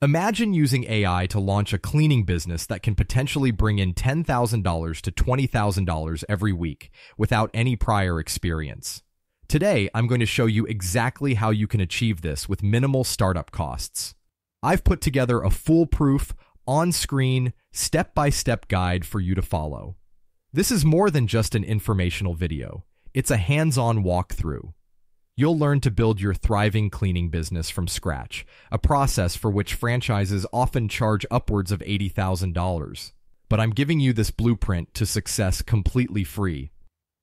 Imagine using AI to launch a cleaning business that can potentially bring in $10,000 to $20,000 every week without any prior experience. Today, I'm going to show you exactly how you can achieve this with minimal startup costs. I've put together a foolproof, on-screen, step-by-step guide for you to follow. This is more than just an informational video. It's a hands-on walkthrough. You'll learn to build your thriving cleaning business from scratch, a process for which franchises often charge upwards of $80,000. But I'm giving you this blueprint to success completely free.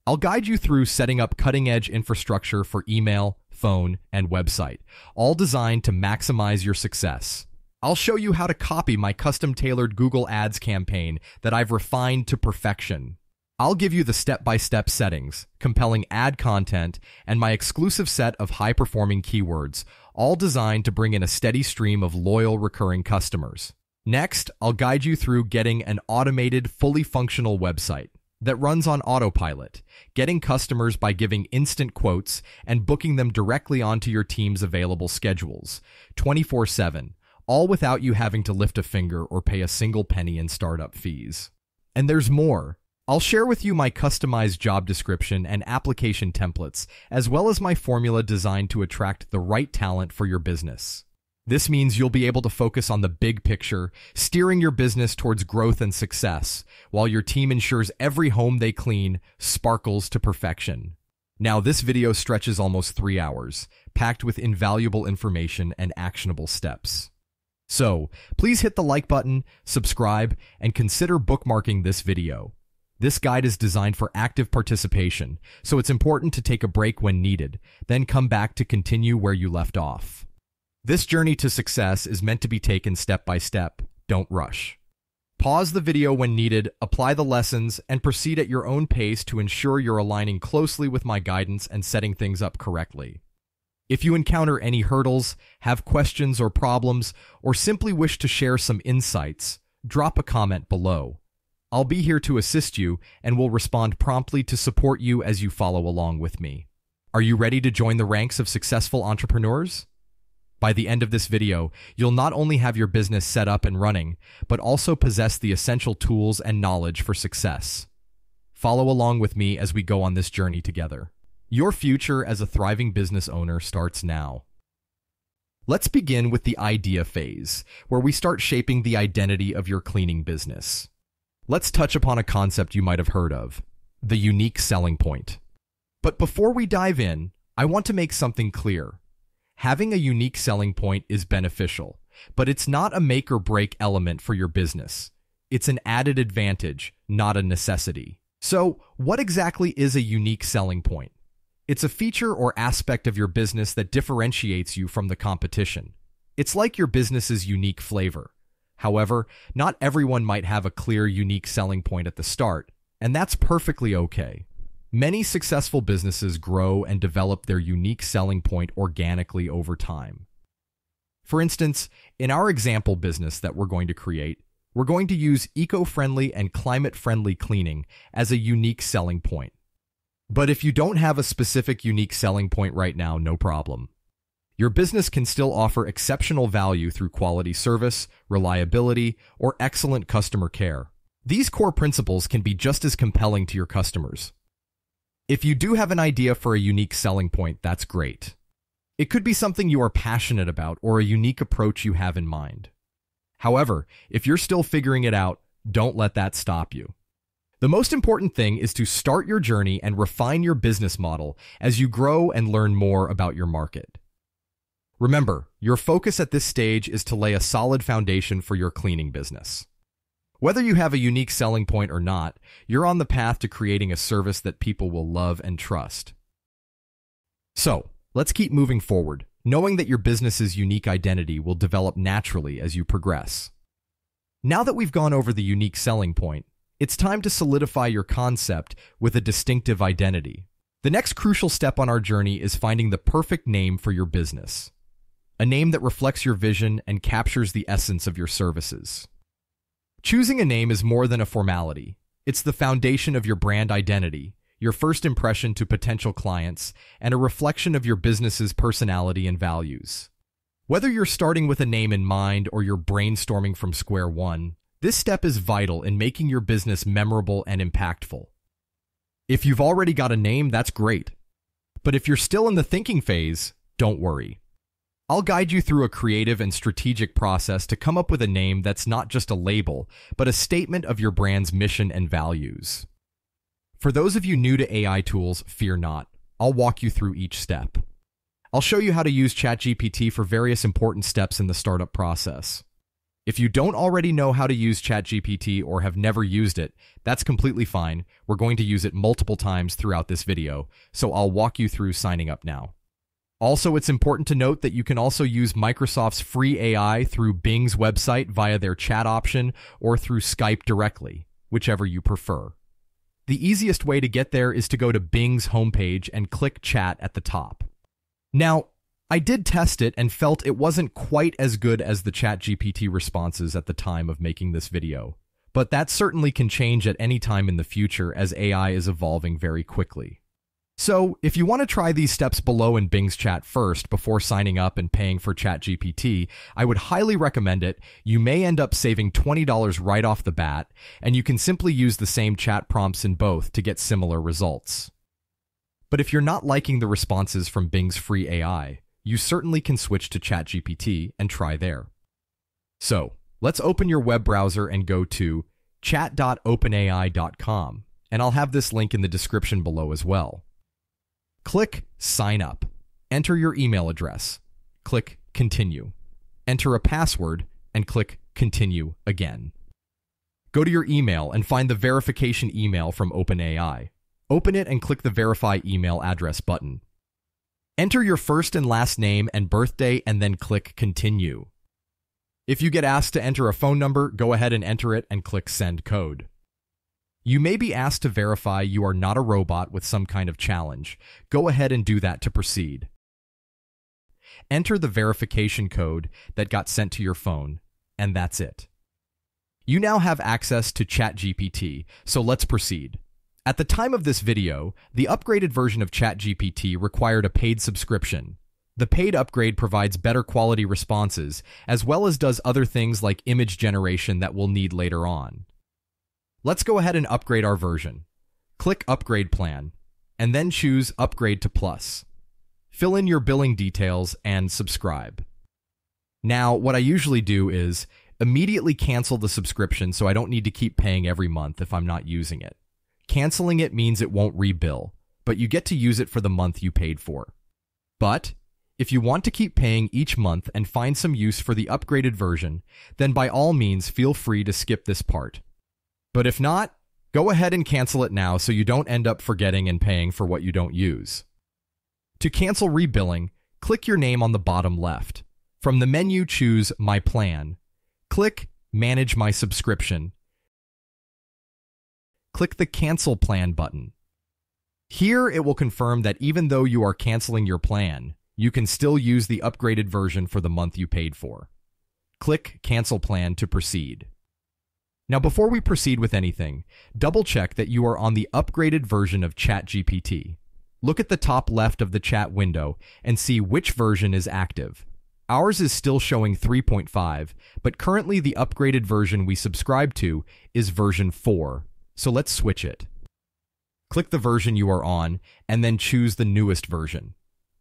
I'll guide you through setting up cutting-edge infrastructure for email, phone, and website, all designed to maximize your success. I'll show you how to copy my custom-tailored Google Ads campaign that I've refined to perfection. I'll give you the step-by-step settings, compelling ad content, and my exclusive set of high-performing keywords, all designed to bring in a steady stream of loyal recurring customers. Next, I'll guide you through getting an automated, fully functional website that runs on autopilot, getting customers by giving instant quotes and booking them directly onto your team's available schedules, 24/7, all without you having to lift a finger or pay a single penny in startup fees. And there's more. I'll share with you my customized job description and application templates, as well as my formula designed to attract the right talent for your business. This means you'll be able to focus on the big picture, steering your business towards growth and success, while your team ensures every home they clean sparkles to perfection. Now, this video stretches almost 3 hours, packed with invaluable information and actionable steps. So, please hit the like button, subscribe, and consider bookmarking this video. This guide is designed for active participation, so it's important to take a break when needed, then come back to continue where you left off. This journey to success is meant to be taken step by step. Don't rush. Pause the video when needed, apply the lessons, and proceed at your own pace to ensure you're aligning closely with my guidance and setting things up correctly. If you encounter any hurdles, have questions or problems, or simply wish to share some insights, drop a comment below. I'll be here to assist you and will respond promptly to support you as you follow along with me. Are you ready to join the ranks of successful entrepreneurs? By the end of this video, you'll not only have your business set up and running, but also possess the essential tools and knowledge for success. Follow along with me as we go on this journey together. Your future as a thriving business owner starts now. Let's begin with the idea phase, where we start shaping the identity of your cleaning business. Let's touch upon a concept you might have heard of, the unique selling point. But before we dive in, I want to make something clear. Having a unique selling point is beneficial, but it's not a make or break element for your business. It's an added advantage, not a necessity. So, what exactly is a unique selling point? It's a feature or aspect of your business that differentiates you from the competition. It's like your business's unique flavor. However, not everyone might have a clear, unique selling point at the start, and that's perfectly okay. Many successful businesses grow and develop their unique selling point organically over time. For instance, in our example business that we're going to create, we're going to use eco-friendly and climate-friendly cleaning as a unique selling point. But if you don't have a specific unique selling point right now, no problem. Your business can still offer exceptional value through quality service, reliability, or excellent customer care. These core principles can be just as compelling to your customers. If you do have an idea for a unique selling point, that's great. It could be something you are passionate about or a unique approach you have in mind. However, if you're still figuring it out, don't let that stop you. The most important thing is to start your journey and refine your business model as you grow and learn more about your market. Remember, your focus at this stage is to lay a solid foundation for your cleaning business. Whether you have a unique selling point or not, you're on the path to creating a service that people will love and trust. So, let's keep moving forward, knowing that your business's unique identity will develop naturally as you progress. Now that we've gone over the unique selling point, it's time to solidify your concept with a distinctive identity. The next crucial step on our journey is finding the perfect name for your business. A name that reflects your vision and captures the essence of your services. Choosing a name is more than a formality. It's the foundation of your brand identity, your first impression to potential clients, and a reflection of your business's personality and values. Whether you're starting with a name in mind or you're brainstorming from square one, this step is vital in making your business memorable and impactful. If you've already got a name, that's great. But if you're still in the thinking phase, don't worry. I'll guide you through a creative and strategic process to come up with a name that's not just a label, but a statement of your brand's mission and values. For those of you new to AI tools, fear not. I'll walk you through each step. I'll show you how to use ChatGPT for various important steps in the startup process. If you don't already know how to use ChatGPT or have never used it, that's completely fine. We're going to use it multiple times throughout this video, so I'll walk you through signing up now. Also, it's important to note that you can also use Microsoft's free AI through Bing's website via their chat option or through Skype directly, whichever you prefer. The easiest way to get there is to go to Bing's homepage and click Chat at the top. Now, I did test it and felt it wasn't quite as good as the ChatGPT responses at the time of making this video, but that certainly can change at any time in the future as AI is evolving very quickly. So, if you want to try these steps below in Bing's chat first before signing up and paying for ChatGPT, I would highly recommend it. You may end up saving $20 right off the bat, and you can simply use the same chat prompts in both to get similar results. But if you're not liking the responses from Bing's free AI, you certainly can switch to ChatGPT and try there. So, let's open your web browser and go to chat.openai.com, and I'll have this link in the description below as well. Click Sign Up. Enter your email address. Click Continue. Enter a password and click Continue again. Go to your email and find the verification email from OpenAI. Open it and click the Verify Email Address button. Enter your first and last name and birthday and then click Continue. If you get asked to enter a phone number, go ahead and enter it and click Send Code. You may be asked to verify you are not a robot with some kind of challenge. Go ahead and do that to proceed. Enter the verification code that got sent to your phone, and that's it. You now have access to ChatGPT, so let's proceed. At the time of this video, the upgraded version of ChatGPT required a paid subscription. The paid upgrade provides better quality responses, as well as does other things like image generation that we'll need later on. Let's go ahead and upgrade our version. Click Upgrade Plan, and then choose Upgrade to Plus. Fill in your billing details and subscribe. Now, what I usually do is immediately cancel the subscription so I don't need to keep paying every month if I'm not using it. Canceling it means it won't rebill, but you get to use it for the month you paid for. But if you want to keep paying each month and find some use for the upgraded version, then by all means feel free to skip this part. But if not, go ahead and cancel it now so you don't end up forgetting and paying for what you don't use. To cancel rebilling, click your name on the bottom left. From the menu, choose My Plan. Click Manage My Subscription. Click the Cancel Plan button. Here it will confirm that even though you are canceling your plan, you can still use the upgraded version for the month you paid for. Click Cancel Plan to proceed. Now before we proceed with anything, double check that you are on the upgraded version of ChatGPT. Look at the top left of the chat window and see which version is active. Ours is still showing 3.5, but currently the upgraded version we subscribe to is version 4. So let's switch it. Click the version you are on, and then choose the newest version.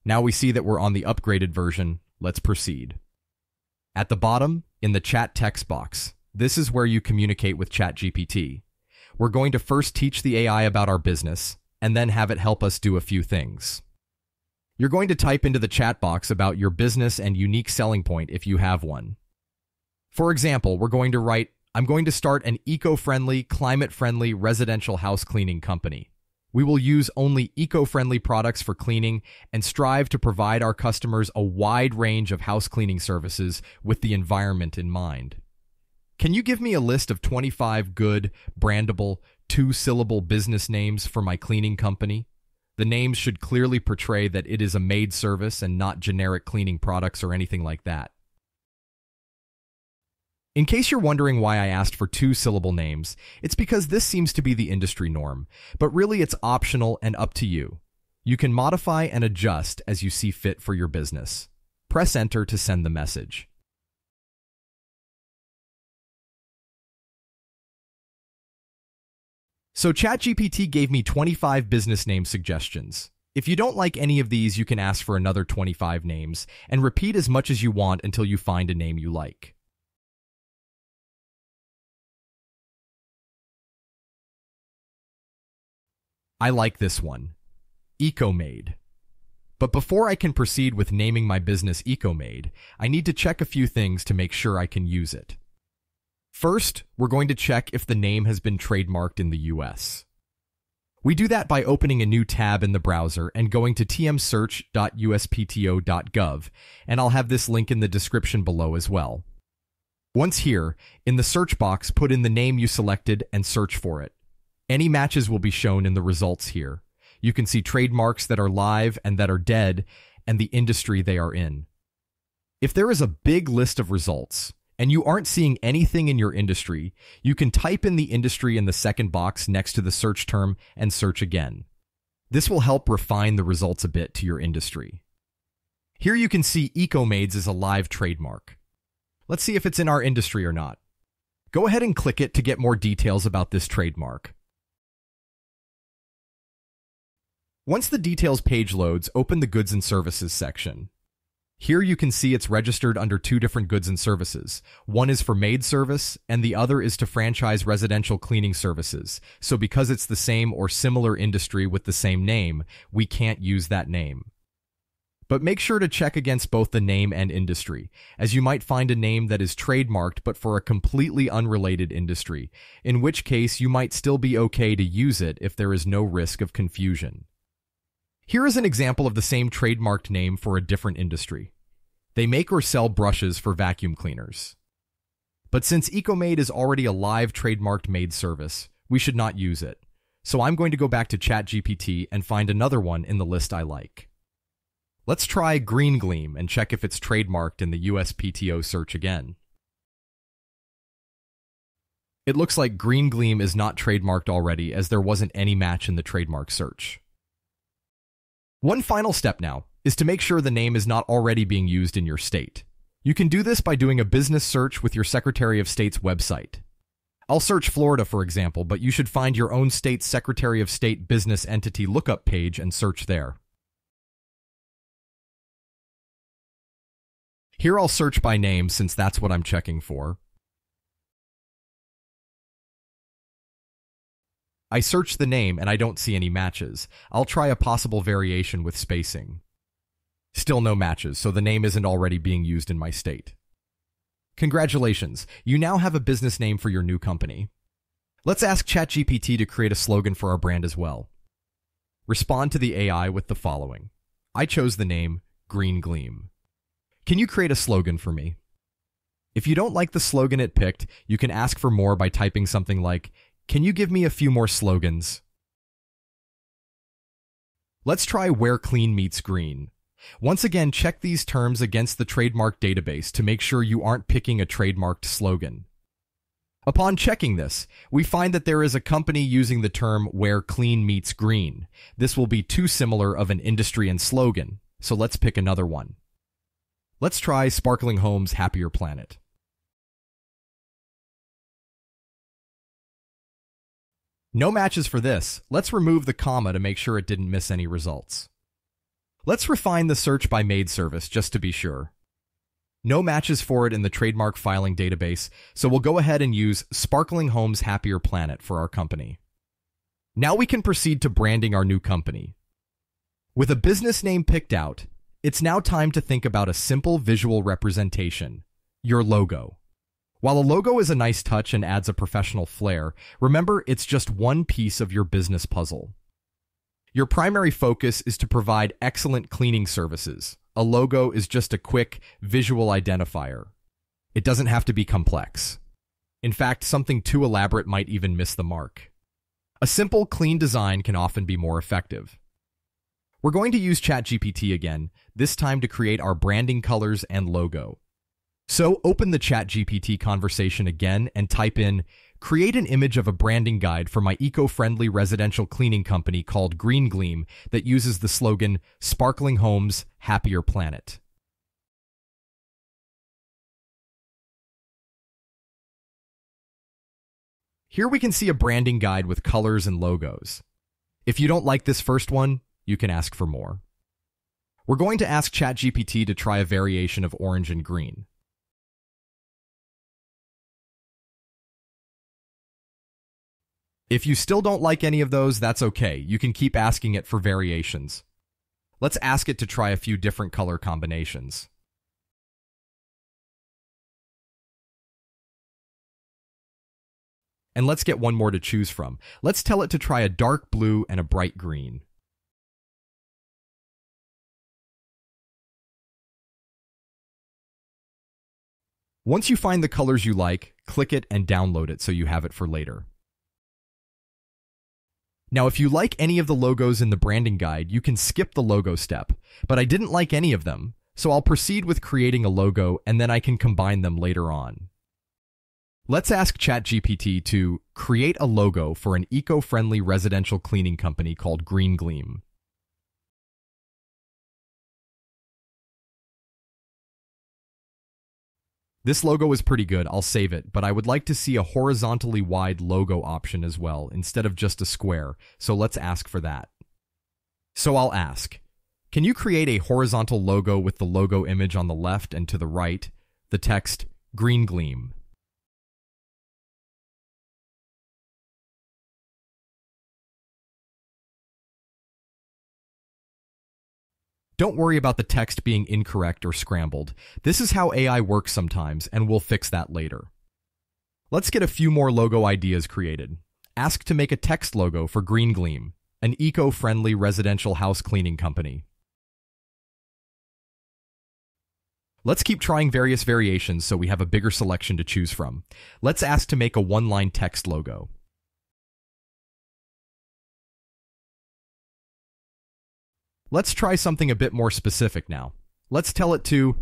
Now we see that we're on the upgraded version. Let's proceed. At the bottom, in the chat text box, this is where you communicate with ChatGPT. We're going to first teach the AI about our business, and then have it help us do a few things. You're going to type into the chat box about your business and unique selling point if you have one. For example, we're going to write, I'm going to start an eco-friendly, climate-friendly residential house cleaning company. We will use only eco-friendly products for cleaning and strive to provide our customers a wide range of house cleaning services with the environment in mind. Can you give me a list of 25 good, brandable, two-syllable business names for my cleaning company? The names should clearly portray that it is a maid service and not generic cleaning products or anything like that. In case you're wondering why I asked for two-syllable names, it's because this seems to be the industry norm, but really it's optional and up to you. You can modify and adjust as you see fit for your business. Press enter to send the message. So ChatGPT gave me 25 business name suggestions. If you don't like any of these, you can ask for another 25 names and repeat as much as you want until you find a name you like. I like this one, EcoMaid. But before I can proceed with naming my business EcoMaid, I need to check a few things to make sure I can use it. First, we're going to check if the name has been trademarked in the US. We do that by opening a new tab in the browser and going to tmsearch.uspto.gov, and I'll have this link in the description below as well. Once here, in the search box, put in the name you selected and search for it. Any matches will be shown in the results here. You can see trademarks that are live and that are dead, and the industry they are in. If there is a big list of results, and you aren't seeing anything in your industry, you can type in the industry in the second box next to the search term and search again. This will help refine the results a bit to your industry. Here you can see EcoMaids is a live trademark. Let's see if it's in our industry or not. Go ahead and click it to get more details about this trademark. Once the details page loads, open the Goods and Services section. Here you can see it's registered under two different goods and services. One is for maid service, and the other is to franchise residential cleaning services. So because it's the same or similar industry with the same name, we can't use that name. But make sure to check against both the name and industry, as you might find a name that is trademarked but for a completely unrelated industry, in which case you might still be okay to use it if there is no risk of confusion. Here is an example of the same trademarked name for a different industry. They make or sell brushes for vacuum cleaners. But since EcoMaid is already a live trademarked maid service, we should not use it. So I'm going to go back to ChatGPT and find another one in the list I like. Let's try Green Gleam and check if it's trademarked in the USPTO search again. It looks like Green Gleam is not trademarked already, as there wasn't any match in the trademark search. One final step now is to make sure the name is not already being used in your state. You can do this by doing a business search with your Secretary of State's website. I'll search Florida, for example, but you should find your own state's Secretary of State business entity lookup page and search there. Here I'll search by name since that's what I'm checking for. I search the name and I don't see any matches. I'll try a possible variation with spacing. Still no matches, so the name isn't already being used in my state. Congratulations, you now have a business name for your new company. Let's ask ChatGPT to create a slogan for our brand as well. Respond to the AI with the following. I chose the name Green Gleam. Can you create a slogan for me? If you don't like the slogan it picked, you can ask for more by typing something like, "Can you give me a few more slogans?" Let's try Where Clean Meets Green. Once again, check these terms against the trademark database to make sure you aren't picking a trademarked slogan. Upon checking this, we find that there is a company using the term Where Clean Meets Green. This will be too similar of an industry and slogan, so let's pick another one. Let's try Sparkling Homes Happier Planet. No matches for this. Let's remove the comma to make sure it didn't miss any results. Let's refine the search by maid service just to be sure. No matches for it in the trademark filing database, so we'll go ahead and use Sparkling Homes Happier Planet for our company. Now we can proceed to branding our new company. With a business name picked out, it's now time to think about a simple visual representation, your logo. While a logo is a nice touch and adds a professional flair, remember it's just one piece of your business puzzle. Your primary focus is to provide excellent cleaning services. A logo is just a quick visual identifier. It doesn't have to be complex. In fact, something too elaborate might even miss the mark. A simple, clean design can often be more effective. We're going to use ChatGPT again, this time to create our branding colors and logo. So open the ChatGPT conversation again and type in, "Create an image of a branding guide for my eco-friendly residential cleaning company called Green Gleam that uses the slogan, Sparkling Homes, Happier Planet." Here we can see a branding guide with colors and logos. If you don't like this first one, you can ask for more. We're going to ask ChatGPT to try a variation of orange and green. If you still don't like any of those, that's okay. You can keep asking it for variations. Let's ask it to try a few different color combinations. And let's get one more to choose from. Let's tell it to try a dark blue and a bright green. Once you find the colors you like, click it and download it so you have it for later. Now, if you like any of the logos in the branding guide, you can skip the logo step, but I didn't like any of them, so I'll proceed with creating a logo and then I can combine them later on. Let's ask ChatGPT to create a logo for an eco-friendly residential cleaning company called Green Gleam. This logo is pretty good, I'll save it, but I would like to see a horizontally wide logo option as well, instead of just a square, so let's ask for that. So I'll ask, can you create a horizontal logo with the logo image on the left and to the right, the text Green Gleam? Don't worry about the text being incorrect or scrambled. This is how AI works sometimes, and we'll fix that later. Let's get a few more logo ideas created. Ask to make a text logo for Green Gleam, an eco-friendly residential house cleaning company. Let's keep trying various variations so we have a bigger selection to choose from. Let's ask to make a one-line text logo. Let's try something a bit more specific now. Let's tell it to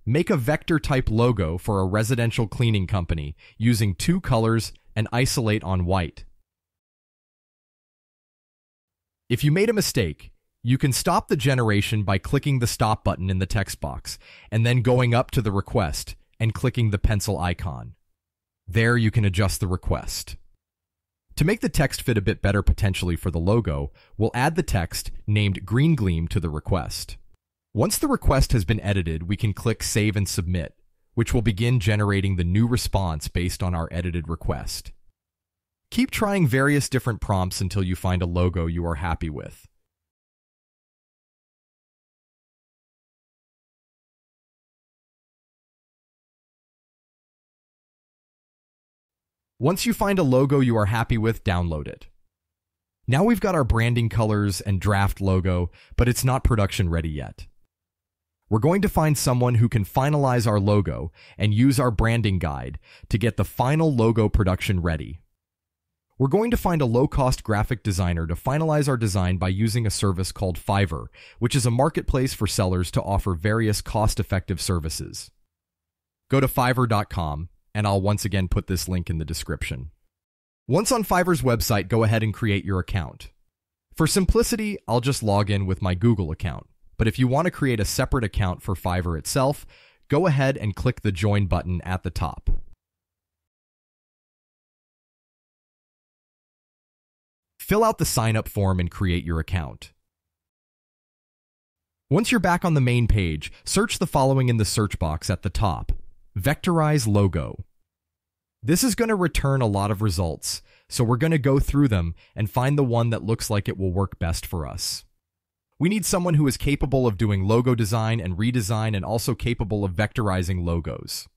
make a vector-type logo for a residential cleaning company using 2 colors and isolate on white. If you made a mistake, you can stop the generation by clicking the stop button in the text box and then going up to the request and clicking the pencil icon. There you can adjust the request. To make the text fit a bit better potentially for the logo, we'll add the text named Green Gleam to the request. Once the request has been edited, we can click Save and Submit, which will begin generating the new response based on our edited request. Keep trying various different prompts until you find a logo you are happy with. Once you find a logo you are happy with, download it. Now we've got our branding colors and draft logo, but it's not production ready yet. We're going to find someone who can finalize our logo and use our branding guide to get the final logo production ready. We're going to find a low-cost graphic designer to finalize our design by using a service called Fiverr, which is a marketplace for sellers to offer various cost-effective services. Go to fiverr.com. And I'll once again put this link in the description. Once on Fiverr's website, go ahead and create your account. For simplicity, I'll just log in with my Google account. But if you want to create a separate account for Fiverr itself, go ahead and click the Join button at the top. Fill out the sign-up form and create your account. Once you're back on the main page, search the following in the search box at the top. Vectorize logo. This is going to return a lot of results, so we're going to go through them and find the one that looks like it will work best for us. We need someone who is capable of doing logo design and redesign and also capable of vectorizing logos.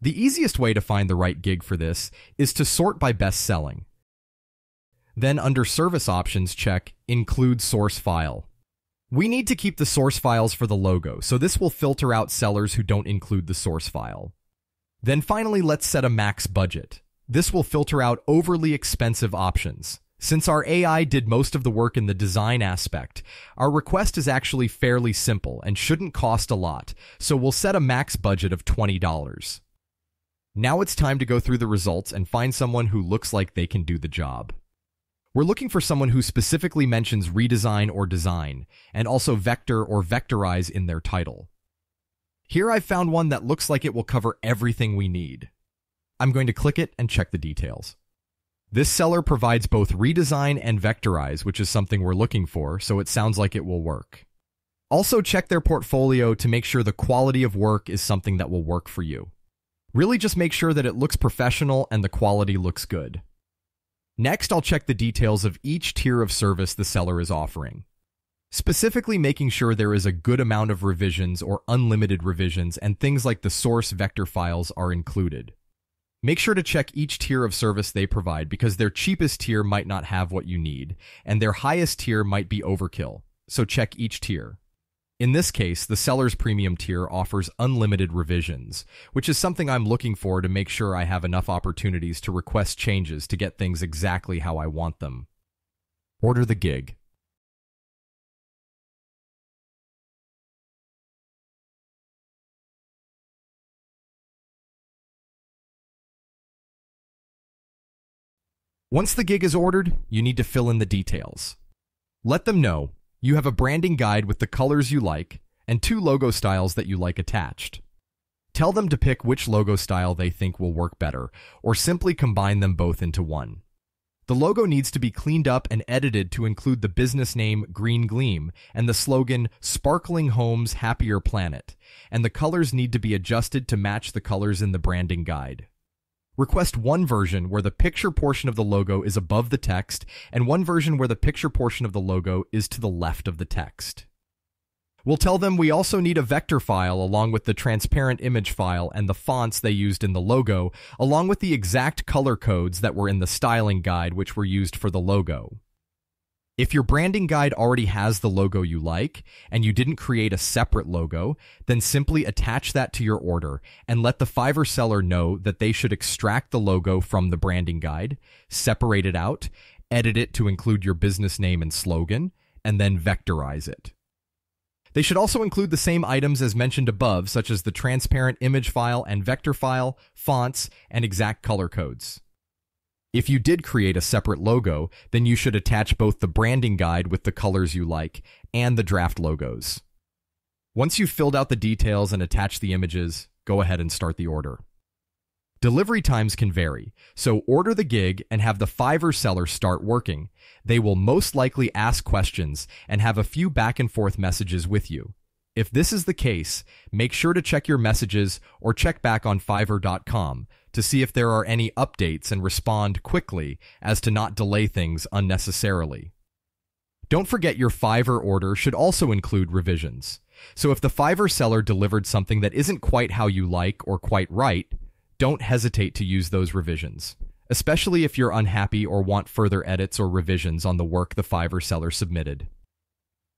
The easiest way to find the right gig for this is to sort by best selling. Then under service options, check Include Source File. We need to keep the source files for the logo, so this will filter out sellers who don't include the source file. Then finally, let's set a max budget. This will filter out overly expensive options. Since our AI did most of the work in the design aspect, our request is actually fairly simple and shouldn't cost a lot, so we'll set a max budget of $20. Now it's time to go through the results and find someone who looks like they can do the job. We're looking for someone who specifically mentions redesign or design, and also vector or vectorize in their title. Here I've found one that looks like it will cover everything we need. I'm going to click it and check the details. This seller provides both redesign and vectorize, which is something we're looking for, so it sounds like it will work. Also check their portfolio to make sure the quality of work is something that will work for you. Really just make sure that it looks professional and the quality looks good. Next, I'll check the details of each tier of service the seller is offering. Specifically making sure there is a good amount of revisions or unlimited revisions and things like the source vector files are included. Make sure to check each tier of service they provide because their cheapest tier might not have what you need, and their highest tier might be overkill, so check each tier. In this case, the seller's premium tier offers unlimited revisions, which is something I'm looking for to make sure I have enough opportunities to request changes to get things exactly how I want them. Order the gig. Once the gig is ordered, you need to fill in the details. Let them know you have a branding guide with the colors you like and 2 logo styles that you like attached. Tell them to pick which logo style they think will work better, or simply combine them both into one. The logo needs to be cleaned up and edited to include the business name Green Gleam and the slogan Sparkling Homes Happier Planet, and the colors need to be adjusted to match the colors in the branding guide. Request one version where the picture portion of the logo is above the text and one version where the picture portion of the logo is to the left of the text. We'll tell them we also need a vector file along with the transparent image file and the fonts they used in the logo, along with the exact color codes that were in the styling guide which were used for the logo. If your branding guide already has the logo you like, and you didn't create a separate logo, then simply attach that to your order and let the Fiverr seller know that they should extract the logo from the branding guide, separate it out, edit it to include your business name and slogan, and then vectorize it. They should also include the same items as mentioned above, such as the transparent image file and vector file, fonts, and exact color codes. If you did create a separate logo, then you should attach both the branding guide with the colors you like and the draft logos. Once you've filled out the details and attached the images, go ahead and start the order. Delivery times can vary, so order the gig and have the Fiverr seller start working. They will most likely ask questions and have a few back and forth messages with you. If this is the case, make sure to check your messages or check back on Fiverr.com to see if there are any updates and respond quickly as to not delay things unnecessarily. Don't forget your Fiverr order should also include revisions. So if the Fiverr seller delivered something that isn't quite how you like or quite right, don't hesitate to use those revisions, especially if you're unhappy or want further edits or revisions on the work the Fiverr seller submitted.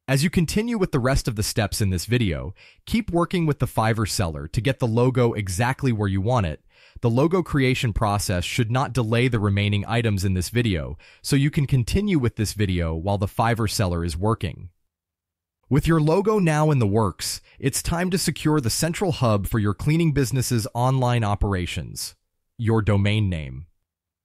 As you continue with the rest of the steps in this video, keep working with the Fiverr seller to get the logo exactly where you want it. The logo creation process should not delay the remaining items in this video, so you can continue with this video while the Fiverr seller is working. With your logo now in the works, it's time to secure the central hub for your cleaning business's online operations, your domain name.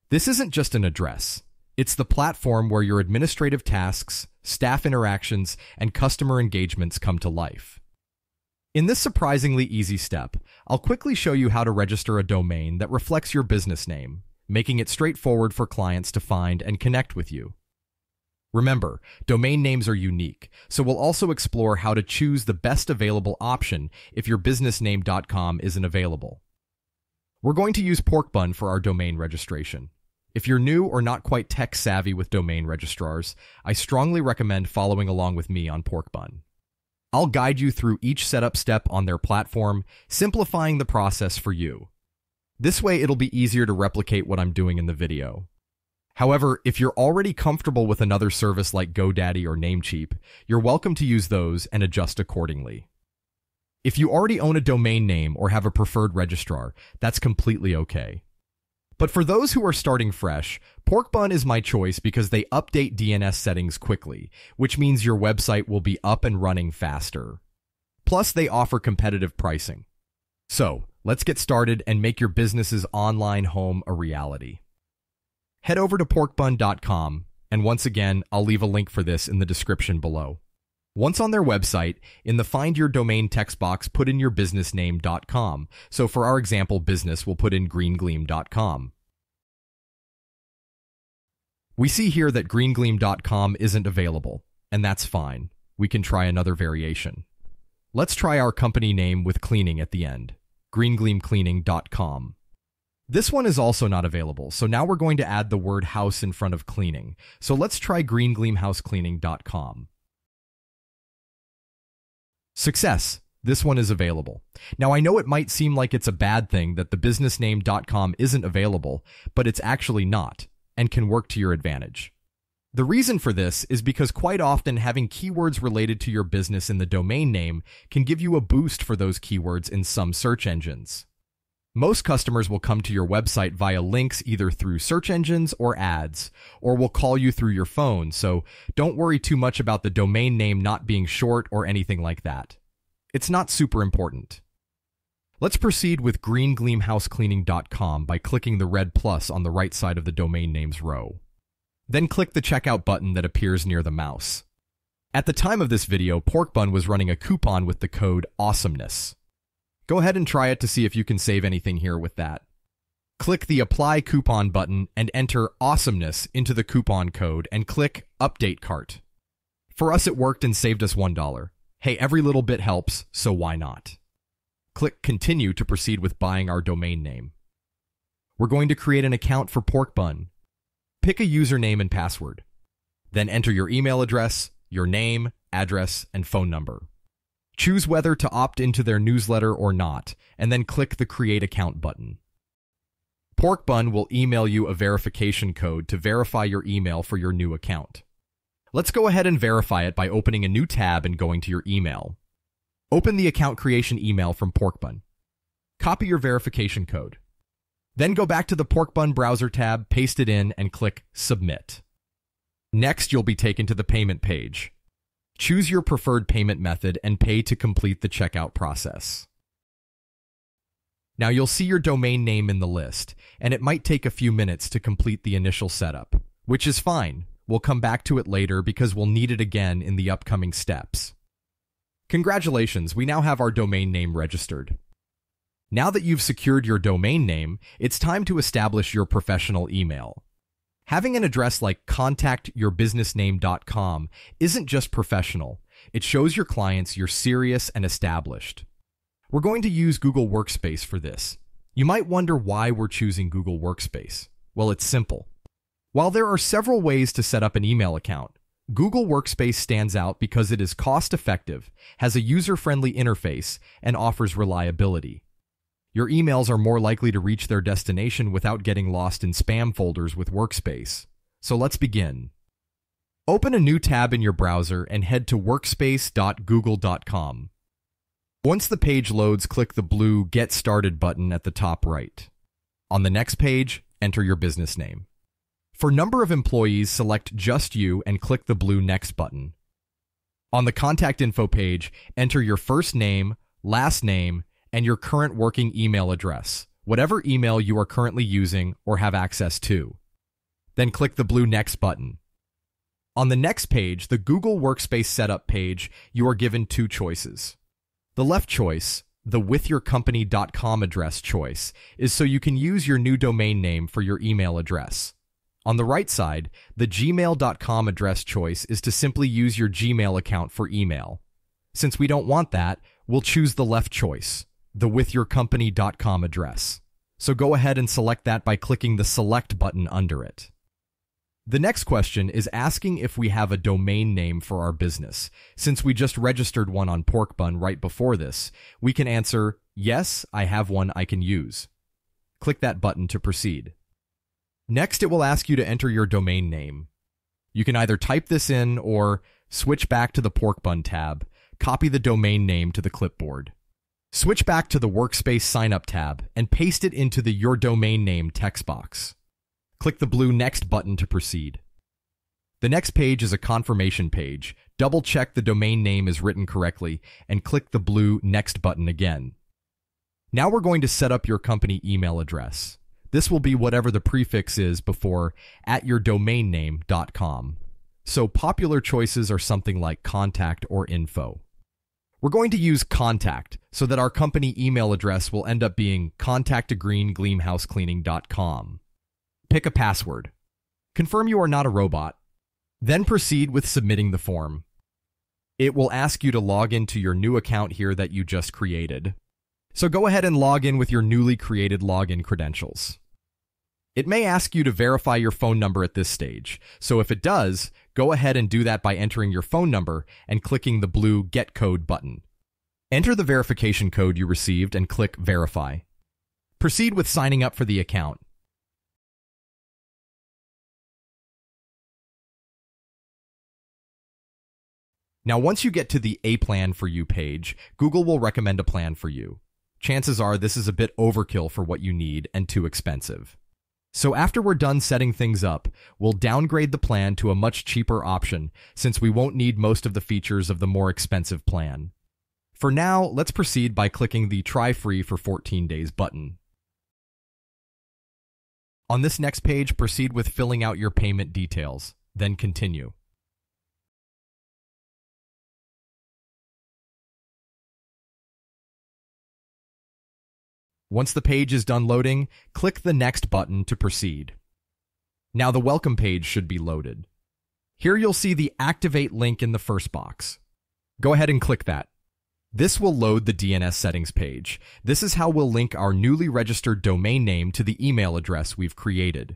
This isn't just an address. It's the platform where your administrative tasks, staff interactions, and customer engagements come to life. In this surprisingly easy step, I'll quickly show you how to register a domain that reflects your business name, making it straightforward for clients to find and connect with you. Remember, domain names are unique, so we'll also explore how to choose the best available option if your businessname.com isn't available. We're going to use Porkbun for our domain registration. If you're new or not quite tech savvy with domain registrars, I strongly recommend following along with me on Porkbun. I'll guide you through each setup step on their platform, simplifying the process for you. This way it'll be easier to replicate what I'm doing in the video. However, if you're already comfortable with another service like GoDaddy or Namecheap, you're welcome to use those and adjust accordingly. If you already own a domain name or have a preferred registrar, that's completely okay. But for those who are starting fresh, Porkbun is my choice because they update DNS settings quickly, which means your website will be up and running faster. Plus, they offer competitive pricing. So, let's get started and make your business's online home a reality. Head over to porkbun.com, and once again, I'll leave a link for this in the description below. Once on their website, in the Find Your Domain text box, put in your businessname.com. So for our example business, we'll put in greengleam.com. We see here that greengleam.com isn't available, and that's fine. We can try another variation. Let's try our company name with cleaning at the end, greengleamcleaning.com. This one is also not available, so now we're going to add the word house in front of cleaning. So let's try greengleamhousecleaning.com. Success! This one is available. Now I know it might seem like it's a bad thing that the business name .com isn't available, but it's actually not, and can work to your advantage. The reason for this is because quite often having keywords related to your business in the domain name can give you a boost for those keywords in some search engines. Most customers will come to your website via links either through search engines or ads, or will call you through your phone, so don't worry too much about the domain name not being short or anything like that. It's not super important. Let's proceed with greengleamhousecleaning.com by clicking the red plus on the right side of the domain names row. Then click the checkout button that appears near the mouse. At the time of this video, Pork Bun was running a coupon with the code AWESOMENESS. Go ahead and try it to see if you can save anything here with that. Click the Apply Coupon button and enter AWESOMENESS into the coupon code and click Update Cart. For us it worked and saved us $1. Hey, every little bit helps, so why not? Click Continue to proceed with buying our domain name. We're going to create an account for Pork Bun. Pick a username and password. Then enter your email address, your name, address, and phone number. Choose whether to opt into their newsletter or not, and then click the Create Account button. Pork Bun will email you a verification code to verify your email for your new account. Let's go ahead and verify it by opening a new tab and going to your email. Open the account creation email from Pork Bun. Copy your verification code. Then go back to the Pork Bun browser tab, paste it in, and click Submit. Next, you'll be taken to the payment page. Choose your preferred payment method and pay to complete the checkout process. Now you'll see your domain name in the list, and it might take a few minutes to complete the initial setup, which is fine. We'll come back to it later because we'll need it again in the upcoming steps. Congratulations, we now have our domain name registered. Now that you've secured your domain name, it's time to establish your professional email. Having an address like contactyourbusinessname.com isn't just professional, it shows your clients you're serious and established. We're going to use Google Workspace for this. You might wonder why we're choosing Google Workspace. Well, it's simple. While there are several ways to set up an email account, Google Workspace stands out because it is cost-effective, has a user-friendly interface, and offers reliability. Your emails are more likely to reach their destination without getting lost in spam folders with Workspace. So let's begin. Open a new tab in your browser and head to workspace.google.com. Once the page loads, click the blue Get Started button at the top right. On the next page, enter your business name. For number of employees, select Just You and click the blue Next button. On the contact info page, enter your first name, last name, and your current working email address, whatever email you are currently using or have access to. Then click the blue Next button. On the next page, the Google Workspace Setup page, you are given two choices. The left choice, the withyourcompany.com address choice, is so you can use your new domain name for your email address. On the right side, the gmail.com address choice is to simply use your Gmail account for email. Since we don't want that, we'll choose the left choice, the withyourcompany.com address. So go ahead and select that by clicking the Select button under it. The next question is asking if we have a domain name for our business. Since we just registered one on Pork Bun right before this, we can answer, yes, I have one I can use. Click that button to proceed. Next, it will ask you to enter your domain name. You can either type this in or switch back to the Pork Bun tab, copy the domain name to the clipboard. Switch back to the Workspace Sign Up tab and paste it into the Your Domain Name text box. Click the blue Next button to proceed. The next page is a confirmation page. Double check the domain name is written correctly and click the blue Next button again. Now we're going to set up your company email address. This will be whatever the prefix is before @yourdomainname.com. So popular choices are something like contact or info. We're going to use contact so that our company email address will end up being contact@greengleamhousecleaning.com. Pick a password. Confirm you are not a robot. Then proceed with submitting the form. It will ask you to log into your new account here that you just created. So go ahead and log in with your newly created login credentials. It may ask you to verify your phone number at this stage. So if it does, go ahead and do that by entering your phone number and clicking the blue Get Code button. Enter the verification code you received and click Verify. Proceed with signing up for the account. Now, once you get to the A Plan for You page, Google will recommend a plan for you. Chances are this is a bit overkill for what you need and too expensive. So after we're done setting things up, we'll downgrade the plan to a much cheaper option since we won't need most of the features of the more expensive plan. For now, let's proceed by clicking the Try Free for 14 days button. On this next page, proceed with filling out your payment details, then continue. Once the page is done loading, click the Next button to proceed. Now the welcome page should be loaded. Here you'll see the Activate link in the first box. Go ahead and click that. This will load the DNS settings page. This is how we'll link our newly registered domain name to the email address we've created.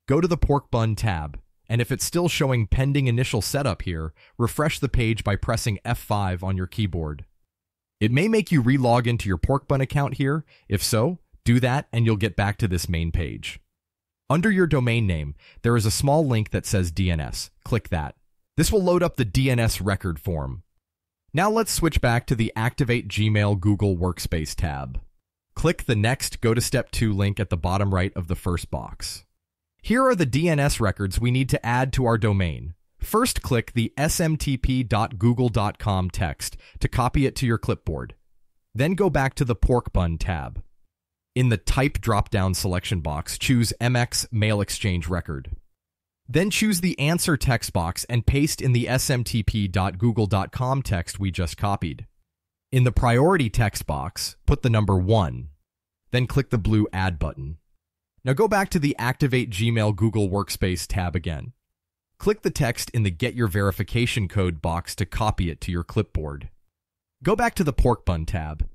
Go to the Pork Bun tab, and if it's still showing pending initial setup here, refresh the page by pressing F5 on your keyboard. It may make you re-log into your Pork Bun account here. If so, do that and you'll get back to this main page. Under your domain name, there is a small link that says DNS. Click that. This will load up the DNS record form. Now let's switch back to the Activate Gmail Google Workspace tab. Click the Next Go to Step 2 link at the bottom right of the first box. Here are the DNS records we need to add to our domain. First, click the smtp.google.com text to copy it to your clipboard. Then go back to the Pork Bun tab. In the Type drop-down selection box, choose MX Mail Exchange Record. Then choose the Answer text box and paste in the smtp.google.com text we just copied. In the Priority text box, put the number 1. Then click the blue Add button. Now go back to the Activate Gmail Google Workspace tab again. Click the text in the Get Your Verification Code box to copy it to your clipboard. Go back to the Pork Bun tab.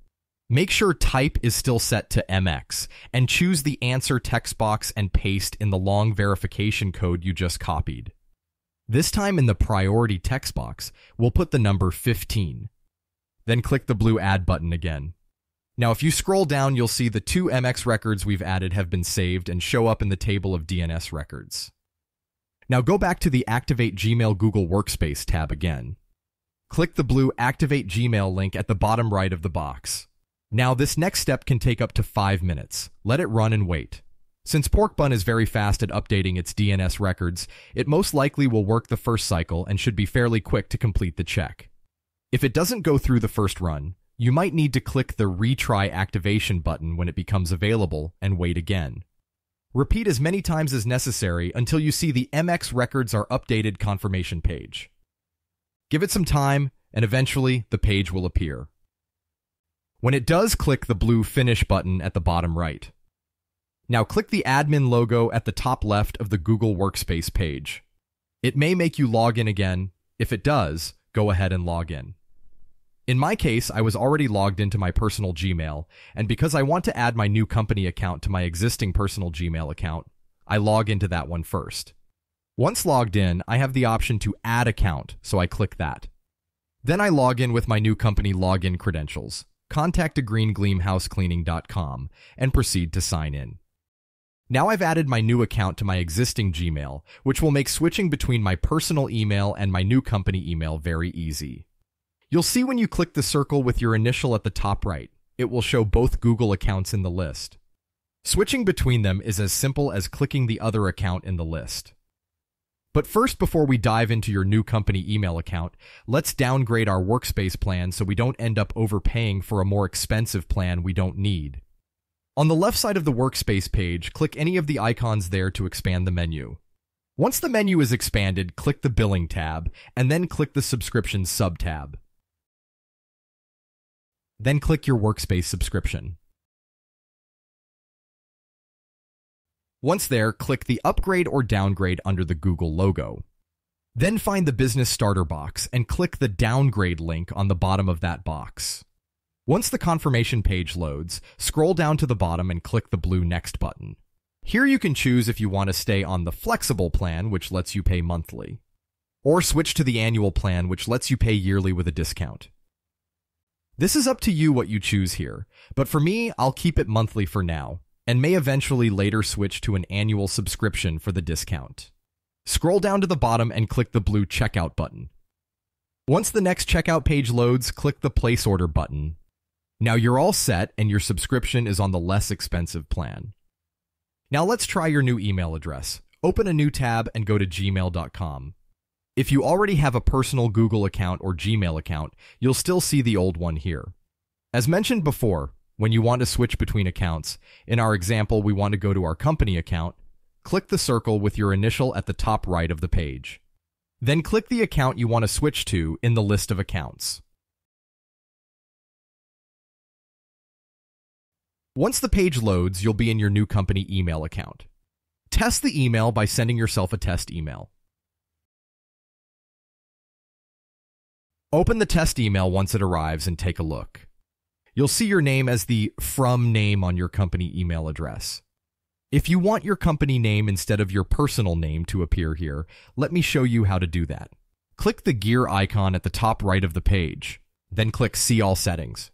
Make sure Type is still set to MX and choose the Answer text box and paste in the long verification code you just copied. This time in the Priority text box, we'll put the number 15. Then click the blue Add button again. Now if you scroll down, you'll see the 2 MX records we've added have been saved and show up in the table of DNS records. Now go back to the Activate Gmail Google Workspace tab again. Click the blue Activate Gmail link at the bottom right of the box. Now this next step can take up to 5 minutes. Let it run and wait. Since Pork Bun is very fast at updating its DNS records, it most likely will work the first cycle and should be fairly quick to complete the check. If it doesn't go through the first run, you might need to click the Retry Activation button when it becomes available and wait again. Repeat as many times as necessary until you see the MX records are updated confirmation page. Give it some time, and eventually the page will appear. When it does, click the blue Finish button at the bottom right. Now click the admin logo at the top left of the Google Workspace page. It may make you log in again. If it does, go ahead and log in. In my case, I was already logged into my personal Gmail, and because I want to add my new company account to my existing personal Gmail account, I log into that one first. Once logged in, I have the option to Add Account, so I click that. Then I log in with my new company login credentials, contactagreengleamhousecleaning.com, and proceed to sign in. Now I've added my new account to my existing Gmail, which will make switching between my personal email and my new company email very easy. You'll see when you click the circle with your initial at the top right, it will show both Google accounts in the list. Switching between them is as simple as clicking the other account in the list. But first, before we dive into your new company email account, let's downgrade our workspace plan so we don't end up overpaying for a more expensive plan we don't need. On the left side of the workspace page, click any of the icons there to expand the menu. Once the menu is expanded, click the Billing tab, and then click the Subscriptions sub-tab. Then click your workspace subscription. Once there, click the upgrade or downgrade under the Google logo. Then find the business starter box and click the downgrade link on the bottom of that box. Once the confirmation page loads, scroll down to the bottom and click the blue Next button. Here you can choose if you want to stay on the flexible plan, which lets you pay monthly, or switch to the annual plan, which lets you pay yearly with a discount. This is up to you what you choose here, but for me, I'll keep it monthly for now, and may eventually later switch to an annual subscription for the discount. Scroll down to the bottom and click the blue Checkout button. Once the next checkout page loads, click the Place Order button. Now you're all set and your subscription is on the less expensive plan. Now let's try your new email address. Open a new tab and go to gmail.com. If you already have a personal Google account or Gmail account, you'll still see the old one here. As mentioned before, when you want to switch between accounts, in our example, we want to go to our company account, click the circle with your initial at the top right of the page. Then click the account you want to switch to in the list of accounts. Once the page loads, you'll be in your new company email account. Test the email by sending yourself a test email. Open the test email once it arrives and take a look. You'll see your name as the from name on your company email address. If you want your company name instead of your personal name to appear here, let me show you how to do that. Click the gear icon at the top right of the page, then click See All Settings.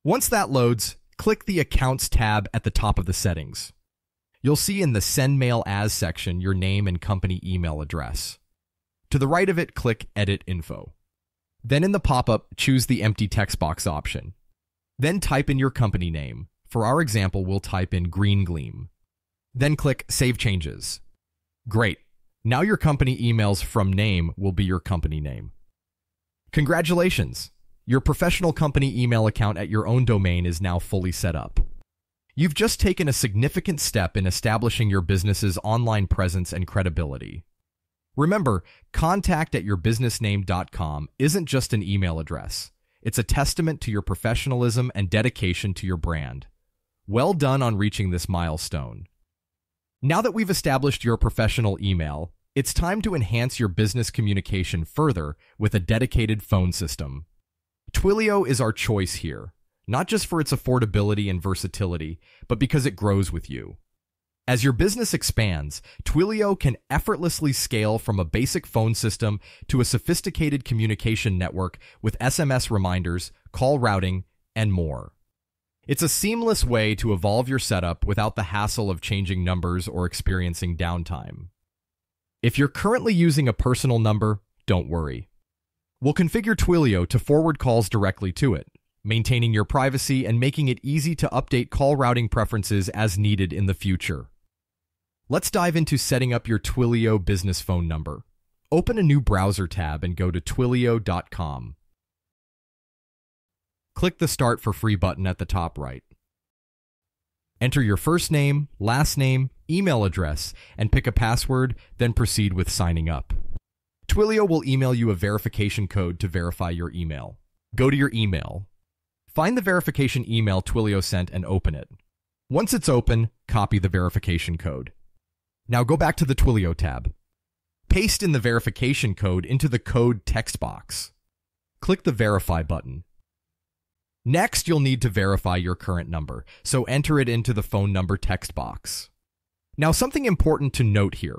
Once that loads, click the Accounts tab at the top of the settings. You'll see in the Send Mail As section your name and company email address. To the right of it, click Edit Info. Then in the pop-up, choose the empty text box option. Then type in your company name. For our example, we'll type in Green Gleam. Then click Save Changes. Great. Now your company emails from name will be your company name. Congratulations! Your professional company email account at your own domain is now fully set up. You've just taken a significant step in establishing your business's online presence and credibility. Remember, contact@yourbusinessname.com isn't just an email address. It's a testament to your professionalism and dedication to your brand. Well done on reaching this milestone. Now that we've established your professional email, it's time to enhance your business communication further with a dedicated phone system. Twilio is our choice here, not just for its affordability and versatility, but because it grows with you. As your business expands, Twilio can effortlessly scale from a basic phone system to a sophisticated communication network with SMS reminders, call routing, and more. It's a seamless way to evolve your setup without the hassle of changing numbers or experiencing downtime. If you're currently using a personal number, don't worry. We'll configure Twilio to forward calls directly to it, maintaining your privacy and making it easy to update call routing preferences as needed in the future. Let's dive into setting up your Twilio business phone number. Open a new browser tab and go to twilio.com. Click the Start for Free button at the top right. Enter your first name, last name, email address, and pick a password, then proceed with signing up. Twilio will email you a verification code to verify your email. Go to your email. Find the verification email Twilio sent and open it. Once it's open, copy the verification code. Now go back to the Twilio tab. Paste in the verification code into the code text box. Click the Verify button. Next, you'll need to verify your current number, so enter it into the phone number text box. Now, something important to note here.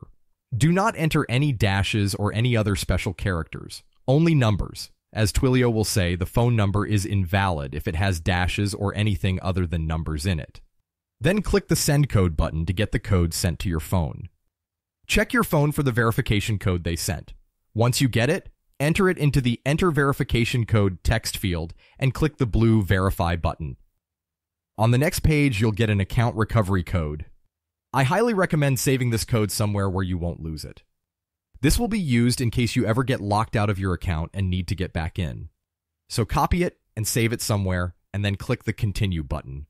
Do not enter any dashes or any other special characters, only numbers. As Twilio will say, the phone number is invalid if it has dashes or anything other than numbers in it. Then click the Send Code button to get the code sent to your phone. Check your phone for the verification code they sent. Once you get it, enter it into the Enter Verification Code text field and click the blue Verify button. On the next page, you'll get an account recovery code. I highly recommend saving this code somewhere where you won't lose it. This will be used in case you ever get locked out of your account and need to get back in. So copy it and save it somewhere, and then click the Continue button.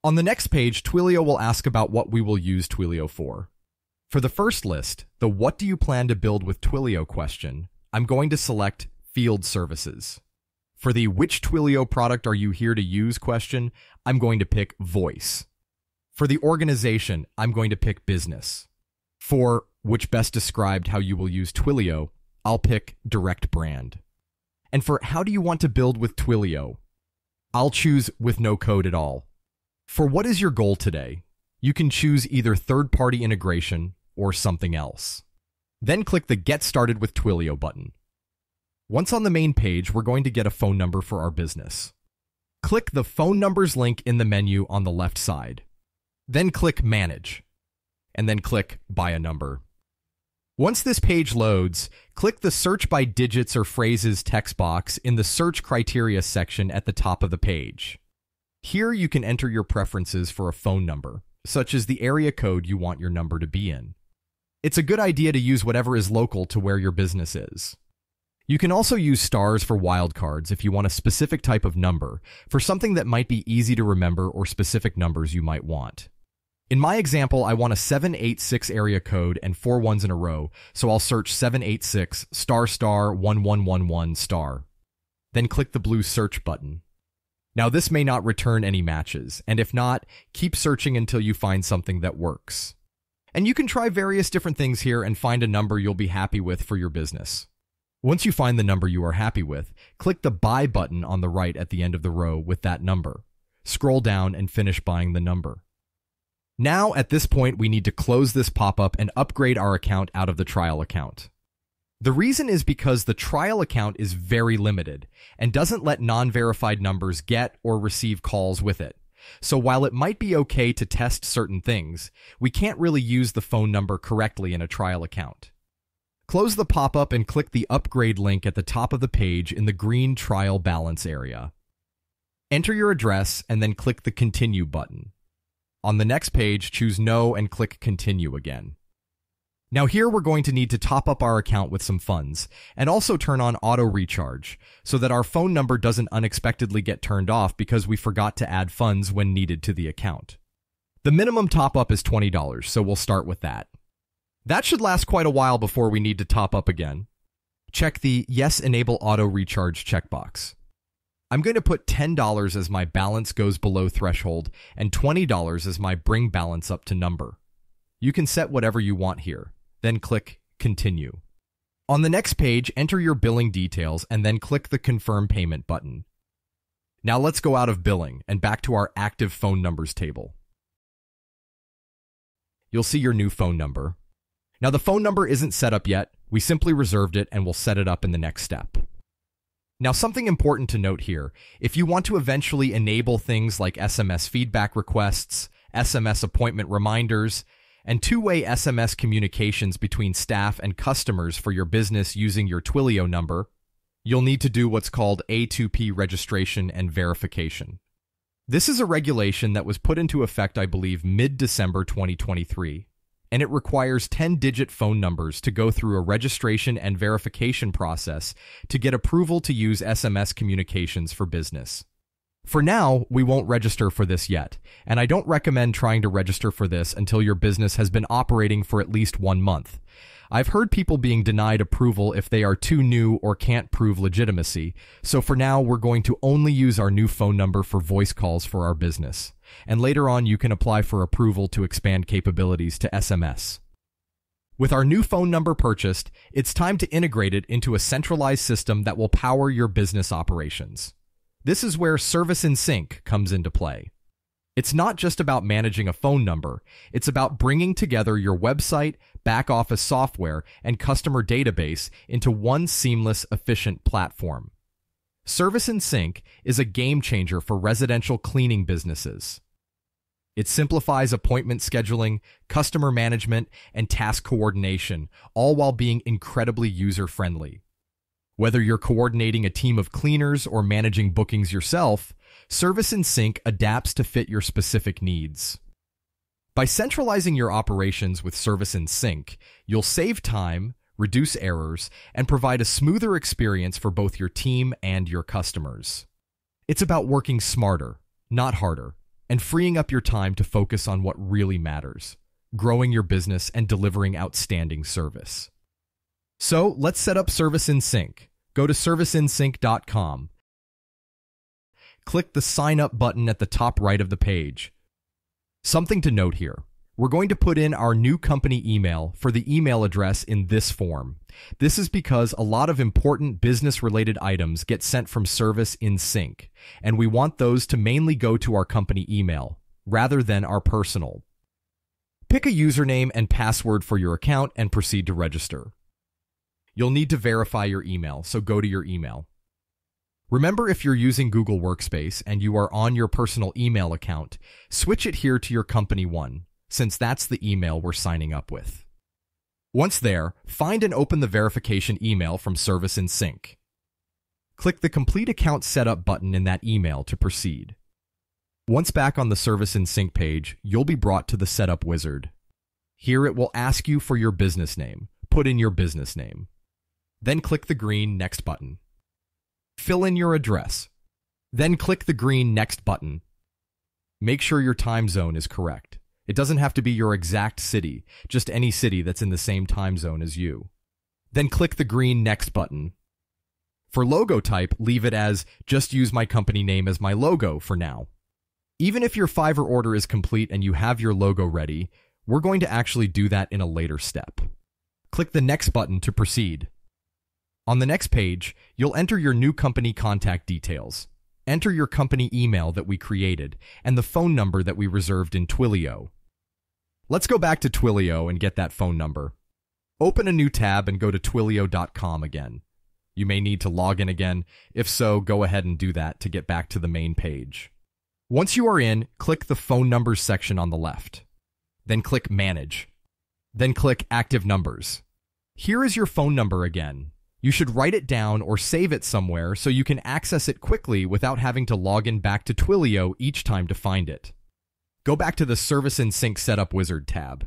On the next page, Twilio will ask about what we will use Twilio for. For the first list, the What do you plan to build with Twilio question, I'm going to select Field Services. For the Which Twilio product are you here to use question, I'm going to pick Voice. For the organization, I'm going to pick business. For which best described how you will use Twilio, I'll pick direct brand. And for how do you want to build with Twilio, I'll choose with no code at all. For what is your goal today, you can choose either third-party integration or something else. Then click the Get Started with Twilio button. Once on the main page, we're going to get a phone number for our business. Click the phone numbers link in the menu on the left side. Then click Manage, and then click Buy a Number. Once this page loads, click the Search by Digits or Phrases text box in the Search Criteria section at the top of the page. Here you can enter your preferences for a phone number, such as the area code you want your number to be in. It's a good idea to use whatever is local to where your business is. You can also use stars for wildcards if you want a specific type of number for something that might be easy to remember or specific numbers you might want. In my example, I want a 786 area code and 4 ones in a row, so I'll search 786 **1111**. Then click the blue search button. Now this may not return any matches, and if not, keep searching until you find something that works. And you can try various different things here and find a number you'll be happy with for your business. Once you find the number you are happy with, click the Buy button on the right at the end of the row with that number. Scroll down and finish buying the number. Now, at this point, we need to close this pop-up and upgrade our account out of the trial account. The reason is because the trial account is very limited and doesn't let non-verified numbers get or receive calls with it. So while it might be okay to test certain things, we can't really use the phone number correctly in a trial account. Close the pop-up and click the upgrade link at the top of the page in the green trial balance area. Enter your address and then click the Continue button. On the next page, choose No and click Continue again. Now here we're going to need to top up our account with some funds and also turn on auto recharge so that our phone number doesn't unexpectedly get turned off because we forgot to add funds when needed to the account. The minimum top up is $20, so we'll start with that. That should last quite a while before we need to top up again. Check the Yes, Enable Auto Recharge checkbox. I'm going to put $10 as my balance goes below threshold and $20 as my bring balance up to number. You can set whatever you want here, then click Continue. On the next page, enter your billing details and then click the Confirm Payment button. Now let's go out of billing and back to our active phone numbers table. You'll see your new phone number. Now the phone number isn't set up yet, we simply reserved it and we'll set it up in the next step. Now something important to note here, if you want to eventually enable things like SMS feedback requests, SMS appointment reminders, and two-way SMS communications between staff and customers for your business using your Twilio number, you'll need to do what's called A2P registration and verification. This is a regulation that was put into effect, I believe, mid-December 2023. And it requires 10-digit phone numbers to go through a registration and verification process to get approval to use SMS communications for business. For now, we won't register for this yet, and I don't recommend trying to register for this until your business has been operating for at least 1 month. I've heard people being denied approval if they are too new or can't prove legitimacy, so for now we're going to only use our new phone number for voice calls for our business. And later on you can apply for approval to expand capabilities to SMS. With our new phone number purchased, it's time to integrate it into a centralized system that will power your business operations. This is where Service in Sync comes into play. It's not just about managing a phone number, it's about bringing together your website, back office software, and customer database into one seamless, efficient platform. Service in Sync is a game changer for residential cleaning businesses. It simplifies appointment scheduling, customer management, and task coordination, all while being incredibly user-friendly. Whether you're coordinating a team of cleaners or managing bookings yourself, Service in Sync adapts to fit your specific needs. By centralizing your operations with Service in Sync, you'll save time, reduce errors, and provide a smoother experience for both your team and your customers. It's about working smarter, not harder, and freeing up your time to focus on what really matters, growing your business and delivering outstanding service. So let's set up Service in Sync. Go to serviceinsync.com. Click the Sign Up button at the top right of the page. Something to note here. We're going to put in our new company email for the email address in this form. This is because a lot of important business-related items get sent from Service in Sync, and we want those to mainly go to our company email, rather than our personal. Pick a username and password for your account and proceed to register. You'll need to verify your email, so go to your email. Remember, if you're using Google Workspace and you are on your personal email account, switch it here to your company one, since that's the email we're signing up with. Once there, find and open the verification email from Service in Sync. Click the Complete Account Setup button in that email to proceed. Once back on the Service in Sync page, you'll be brought to the Setup Wizard. Here it will ask you for your business name. Put in your business name. Then click the green Next button. Fill in your address. Then click the green Next button. Make sure your time zone is correct. It doesn't have to be your exact city, just any city that's in the same time zone as you. Then click the green Next button. For logo type, leave it as just use my company name as my logo for now. Even if your Fiverr order is complete and you have your logo ready, we're going to actually do that in a later step. Click the Next button to proceed. On the next page, you'll enter your new company contact details. Enter your company email that we created and the phone number that we reserved in Twilio. Let's go back to Twilio and get that phone number. Open a new tab and go to twilio.com again. You may need to log in again. If so, go ahead and do that to get back to the main page. Once you are in, click the Phone Numbers section on the left. Then click Manage. Then click Active Numbers. Here is your phone number again. You should write it down or save it somewhere so you can access it quickly without having to log in back to Twilio each time to find it. Go back to the Service in Sync Setup Wizard tab.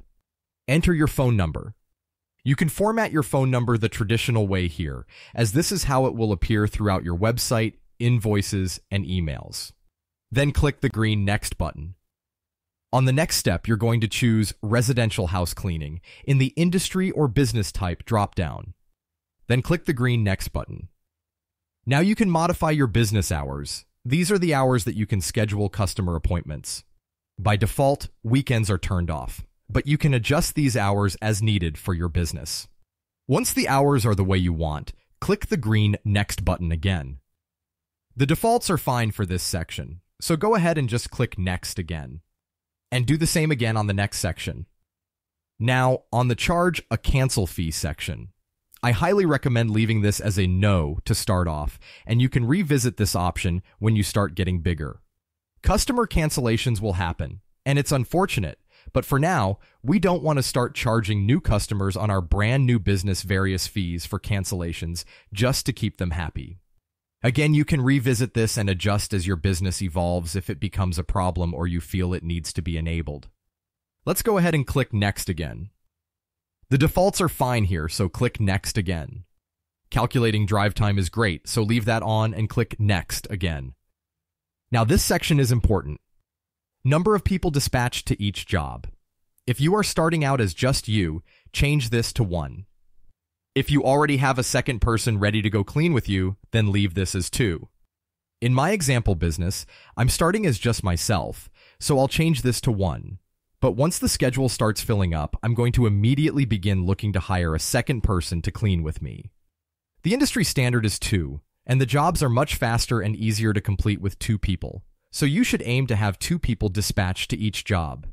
Enter your phone number. You can format your phone number the traditional way here, as this is how it will appear throughout your website, invoices, and emails. Then click the green Next button. On the next step, you're going to choose Residential House Cleaning in the Industry or Business Type drop-down. Then click the green Next button. Now you can modify your business hours. These are the hours that you can schedule customer appointments. By default, weekends are turned off, but you can adjust these hours as needed for your business. Once the hours are the way you want, click the green Next button again. The defaults are fine for this section, so go ahead and just click Next again. And do the same again on the next section. Now, on the Charge a Cancel Fee section, I highly recommend leaving this as a No to start off, and you can revisit this option when you start getting bigger. Customer cancellations will happen, and it's unfortunate, but for now, we don't want to start charging new customers on our brand new business various fees for cancellations just to keep them happy. Again, you can revisit this and adjust as your business evolves if it becomes a problem or you feel it needs to be enabled. Let's go ahead and click Next again. The defaults are fine here, so click Next again. Calculating drive time is great, so leave that on and click Next again. Now this section is important. Number of people dispatched to each job. If you are starting out as just you, change this to 1. If you already have a second person ready to go clean with you, then leave this as 2. In my example business, I'm starting as just myself, so I'll change this to 1. But once the schedule starts filling up, I'm going to immediately begin looking to hire a second person to clean with me. The industry standard is 2, and the jobs are much faster and easier to complete with 2 people, so you should aim to have 2 people dispatched to each job.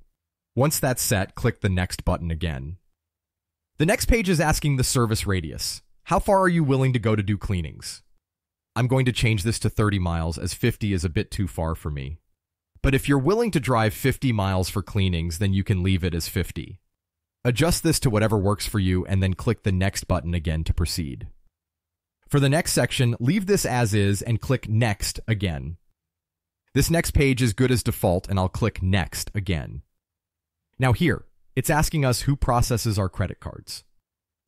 Once that's set, click the Next button again. The next page is asking the service radius. How far are you willing to go to do cleanings? I'm going to change this to 30 miles as 50 is a bit too far for me. But if you're willing to drive 50 miles for cleanings, then you can leave it as 50. Adjust this to whatever works for you and then click the Next button again to proceed. For the next section, leave this as is and click Next again. This next page is good as default and I'll click Next again. Now here, it's asking us who processes our credit cards.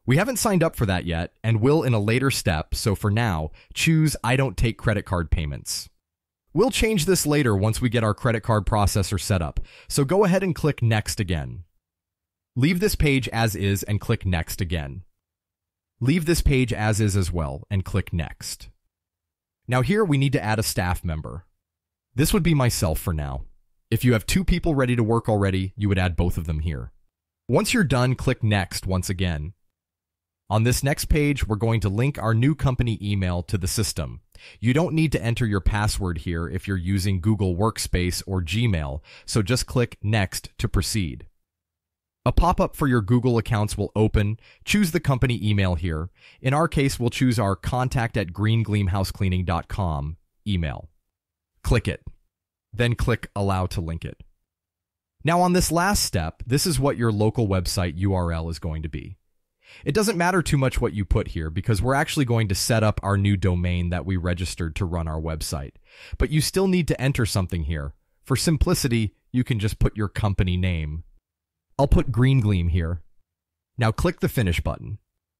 We haven't signed up for that yet and will in a later step, so for now, choose I don't take credit card payments. We'll change this later once we get our credit card processor set up, so go ahead and click Next again. Leave this page as is and click Next again. Leave this page as is as well and click Next. Now here we need to add a staff member. This would be myself for now. If you have two people ready to work already, you would add both of them here. Once you're done, click Next once again. On this next page, we're going to link our new company email to the system. You don't need to enter your password here if you're using Google Workspace or Gmail, so just click Next to proceed. A pop-up for your Google accounts will open. Choose the company email here. In our case, we'll choose our contact@greengleamhousecleaning.com email. Click it. Then click Allow to link it. Now on this last step, this is what your local website URL is going to be. It doesn't matter too much what you put here because we're actually going to set up our new domain that we registered to run our website. But you still need to enter something here. For simplicity, you can just put your company name. I'll put Green Gleam here. Now click the Finish button.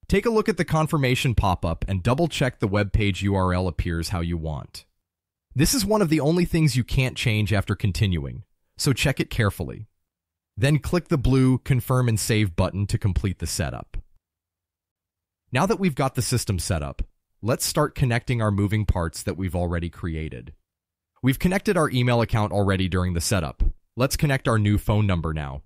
Take a look at the confirmation pop-up and double-check the web page URL appears how you want. This is one of the only things you can't change after continuing, so check it carefully. Then click the blue Confirm and Save button to complete the setup. Now that we've got the system set up, let's start connecting our moving parts that we've already created. We've connected our email account already during the setup. Let's connect our new phone number now.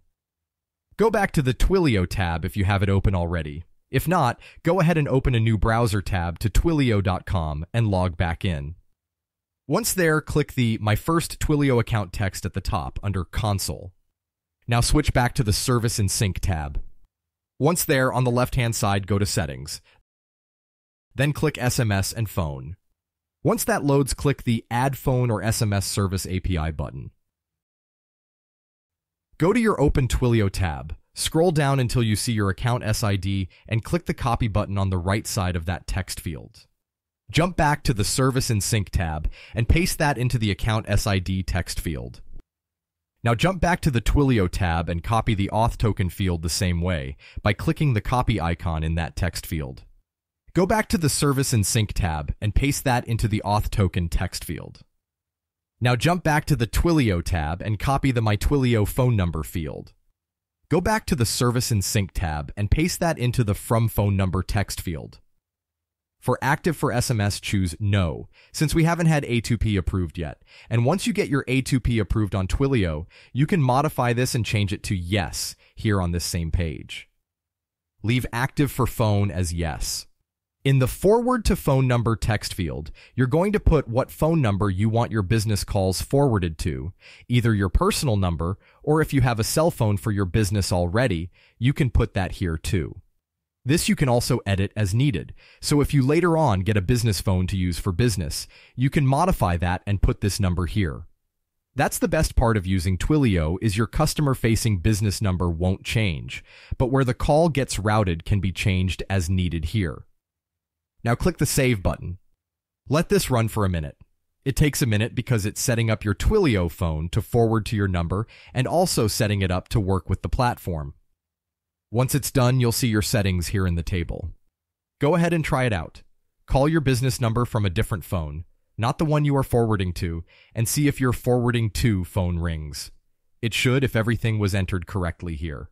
Go back to the Twilio tab if you have it open already. If not, go ahead and open a new browser tab to twilio.com and log back in. Once there, click the My First Twilio Account text at the top under Console. Now switch back to the Service and Sync tab. Once there, on the left-hand side, go to Settings. Then click SMS and Phone. Once that loads, click the Add Phone or SMS Service API button. Go to your Open Twilio tab. Scroll down until you see your account SID and click the Copy button on the right side of that text field. Jump back to the Service and Sync tab and paste that into the Account SID text field. Now jump back to the Twilio tab and copy the auth token field the same way by clicking the copy icon in that text field. Go back to the Service and Sync tab and paste that into the auth token text field. Now jump back to the Twilio tab and copy the My Twilio phone number field. Go back to the Service and Sync tab and paste that into the From Phone Number text field. For Active for SMS, choose No, since we haven't had A2P approved yet. And once you get your A2P approved on Twilio, you can modify this and change it to Yes here on this same page. Leave Active for Phone as Yes. In the Forward to Phone Number text field, you're going to put what phone number you want your business calls forwarded to, either your personal number, or if you have a cell phone for your business already, you can put that here too. This you can also edit as needed, so if you later on get a business phone to use for business, you can modify that and put this number here. That's the best part of using Twilio is your customer-facing business number won't change, but where the call gets routed can be changed as needed here. Now click the Save button. Let this run for a minute. It takes a minute because it's setting up your Twilio phone to forward to your number and also setting it up to work with the platform. Once it's done, you'll see your settings here in the table. Go ahead and try it out. Call your business number from a different phone, not the one you are forwarding to, and see if your forwarding to phone rings. It should if everything was entered correctly here.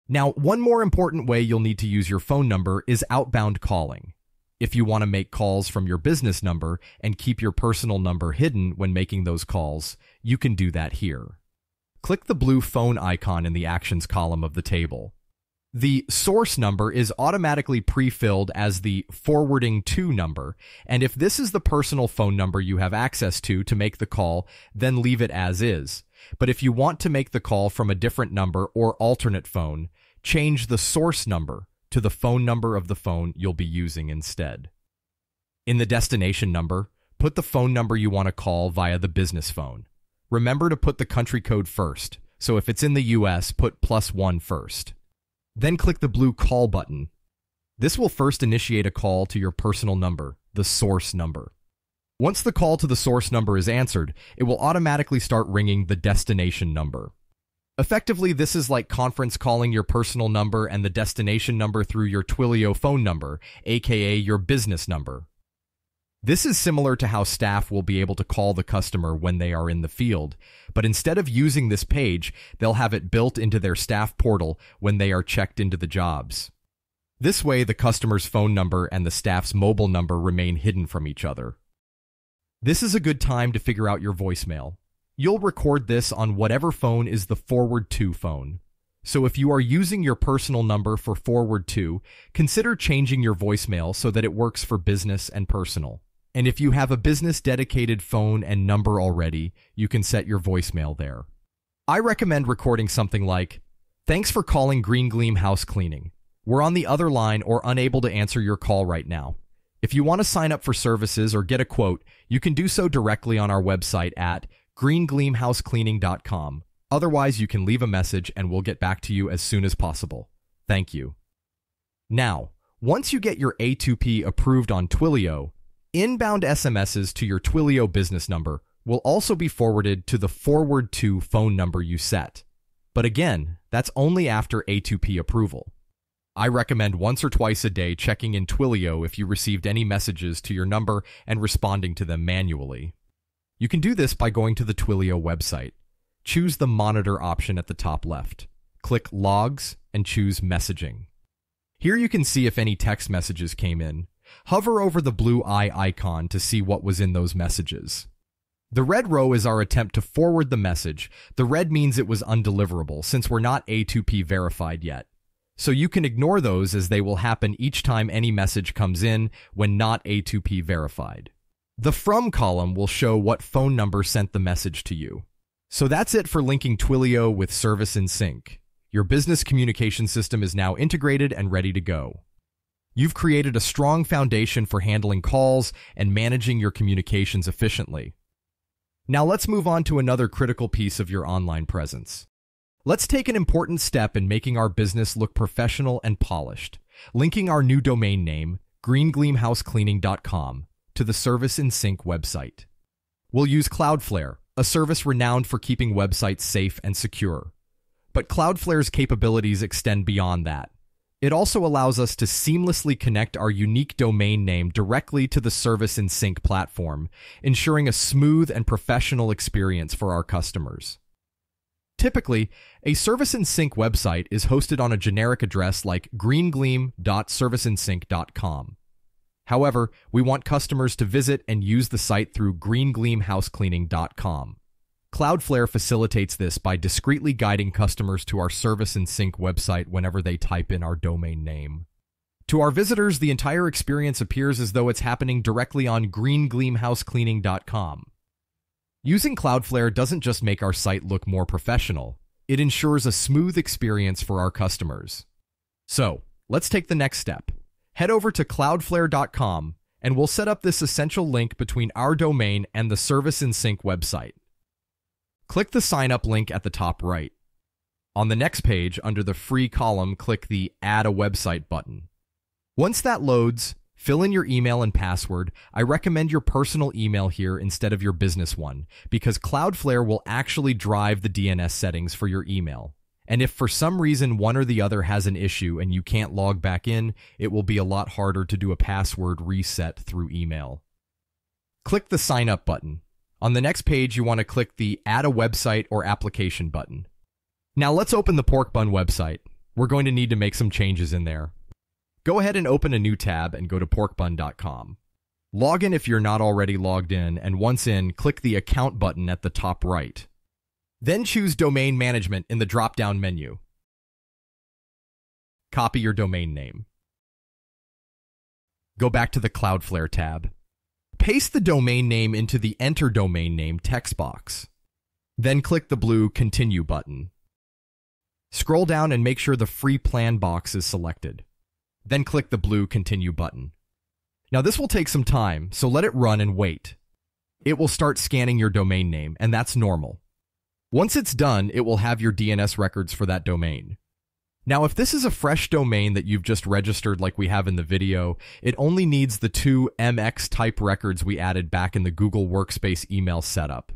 Now, one more important way you'll need to use your phone number is outbound calling. If you want to make calls from your business number and keep your personal number hidden when making those calls, you can do that here. Click the blue phone icon in the Actions column of the table. The source number is automatically pre-filled as the forwarding to number, and if this is the personal phone number you have access to make the call, then leave it as is. But if you want to make the call from a different number or alternate phone, change the source number to the phone number of the phone you'll be using instead. In the destination number, put the phone number you want to call via the business phone. Remember to put the country code first, so if it's in the US, put +1 first. Then click the blue Call button. This will first initiate a call to your personal number, the source number. Once the call to the source number is answered, it will automatically start ringing the destination number. Effectively, this is like conference calling your personal number and the destination number through your Twilio phone number, aka your business number. This is similar to how staff will be able to call the customer when they are in the field, but instead of using this page, they'll have it built into their staff portal when they are checked into the jobs. This way, the customer's phone number and the staff's mobile number remain hidden from each other. This is a good time to figure out your voicemail. You'll record this on whatever phone is the forward to phone. So if you are using your personal number for forward to, consider changing your voicemail so that it works for business and personal. And if you have a business dedicated phone and number already, you can set your voicemail there. I recommend recording something like, "Thanks for calling Green Gleam House Cleaning. We're on the other line or unable to answer your call right now. If you want to sign up for services or get a quote, you can do so directly on our website at greengleamhousecleaning.com. Otherwise, you can leave a message and we'll get back to you as soon as possible. Thank you." Now, once you get your A2P approved on Twilio, inbound SMSs to your Twilio business number will also be forwarded to the forward to phone number you set. But again, that's only after A2P approval. I recommend once or twice a day checking in Twilio if you received any messages to your number and responding to them manually. You can do this by going to the Twilio website. Choose the monitor option at the top left. Click Logs and choose Messaging. Here you can see if any text messages came in. Hover over the blue eye icon to see what was in those messages. The red row is our attempt to forward the message. The red means it was undeliverable since we're not A2P verified yet. So you can ignore those as they will happen each time any message comes in when not A2P verified. The From column will show what phone number sent the message to you. So that's it for linking Twilio with Service in Sync. Your business communication system is now integrated and ready to go. You've created a strong foundation for handling calls and managing your communications efficiently. Now let's move on to another critical piece of your online presence. Let's take an important step in making our business look professional and polished, linking our new domain name, greengleamhousecleaning.com, to the Service in Sync website. We'll use Cloudflare, a service renowned for keeping websites safe and secure. But Cloudflare's capabilities extend beyond that. It also allows us to seamlessly connect our unique domain name directly to the Service in Sync platform, ensuring a smooth and professional experience for our customers. Typically, a Service in Sync website is hosted on a generic address like greengleam.serviceinsync.com. However, we want customers to visit and use the site through greengleamhousecleaning.com. Cloudflare facilitates this by discreetly guiding customers to our Service in Sync website whenever they type in our domain name. To our visitors, the entire experience appears as though it's happening directly on greengleamhousecleaning.com. Using Cloudflare doesn't just make our site look more professional, it ensures a smooth experience for our customers. So, let's take the next step. Head over to cloudflare.com and we'll set up this essential link between our domain and the Service in Sync website. Click the sign up link at the top right. On the next page, under the free column, click the Add a Website button. Once that loads, fill in your email and password. I recommend your personal email here instead of your business one, because Cloudflare will actually drive the DNS settings for your email. And if for some reason one or the other has an issue and you can't log back in, it will be a lot harder to do a password reset through email. Click the Sign Up button. On the next page, you want to click the Add a Website or Application button. Now let's open the Pork Bun website. We're going to need to make some changes in there. Go ahead and open a new tab and go to porkbun.com. Log in if you're not already logged in, and once in, click the Account button at the top right. Then choose Domain Management in the drop-down menu. Copy your domain name. Go back to the Cloudflare tab. Paste the domain name into the Enter Domain Name text box. Then click the blue Continue button. Scroll down and make sure the Free Plan box is selected. Then click the blue Continue button. Now this will take some time, so let it run and wait. It will start scanning your domain name, and that's normal. Once it's done, it will have your DNS records for that domain. Now, if this is a fresh domain that you've just registered like we have in the video, it only needs the 2 MX type records we added back in the Google Workspace email setup.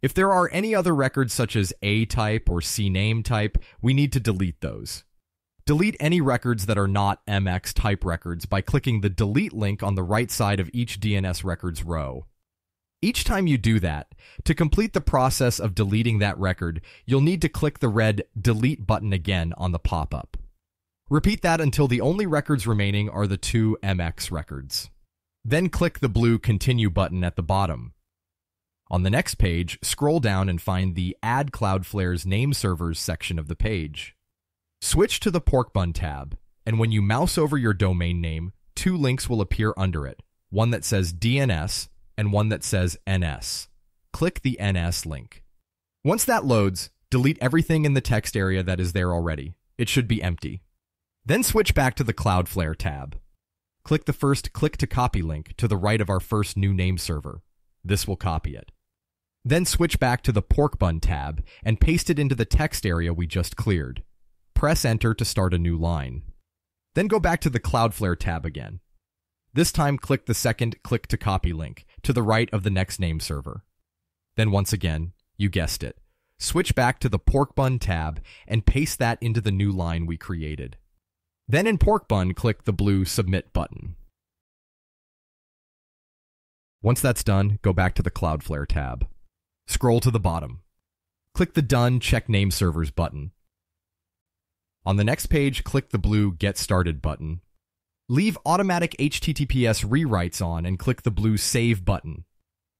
If there are any other records such as A type or CNAME type, we need to delete those. Delete any records that are not MX type records by clicking the Delete link on the right side of each DNS records row. Each time you do that, to complete the process of deleting that record, you'll need to click the red Delete button again on the pop-up. Repeat that until the only records remaining are the 2 MX records. Then click the blue Continue button at the bottom. On the next page, scroll down and find the Add Cloudflare's Name Servers section of the page. Switch to the Pork Bun tab, and when you mouse over your domain name, two links will appear under it, one that says DNS and one that says NS. Click the NS link. Once that loads, delete everything in the text area that is there already. It should be empty. Then switch back to the Cloudflare tab. Click the first Click to Copy link to the right of our first new name server. This will copy it. Then switch back to the Pork Bun tab and paste it into the text area we just cleared. Press Enter to start a new line. Then go back to the Cloudflare tab again. This time click the second Click to Copy link to the right of the next name server. Then once again, you guessed it, switch back to the Pork Bun tab and paste that into the new line we created. Then in Pork Bun, click the blue Submit button. Once that's done, go back to the Cloudflare tab. Scroll to the bottom. Click the Done Check Name Servers button. On the next page, click the blue Get Started button. Leave automatic HTTPS rewrites on and click the blue Save button.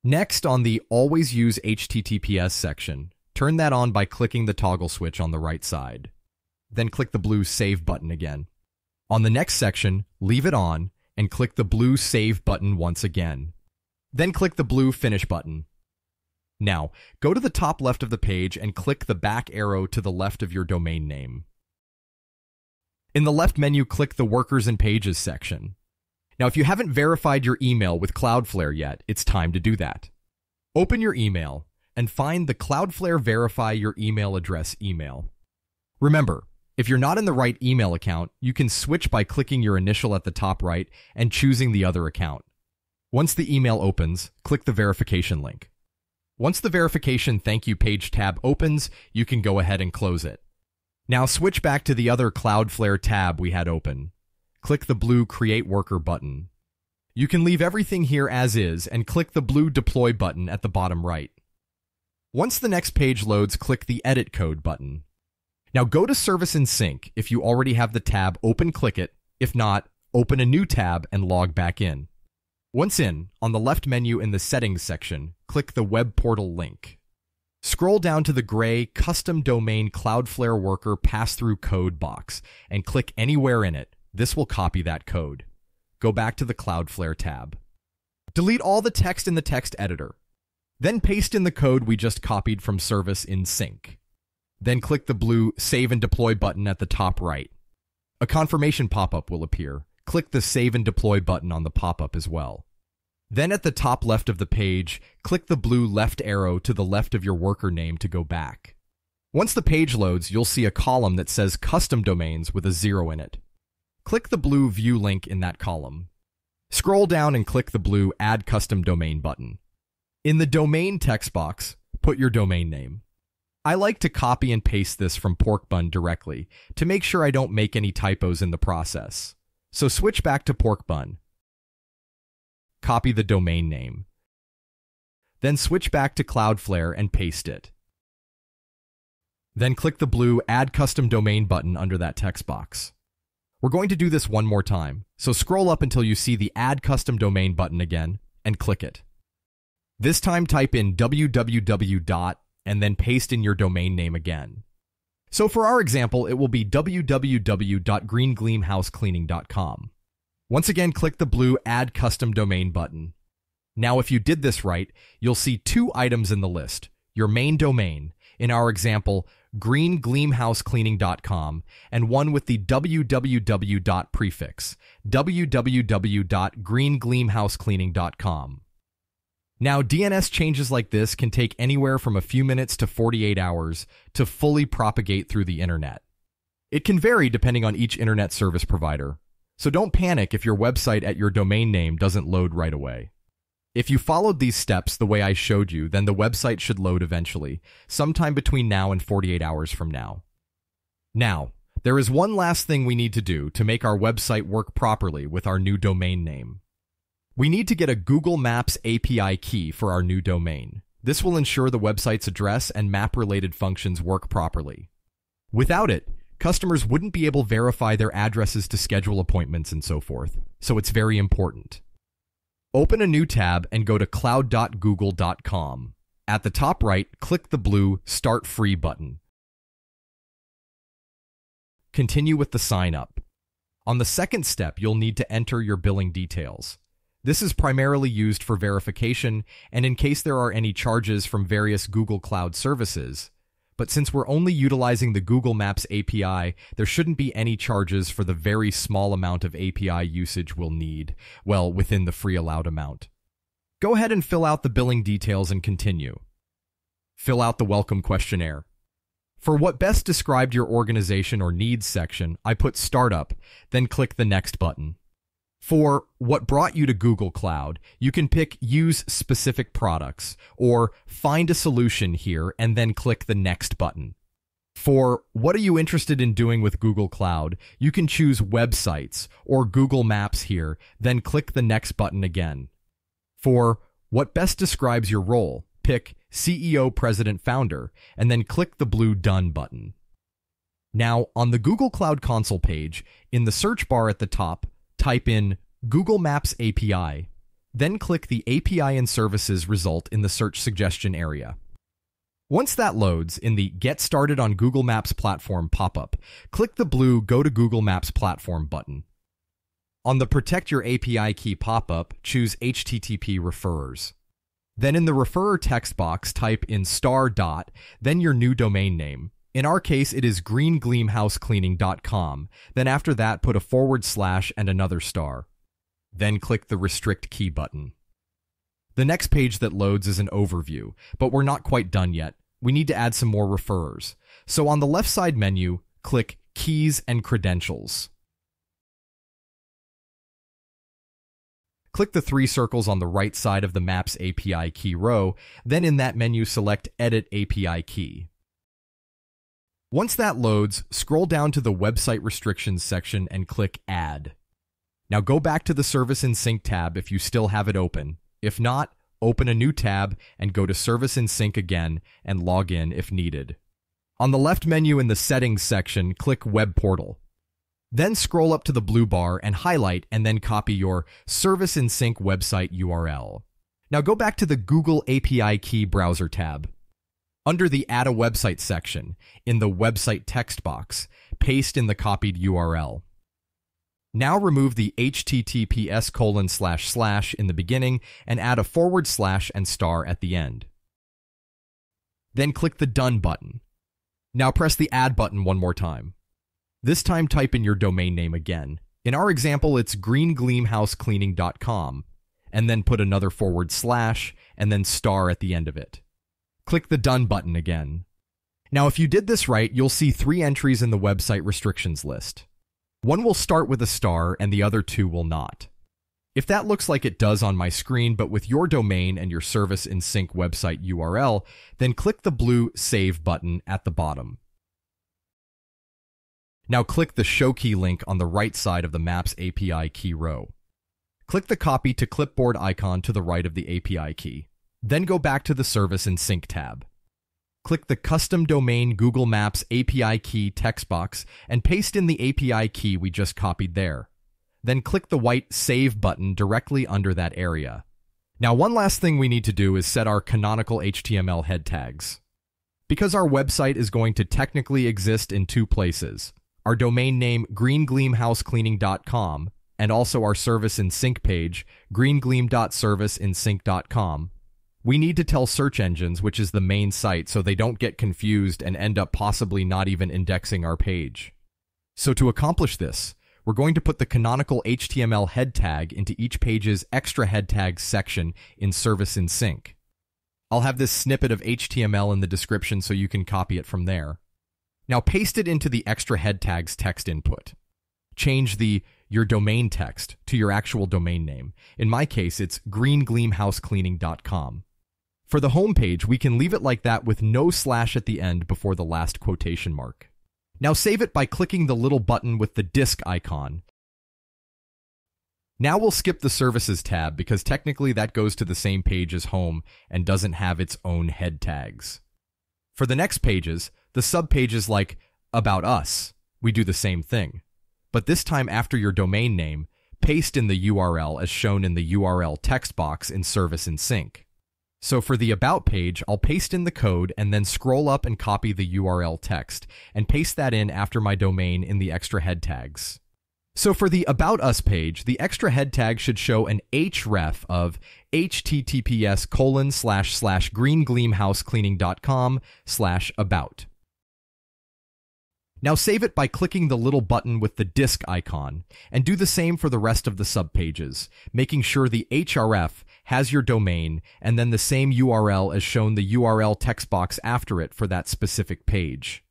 Next, on the Always Use HTTPS section, turn that on by clicking the toggle switch on the right side. Then click the blue Save button again. On the next section, leave it on and click the blue Save button once again. Then click the blue Finish button. Now, go to the top left of the page and click the back arrow to the left of your domain name. In the left menu, click the Workers and Pages section. Now, if you haven't verified your email with Cloudflare yet, it's time to do that. Open your email and find the Cloudflare Verify Your Email Address email. Remember, if you're not in the right email account, you can switch by clicking your initial at the top right and choosing the other account. Once the email opens, click the verification link. Once the verification thank you page tab opens, you can go ahead and close it. Now switch back to the other Cloudflare tab we had open. Click the blue Create Worker button. You can leave everything here as is and click the blue Deploy button at the bottom right. Once the next page loads, click the Edit Code button. Now go to Service and Sync. If you already have the tab open, click it. If not, open a new tab and log back in. Once in, on the left menu in the Settings section, click the Web Portal link. Scroll down to the gray Custom Domain Cloudflare Worker Pass-Through Code box and click anywhere in it. This will copy that code. Go back to the Cloudflare tab. Delete all the text in the text editor. Then paste in the code we just copied from Service in Sync. Then click the blue Save and Deploy button at the top right. A confirmation pop-up will appear. Click the Save and Deploy button on the pop-up as well. Then at the top left of the page, click the blue left arrow to the left of your worker name to go back. Once the page loads, you'll see a column that says Custom Domains with a 0 in it. Click the blue View link in that column. Scroll down and click the blue Add Custom Domain button. In the Domain text box, put your domain name. I like to copy and paste this from Pork Bun directly to make sure I don't make any typos in the process. So switch back to Pork Bun. Copy the domain name. Then switch back to Cloudflare and paste it. Then click the blue Add Custom Domain button under that text box. We're going to do this one more time, so scroll up until you see the Add Custom Domain button again and click it. This time type in www. And then paste in your domain name again. So for our example, it will be www.greengleamhousecleaning.com. Once again, click the blue Add Custom Domain button. Now, if you did this right, you'll see two items in the list. Your main domain, in our example, greengleamhousecleaning.com, and one with the www. Prefix, www.greengleamhousecleaning.com. Now, DNS changes like this can take anywhere from a few minutes to 48 hours to fully propagate through the internet. It can vary depending on each internet service provider, so don't panic if your website at your domain name doesn't load right away. If you followed these steps the way I showed you, then the website should load eventually, sometime between now and 48 hours from now. Now, there is one last thing we need to do to make our website work properly with our new domain name. We need to get a Google Maps API key for our new domain. This will ensure the website's address and map-related functions work properly. Without it, customers wouldn't be able to verify their addresses to schedule appointments and so forth, so it's very important. Open a new tab and go to cloud.google.com. At the top right, click the blue Start Free button. Continue with the sign up. On the second step, you'll need to enter your billing details. This is primarily used for verification and in case there are any charges from various Google Cloud services. But since we're only utilizing the Google Maps API, there shouldn't be any charges for the very small amount of API usage we'll need, well, within the free allowed amount. Go ahead and fill out the billing details and continue. Fill out the welcome questionnaire. For what best described your organization or needs section, I put Startup, then click the Next button. For what brought you to Google Cloud, you can pick Use Specific Products or Find a Solution here and then click the Next button. For what are you interested in doing with Google Cloud, you can choose Websites or Google Maps here, then click the Next button again. For what best describes your role, pick CEO, President, Founder, and then click the blue Done button. Now, on the Google Cloud Console page, in the search bar at the top, type in Google Maps API, then click the API and Services result in the search suggestion area. Once that loads, in the Get Started on Google Maps Platform pop-up, click the blue Go to Google Maps Platform button. On the Protect Your API Key pop-up, choose HTTP Referrers. Then in the Referrer text box, type in *, then your new domain name. In our case, it is greengleamhousecleaning.com. Then after that, put a / and another star. Then click the Restrict Key button. The next page that loads is an overview, but we're not quite done yet. We need to add some more referrers. So on the left side menu, click Keys and Credentials. Click the 3 circles on the right side of the Maps API Key row, then in that menu select Edit API Key. Once that loads, scroll down to the Website Restrictions section and click Add. Now go back to the Service in Sync tab if you still have it open. If not, open a new tab and go to Service in Sync again and log in if needed. On the left menu in the Settings section, click Web Portal. Then scroll up to the blue bar and highlight and then copy your Service in Sync website URL. Now go back to the Google API Key Browser tab. Under the Add a Website section, in the Website text box, paste in the copied URL. Now remove the https:// in the beginning and add a / and star at the end. Then click the Done button. Now press the Add button one more time. This time type in your domain name again. In our example, it's greengleamhousecleaning.com, and then put another / and then star at the end of it. Click the Done button again. Now if you did this right, you'll see 3 entries in the website restrictions list. One will start with a star and the other 2 will not. If that looks like it does on my screen, but with your domain and your Service in Sync website URL, then click the blue Save button at the bottom. Now click the Show Key link on the right side of the Maps API Key row. Click the Copy to Clipboard icon to the right of the API key. Then go back to the Service in Sync tab. Click the Custom Domain Google Maps API Key text box and paste in the API key we just copied there. Then click the white Save button directly under that area. Now one last thing we need to do is set our canonical HTML head tags. Because our website is going to technically exist in 2 places, our domain name greengleamhousecleaning.com and also our Service in Sync page, greengleam.serviceinsync.com, we need to tell search engines which is the main site so they don't get confused and end up possibly not even indexing our page. So to accomplish this, we're going to put the canonical HTML head tag into each page's extra head tags section in Service in Sync. I'll have this snippet of HTML in the description so you can copy it from there. Now paste it into the extra head tags text input. Change the your domain text to your actual domain name. In my case, it's greengleamhousecleaning.com. For the home page, we can leave it like that with no / at the end before the last quotation mark. Now save it by clicking the little button with the disk icon. Now we'll skip the Services tab because technically that goes to the same page as home and doesn't have its own head tags. For the next pages, the subpages like About Us, we do the same thing. But this time after your domain name, paste in the URL as shown in the URL text box in Service in Sync. So for the About page, I'll paste in the code and then scroll up and copy the URL text and paste that in after my domain in the extra head tags. So for the About Us page, the extra head tag should show an href of https://greengleamhousecleaning.com/about. Now save it by clicking the little button with the disk icon, and do the same for the rest of the subpages, making sure the href has your domain and then the same URL as shown the URL text box after it for that specific page.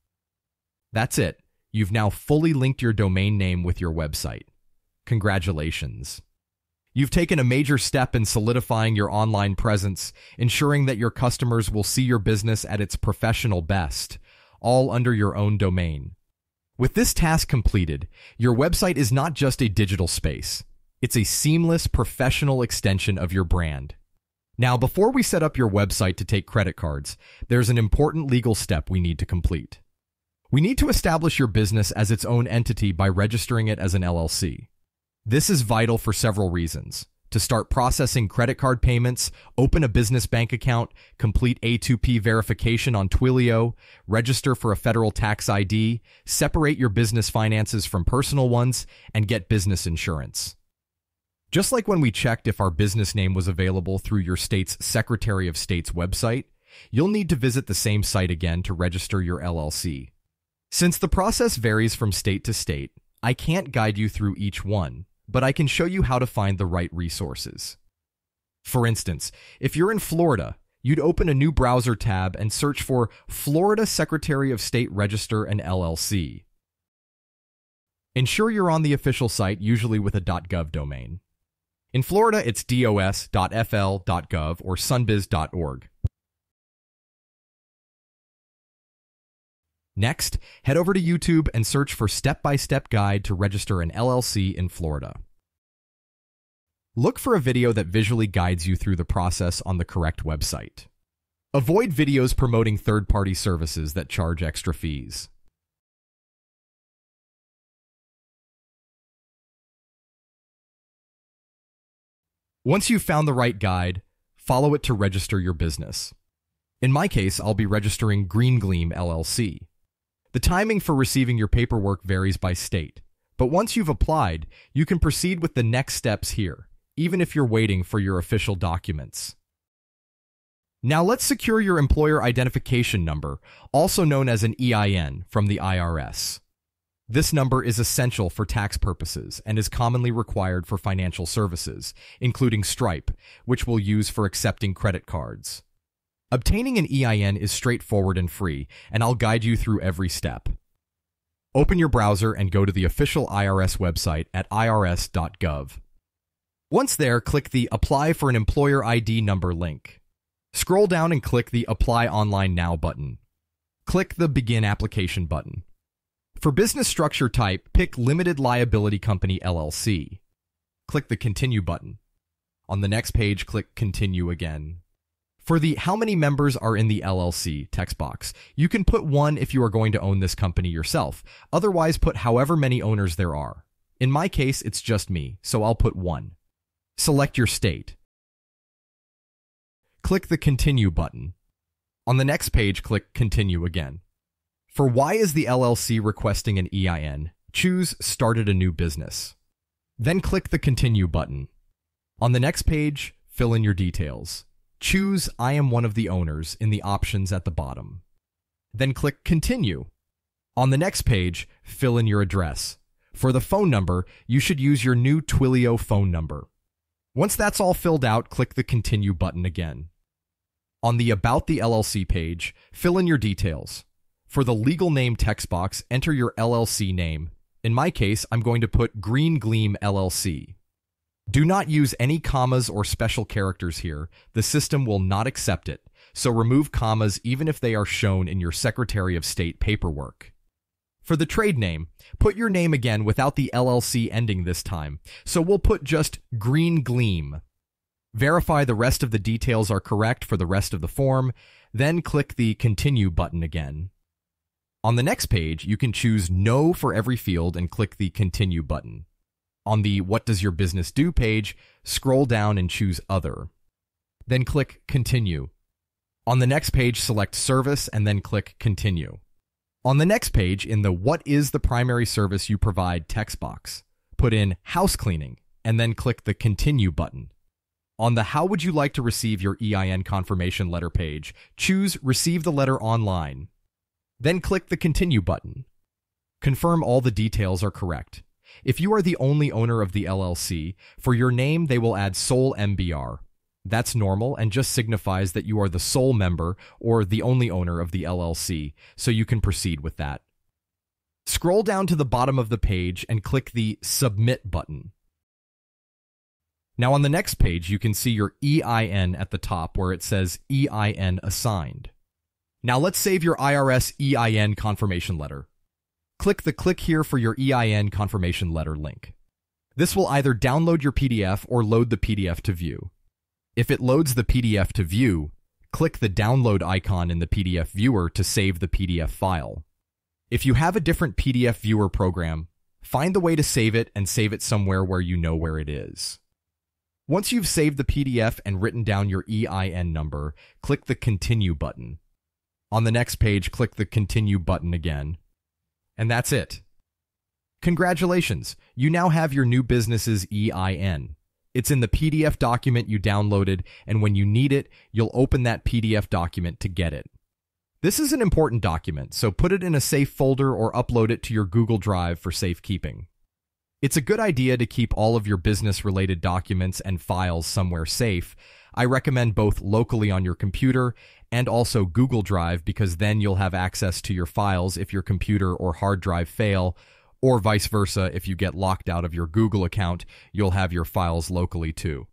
That's it. You've now fully linked your domain name with your website. Congratulations. You've taken a major step in solidifying your online presence, ensuring that your customers will see your business at its professional best, all under your own domain. With this task completed, your website is not just a digital space. It's a seamless, professional extension of your brand. Now, before we set up your website to take credit cards, there's an important legal step we need to complete. We need to establish your business as its own entity by registering it as an LLC. This is vital for several reasons: to start processing credit card payments, open a business bank account, complete A2P verification on Twilio, register for a federal tax ID, separate your business finances from personal ones, and get business insurance. Just like when we checked if our business name was available through your state's Secretary of State's website, you'll need to visit the same site again to register your LLC. Since the process varies from state to state, I can't guide you through each one, but I can show you how to find the right resources. For instance, if you're in Florida, you'd open a new browser tab and search for Florida Secretary of State Register an LLC. Ensure you're on the official site, usually with a .gov domain. In Florida, it's dos.fl.gov or sunbiz.org. Next, head over to YouTube and search for step-by-step guide to register an LLC in Florida. Look for a video that visually guides you through the process on the correct website. Avoid videos promoting third-party services that charge extra fees. Once you've found the right guide, follow it to register your business. In my case, I'll be registering Green Gleam LLC. The timing for receiving your paperwork varies by state, but once you've applied, you can proceed with the next steps here, even if you're waiting for your official documents. Now let's secure your employer identification number, also known as an EIN, from the IRS. This number is essential for tax purposes and is commonly required for financial services, including Stripe, which we'll use for accepting credit cards. Obtaining an EIN is straightforward and free, and I'll guide you through every step. Open your browser and go to the official IRS website at irs.gov. Once there, click the Apply for an Employer ID Number link. Scroll down and click the Apply Online Now button. Click the Begin Application button. For business structure type, pick Limited Liability Company LLC. Click the Continue button. On the next page, click Continue again. For the How many members are in the LLC text box, you can put 1 if you are going to own this company yourself. Otherwise, put however many owners there are. In my case, it's just me, so I'll put 1. Select your state. Click the Continue button. On the next page, click Continue again. For why is the LLC requesting an EIN, choose Started a New Business. Then click the Continue button. On the next page, fill in your details. Choose I am one of the owners in the options at the bottom. Then click Continue. On the next page, fill in your address. For the phone number, you should use your new Twilio phone number. Once that's all filled out, click the Continue button again. On the About the LLC page, fill in your details. For the legal name text box, enter your LLC name. In my case, I'm going to put Green Gleam LLC. Do not use any commas or special characters here. The system will not accept it, so remove commas even if they are shown in your Secretary of State paperwork. For the trade name, put your name again without the LLC ending this time, so we'll put just Green Gleam. Verify the rest of the details are correct for the rest of the form, then click the Continue button again. On the next page, you can choose No for every field and click the Continue button. On the What Does Your Business Do page, scroll down and choose Other. Then click Continue. On the next page, select Service and then click Continue. On the next page, in the What is the primary service you provide text box, put in house cleaning and then click the Continue button. On the How would you like to receive your EIN confirmation letter page, choose Receive the letter online. Then click the Continue button. Confirm all the details are correct. If you are the only owner of the LLC, for your name they will add sole MBR. That's normal and just signifies that you are the sole member or the only owner of the LLC, so you can proceed with that. Scroll down to the bottom of the page and click the Submit button. Now on the next page, you can see your EIN at the top where it says EIN assigned. Now let's save your IRS EIN confirmation letter. Click the Click Here for your EIN confirmation letter link. This will either download your PDF or load the PDF to view. If it loads the PDF to view, click the download icon in the PDF viewer to save the PDF file. If you have a different PDF viewer program, find the way to save it and save it somewhere where you know where it is. Once you've saved the PDF and written down your EIN number, click the Continue button. On the next page, click the Continue button again. And that's it. Congratulations, you now have your new business's EIN. It's in the PDF document you downloaded, and when you need it, you'll open that PDF document to get it. This is an important document, so put it in a safe folder or upload it to your Google Drive for safekeeping. It's a good idea to keep all of your business-related documents and files somewhere safe. I recommend both locally on your computer and also Google Drive because then you'll have access to your files if your computer or hard drive fail, or vice versa, if you get locked out of your Google account, you'll have your files locally too.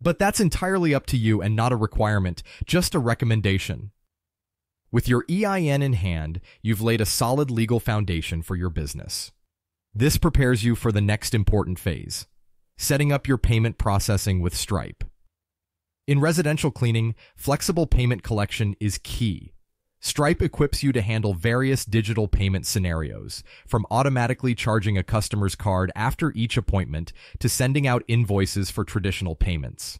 But that's entirely up to you and not a requirement, just a recommendation. With your EIN in hand, you've laid a solid legal foundation for your business. This prepares you for the next important phase, setting up your payment processing with Stripe. In residential cleaning, flexible payment collection is key. Stripe equips you to handle various digital payment scenarios, from automatically charging a customer's card after each appointment to sending out invoices for traditional payments.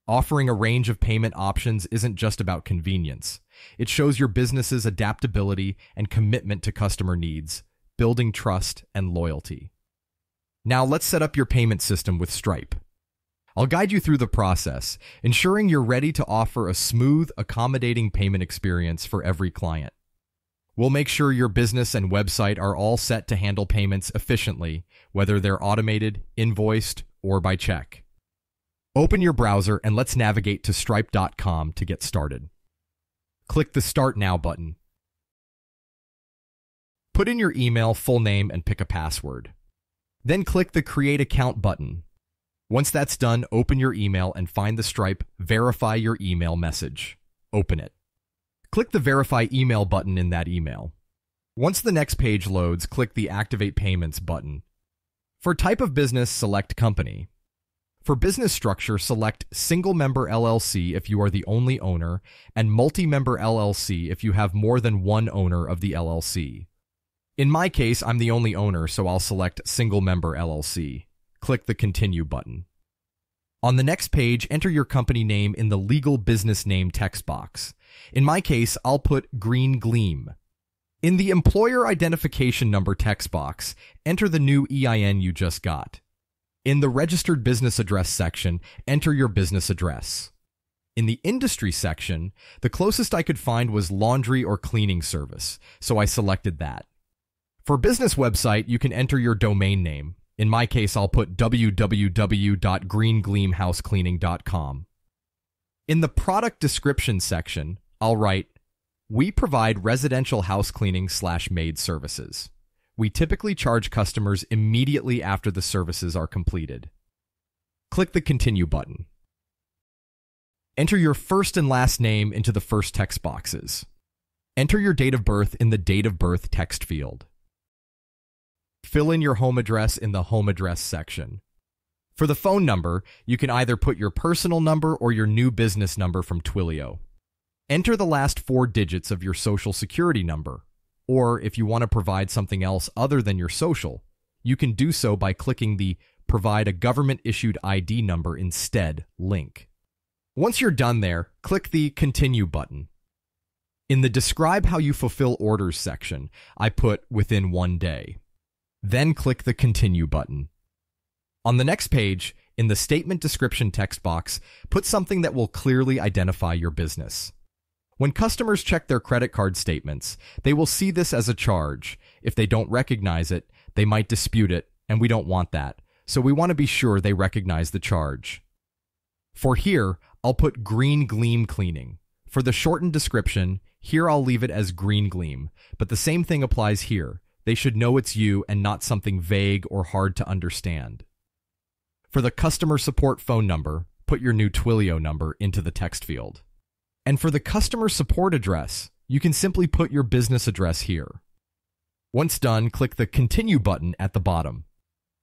Offering a range of payment options isn't just about convenience. It shows your business's adaptability and commitment to customer needs, building trust and loyalty. Now let's set up your payment system with Stripe. I'll guide you through the process, ensuring you're ready to offer a smooth, accommodating payment experience for every client. We'll make sure your business and website are all set to handle payments efficiently, whether they're automated, invoiced, or by check. Open your browser and let's navigate to stripe.com to get started. Click the Start Now button. Put in your email, full name, and pick a password. Then click the Create Account button. Once that's done, open your email and find the Stripe Verify Your Email message. Open it. Click the Verify Email button in that email. Once the next page loads, click the Activate Payments button. For type of business, select Company. For business structure, select Single Member LLC if you are the only owner, and Multi-Member LLC if you have more than one owner of the LLC. In my case, I'm the only owner, so I'll select Single Member LLC. Click the Continue button. On the next page, enter your company name in the Legal Business Name text box. In my case, I'll put Green Gleam. In the Employer Identification Number text box, enter the new EIN you just got. In the Registered Business Address section, enter your business address. In the Industry section, the closest I could find was laundry or cleaning service, so I selected that. For business website, you can enter your domain name. In my case, I'll put www.greengleamhousecleaning.com. In the product description section, I'll write, we provide residential house cleaning / maid services. We typically charge customers immediately after the services are completed. Click the Continue button. Enter your first and last name into the first text boxes. Enter your date of birth in the Date of Birth text field. Fill in your home address in the Home Address section. For the phone number, you can either put your personal number or your new business number from Twilio. Enter the last 4 digits of your Social Security number, or if you want to provide something else other than your social, you can do so by clicking the Provide a Government-Issued ID Number Instead link. Once you're done there, click the Continue button. In the Describe How You Fulfill Orders section, I put within 1 day. Then click the Continue button. On the next page, in the Statement Description text box, put something that will clearly identify your business. When customers check their credit card statements, they will see this as a charge. If they don't recognize it, they might dispute it, and we don't want that. So we want to be sure they recognize the charge. For here, I'll put Green Gleam Cleaning. For the shortened description, here I'll leave it as Green Gleam, but the same thing applies here. They should know it's you and not something vague or hard to understand. For the customer support phone number, put your new Twilio number into the text field. And for the customer support address, you can simply put your business address here. Once done, click the Continue button at the bottom.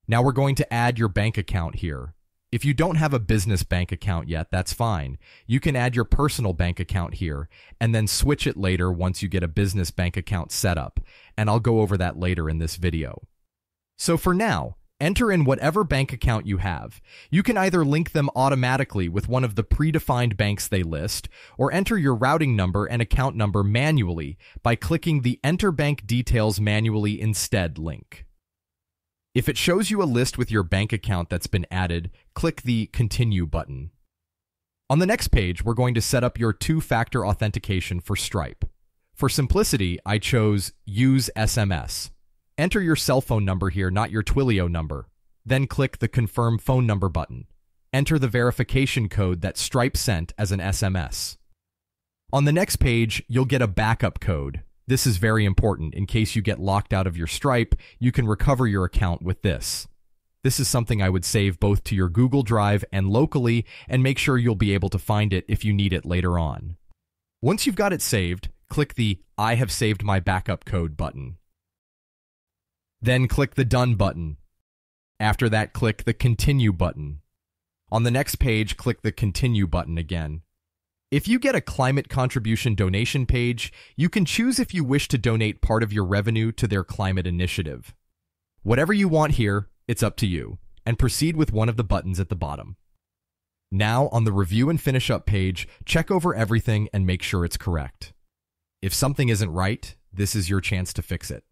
Now we're going to add your bank account here. If you don't have a business bank account yet, that's fine. You can add your personal bank account here and then switch it later once you get a business bank account set up, and I'll go over that later in this video. So for now, enter in whatever bank account you have. You can either link them automatically with one of the predefined banks they list, or enter your routing number and account number manually by clicking the Enter Bank Details Manually Instead link. If it shows you a list with your bank account that's been added, click the Continue button. On the next page, we're going to set up your two-factor authentication for Stripe. For simplicity, I chose Use SMS. Enter your cell phone number here, not your Twilio number. Then click the Confirm Phone Number button. Enter the verification code that Stripe sent as an SMS. On the next page, you'll get a backup code. This is very important. In case you get locked out of your Stripe, you can recover your account with this. This is something I would save both to your Google Drive and locally, and make sure you'll be able to find it if you need it later on. Once you've got it saved, click the I have saved my backup code button. Then click the Done button. After that, click the Continue button. On the next page, click the Continue button again. If you get a climate contribution donation page, you can choose if you wish to donate part of your revenue to their climate initiative. Whatever you want here, it's up to you, and proceed with one of the buttons at the bottom. Now, on the Review and Finish Up page, check over everything and make sure it's correct. If something isn't right, this is your chance to fix it.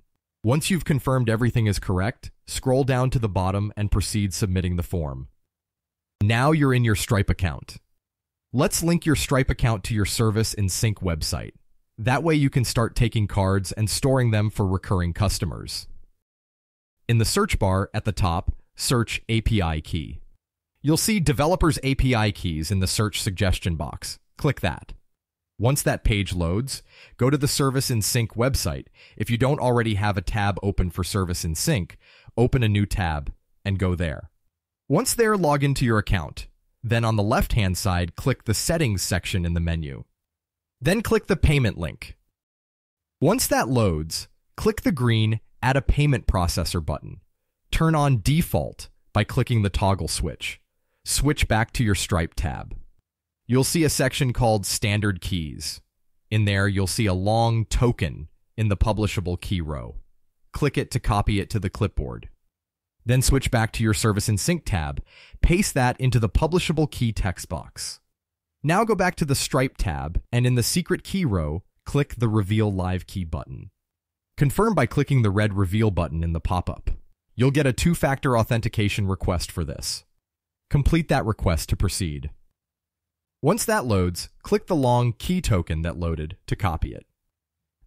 Once you've confirmed everything is correct, scroll down to the bottom and proceed submitting the form. Now you're in your Stripe account. Let's link your Stripe account to your Service in Sync website. That way you can start taking cards and storing them for recurring customers. In the search bar at the top, search API key. You'll see Developers API keys in the search suggestion box. Click that. Once that page loads, go to the Service in Sync website. If you don't already have a tab open for Service in Sync, open a new tab and go there. Once there, log into your account. Then on the left-hand side, click the Settings section in the menu. Then click the Payment link. Once that loads, click the green Add a Payment Processor button. Turn on Default by clicking the toggle switch. Switch back to your Stripe tab. You'll see a section called Standard Keys. In there, you'll see a long token in the publishable key row. Click it to copy it to the clipboard. Then switch back to your Service in Sync tab. Paste that into the publishable key text box. Now go back to the Stripe tab, and in the secret key row, click the Reveal Live Key button. Confirm by clicking the red Reveal button in the pop-up. You'll get a two-factor authentication request for this. Complete that request to proceed. Once that loads, click the long key token that loaded to copy it.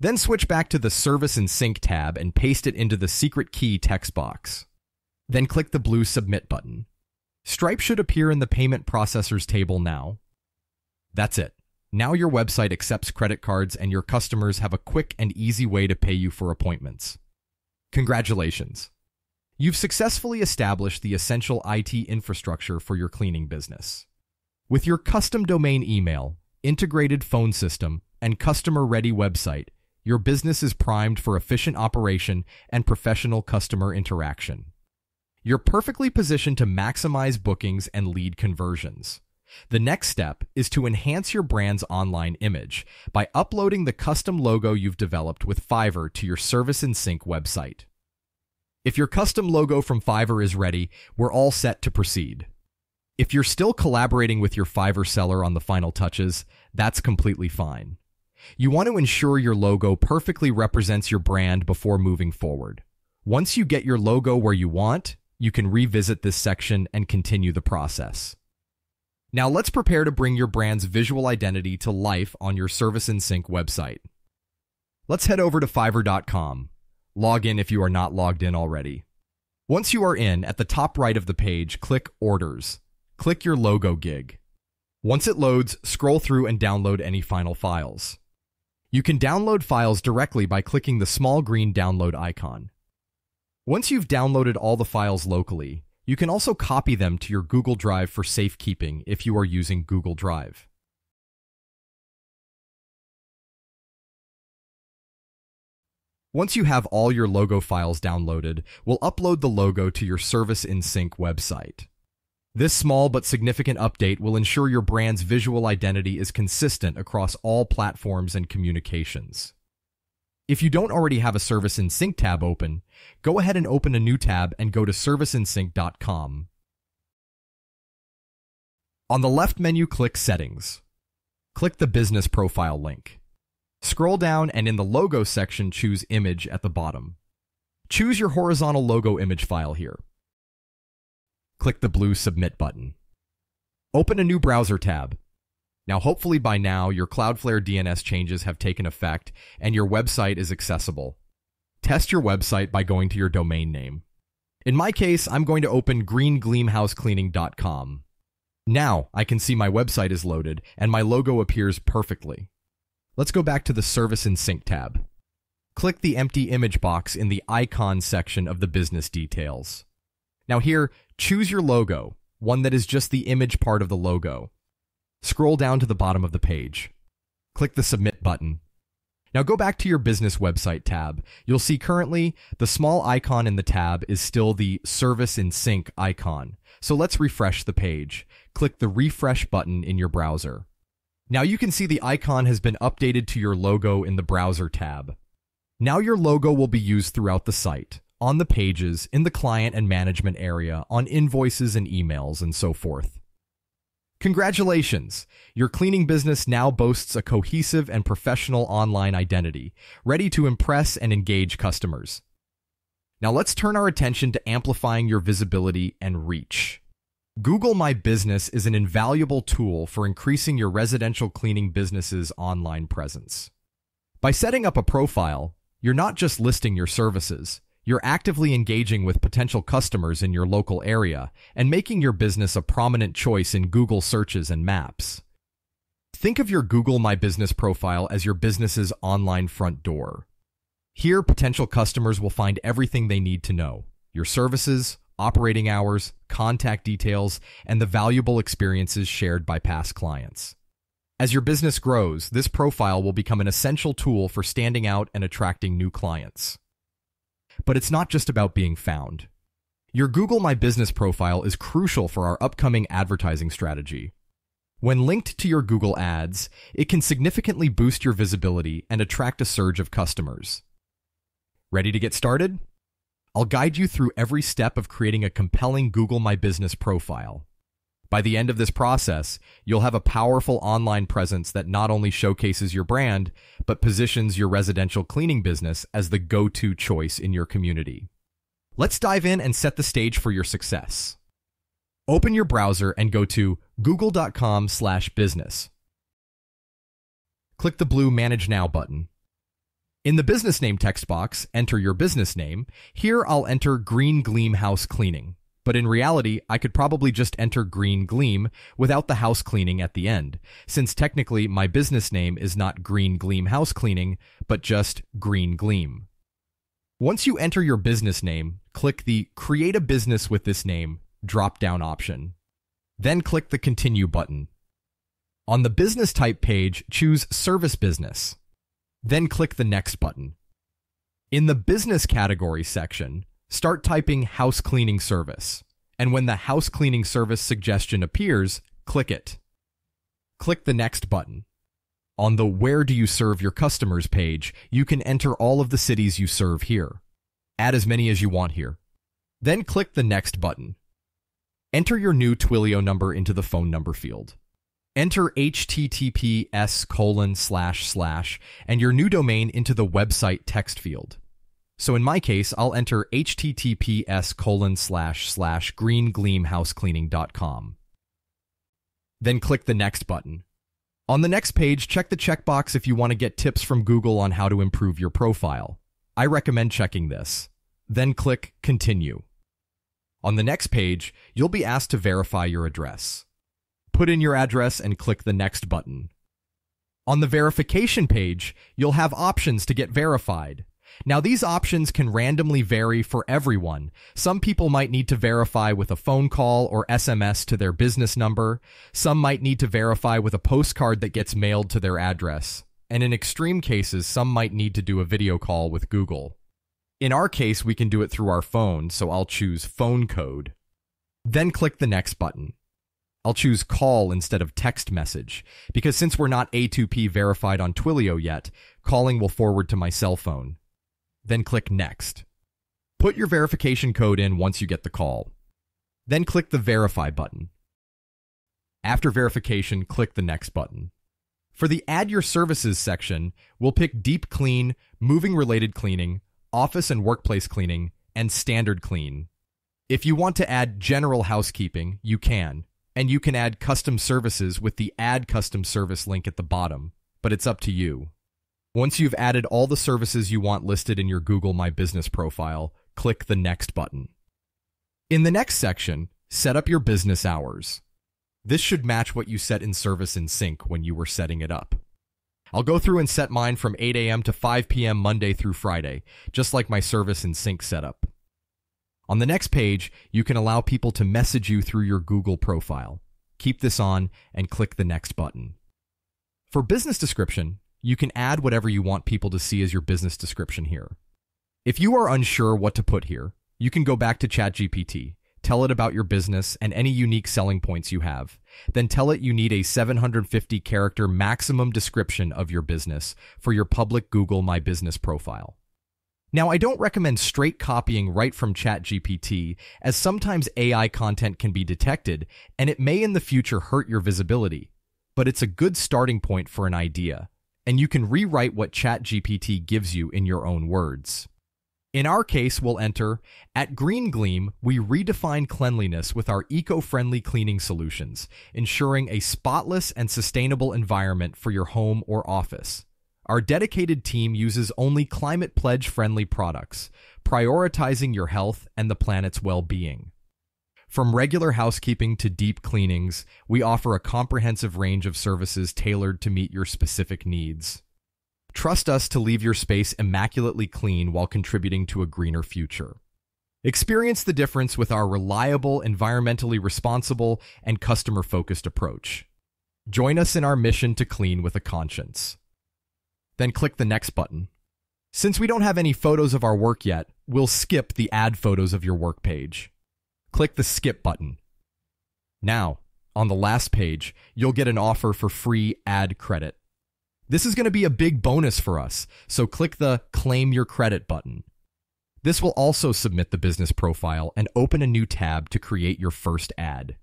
Then switch back to the Service in Sync tab and paste it into the secret key text box. Then click the blue Submit button. Stripe should appear in the Payment Processors table now. That's it. Now your website accepts credit cards and your customers have a quick and easy way to pay you for appointments. Congratulations! You've successfully established the essential IT infrastructure for your cleaning business. With your custom domain email, integrated phone system, and customer-ready website, your business is primed for efficient operation and professional customer interaction. You're perfectly positioned to maximize bookings and lead conversions. The next step is to enhance your brand's online image by uploading the custom logo you've developed with Fiverr to your Service in Sync website. If your custom logo from Fiverr is ready, we're all set to proceed. If you're still collaborating with your Fiverr seller on the final touches, that's completely fine. You want to ensure your logo perfectly represents your brand before moving forward. Once you get your logo where you want, you can revisit this section and continue the process. Now let's prepare to bring your brand's visual identity to life on your Service in Sync website. Let's head over to Fiverr.com. Log in if you are not logged in already. Once you are in, at the top right of the page, click Orders. Click your logo gig. Once it loads, scroll through and download any final files. You can download files directly by clicking the small green download icon. Once you've downloaded all the files locally, you can also copy them to your Google Drive for safekeeping if you are using Google Drive. Once you have all your logo files downloaded, we'll upload the logo to your Service in Sync website. This small but significant update will ensure your brand's visual identity is consistent across all platforms and communications. If you don't already have a Service in Sync tab open, go ahead and open a new tab and go to serviceinsync.com. On the left menu, click Settings. Click the Business Profile link. Scroll down and in the Logo section, choose Image at the bottom. Choose your horizontal logo image file here. Click the blue Submit button. Open a new browser tab. Now hopefully by now your Cloudflare DNS changes have taken effect and your website is accessible. Test your website by going to your domain name. In my case, I'm going to open greengleamhousecleaning.com. Now I can see my website is loaded and my logo appears perfectly. Let's go back to the Service in Sync tab. Click the empty image box in the Icon section of the business details. Now here, choose your logo, one that is just the image part of the logo. Scroll down to the bottom of the page. Click the Submit button. Now go back to your business website tab. You'll see currently the small icon in the tab is still the Service in Sync icon. So let's refresh the page. Click the Refresh button in your browser. Now you can see the icon has been updated to your logo in the Browser tab. Now your logo will be used throughout the site, on the pages, in the client and management area, on invoices and emails, and so forth. Congratulations! Your cleaning business now boasts a cohesive and professional online identity, ready to impress and engage customers. Now let's turn our attention to amplifying your visibility and reach. Google My Business is an invaluable tool for increasing your residential cleaning business's online presence. By setting up a profile, you're not just listing your services, you're actively engaging with potential customers in your local area and making your business a prominent choice in Google searches and maps. Think of your Google My Business profile as your business's online front door. Here, potential customers will find everything they need to know: your services, operating hours, contact details, and the valuable experiences shared by past clients. As your business grows, this profile will become an essential tool for standing out and attracting new clients. But it's not just about being found. Your Google My Business profile is crucial for our upcoming advertising strategy. When linked to your Google Ads, it can significantly boost your visibility and attract a surge of customers. Ready to get started? I'll guide you through every step of creating a compelling Google My Business profile. By the end of this process, you'll have a powerful online presence that not only showcases your brand, but positions your residential cleaning business as the go-to choice in your community. Let's dive in and set the stage for your success. Open your browser and go to google.com/business. Click the blue Manage Now button. In the business name text box, enter your business name. Here I'll enter Green Gleam House Cleaning, but in reality, I could probably just enter Green Gleam without the house cleaning at the end, since technically my business name is not Green Gleam House Cleaning, but just Green Gleam. Once you enter your business name, click the Create a Business with this name drop-down option. Then click the Continue button. On the business type page, choose Service Business. Then click the Next button. In the Business Category section, start typing House Cleaning Service, and when the House Cleaning Service suggestion appears, click it. Click the Next button. On the Where Do You Serve Your Customers page, you can enter all of the cities you serve here. Add as many as you want here. Then click the Next button. Enter your new Twilio number into the phone number field. Enter https:// and your new domain into the website text field. So in my case, I'll enter https://greengleamhousecleaning.com. Then click the Next button. On the next page, check the checkbox if you want to get tips from Google on how to improve your profile. I recommend checking this. Then click Continue. On the next page, you'll be asked to verify your address. Put in your address and click the Next button. On the verification page, you'll have options to get verified. Now, these options can randomly vary for everyone. Some people might need to verify with a phone call or SMS to their business number. Some might need to verify with a postcard that gets mailed to their address. And in extreme cases, some might need to do a video call with Google. In our case, we can do it through our phone, so I'll choose phone code. Then click the Next button. I'll choose call instead of text message, because since we're not A2P verified on Twilio yet, calling will forward to my cell phone. Then click Next. Put your verification code in once you get the call. Then click the Verify button. After verification, click the Next button. For the Add Your Services section, we'll pick Deep Clean, Moving-Related Cleaning, Office and Workplace Cleaning, and Standard Clean. If you want to add General Housekeeping, you can, and you can add Custom Services with the Add Custom Service link at the bottom, but it's up to you. Once you've added all the services you want listed in your Google My Business profile, click the Next button. In the next section, set up your business hours. This should match what you set in Service in Sync when you were setting it up. I'll go through and set mine from 8 a.m. to 5 p.m. Monday through Friday, just like my Service in Sync setup. On the next page, you can allow people to message you through your Google profile. Keep this on and click the Next button. For business description, you can add whatever you want people to see as your business description here. If you are unsure what to put here, you can go back to ChatGPT, tell it about your business and any unique selling points you have. Then tell it you need a 750-character maximum description of your business for your public Google My Business profile. Now, I don't recommend straight copying right from ChatGPT, as sometimes AI content can be detected, and it may in the future hurt your visibility. But it's a good starting point for an idea, and you can rewrite what ChatGPT gives you in your own words. In our case, we'll enter, at Green Gleam, we redefine cleanliness with our eco-friendly cleaning solutions, ensuring a spotless and sustainable environment for your home or office. Our dedicated team uses only Climate Pledge-friendly products, prioritizing your health and the planet's well-being. From regular housekeeping to deep cleanings, we offer a comprehensive range of services tailored to meet your specific needs. Trust us to leave your space immaculately clean while contributing to a greener future. Experience the difference with our reliable, environmentally responsible, and customer-focused approach. Join us in our mission to clean with a conscience. Then click the Next button. Since we don't have any photos of our work yet, we'll skip the Add Photos of Your Work page. Click the Skip button. Now, on the last page, you'll get an offer for free ad credit. This is going to be a big bonus for us, so click the Claim Your Credit button. This will also submit the business profile and open a new tab to create your first ad.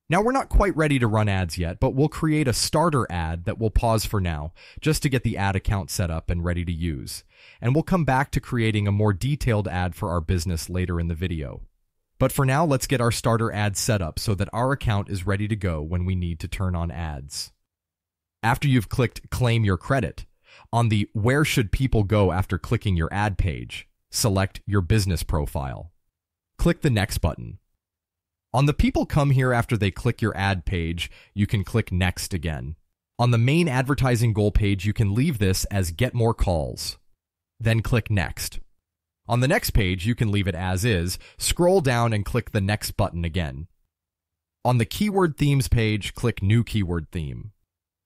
Now, we're not quite ready to run ads yet, but we'll create a starter ad that we'll pause for now, just to get the ad account set up and ready to use. And we'll come back to creating a more detailed ad for our business later in the video. But for now, let's get our starter ad set up so that our account is ready to go when we need to turn on ads. After you've clicked Claim Your Credit, on the Where Should People Go After Clicking Your Ad page, select your business profile. Click the Next button. On the People Come Here After They Click Your Ad page, you can click Next again. On the main advertising goal page, you can leave this as Get More Calls. Then click Next. On the next page, you can leave it as is, scroll down and click the Next button again. On the Keyword Themes page, click New Keyword Theme.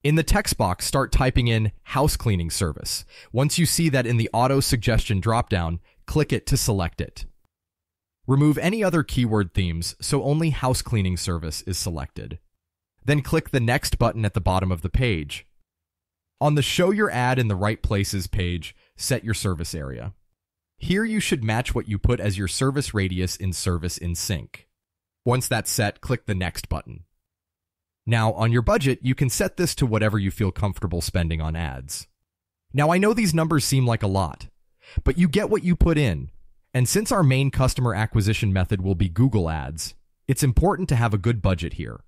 In the text box, start typing in House Cleaning Service. Once you see that in the Auto Suggestion dropdown, click it to select it. Remove any other keyword themes, so only House Cleaning Service is selected. Then click the Next button at the bottom of the page. On the Show Your Ad in the Right Places page, set your service area. Here you should match what you put as your service radius in Service in Sync. Once that's set, click the Next button. Now, on your budget, you can set this to whatever you feel comfortable spending on ads. Now, I know these numbers seem like a lot, but you get what you put in. And since our main customer acquisition method will be Google Ads, it's important to have a good budget here.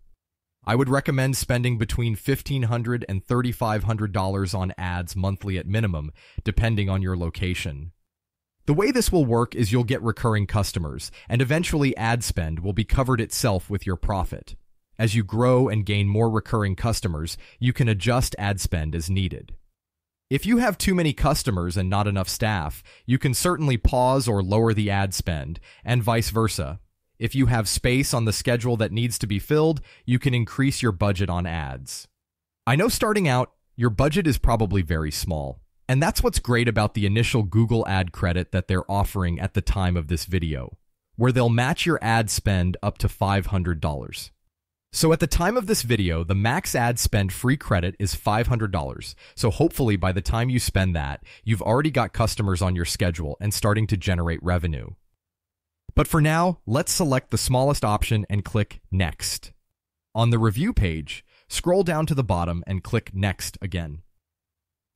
I would recommend spending between $1,500 and $3,500 on ads monthly at minimum, depending on your location. The way this will work is you'll get recurring customers, and eventually ad spend will be covered itself with your profit. As you grow and gain more recurring customers, you can adjust ad spend as needed. If you have too many customers and not enough staff, you can certainly pause or lower the ad spend, and vice versa. If you have space on the schedule that needs to be filled, you can increase your budget on ads. I know starting out, your budget is probably very small, and that's what's great about the initial Google ad credit that they're offering at the time of this video, where they'll match your ad spend up to $500. So at the time of this video, the max ad spend free credit is $500. So hopefully by the time you spend that, you've already got customers on your schedule and starting to generate revenue. But for now, let's select the smallest option and click Next. On the review page, scroll down to the bottom and click Next again.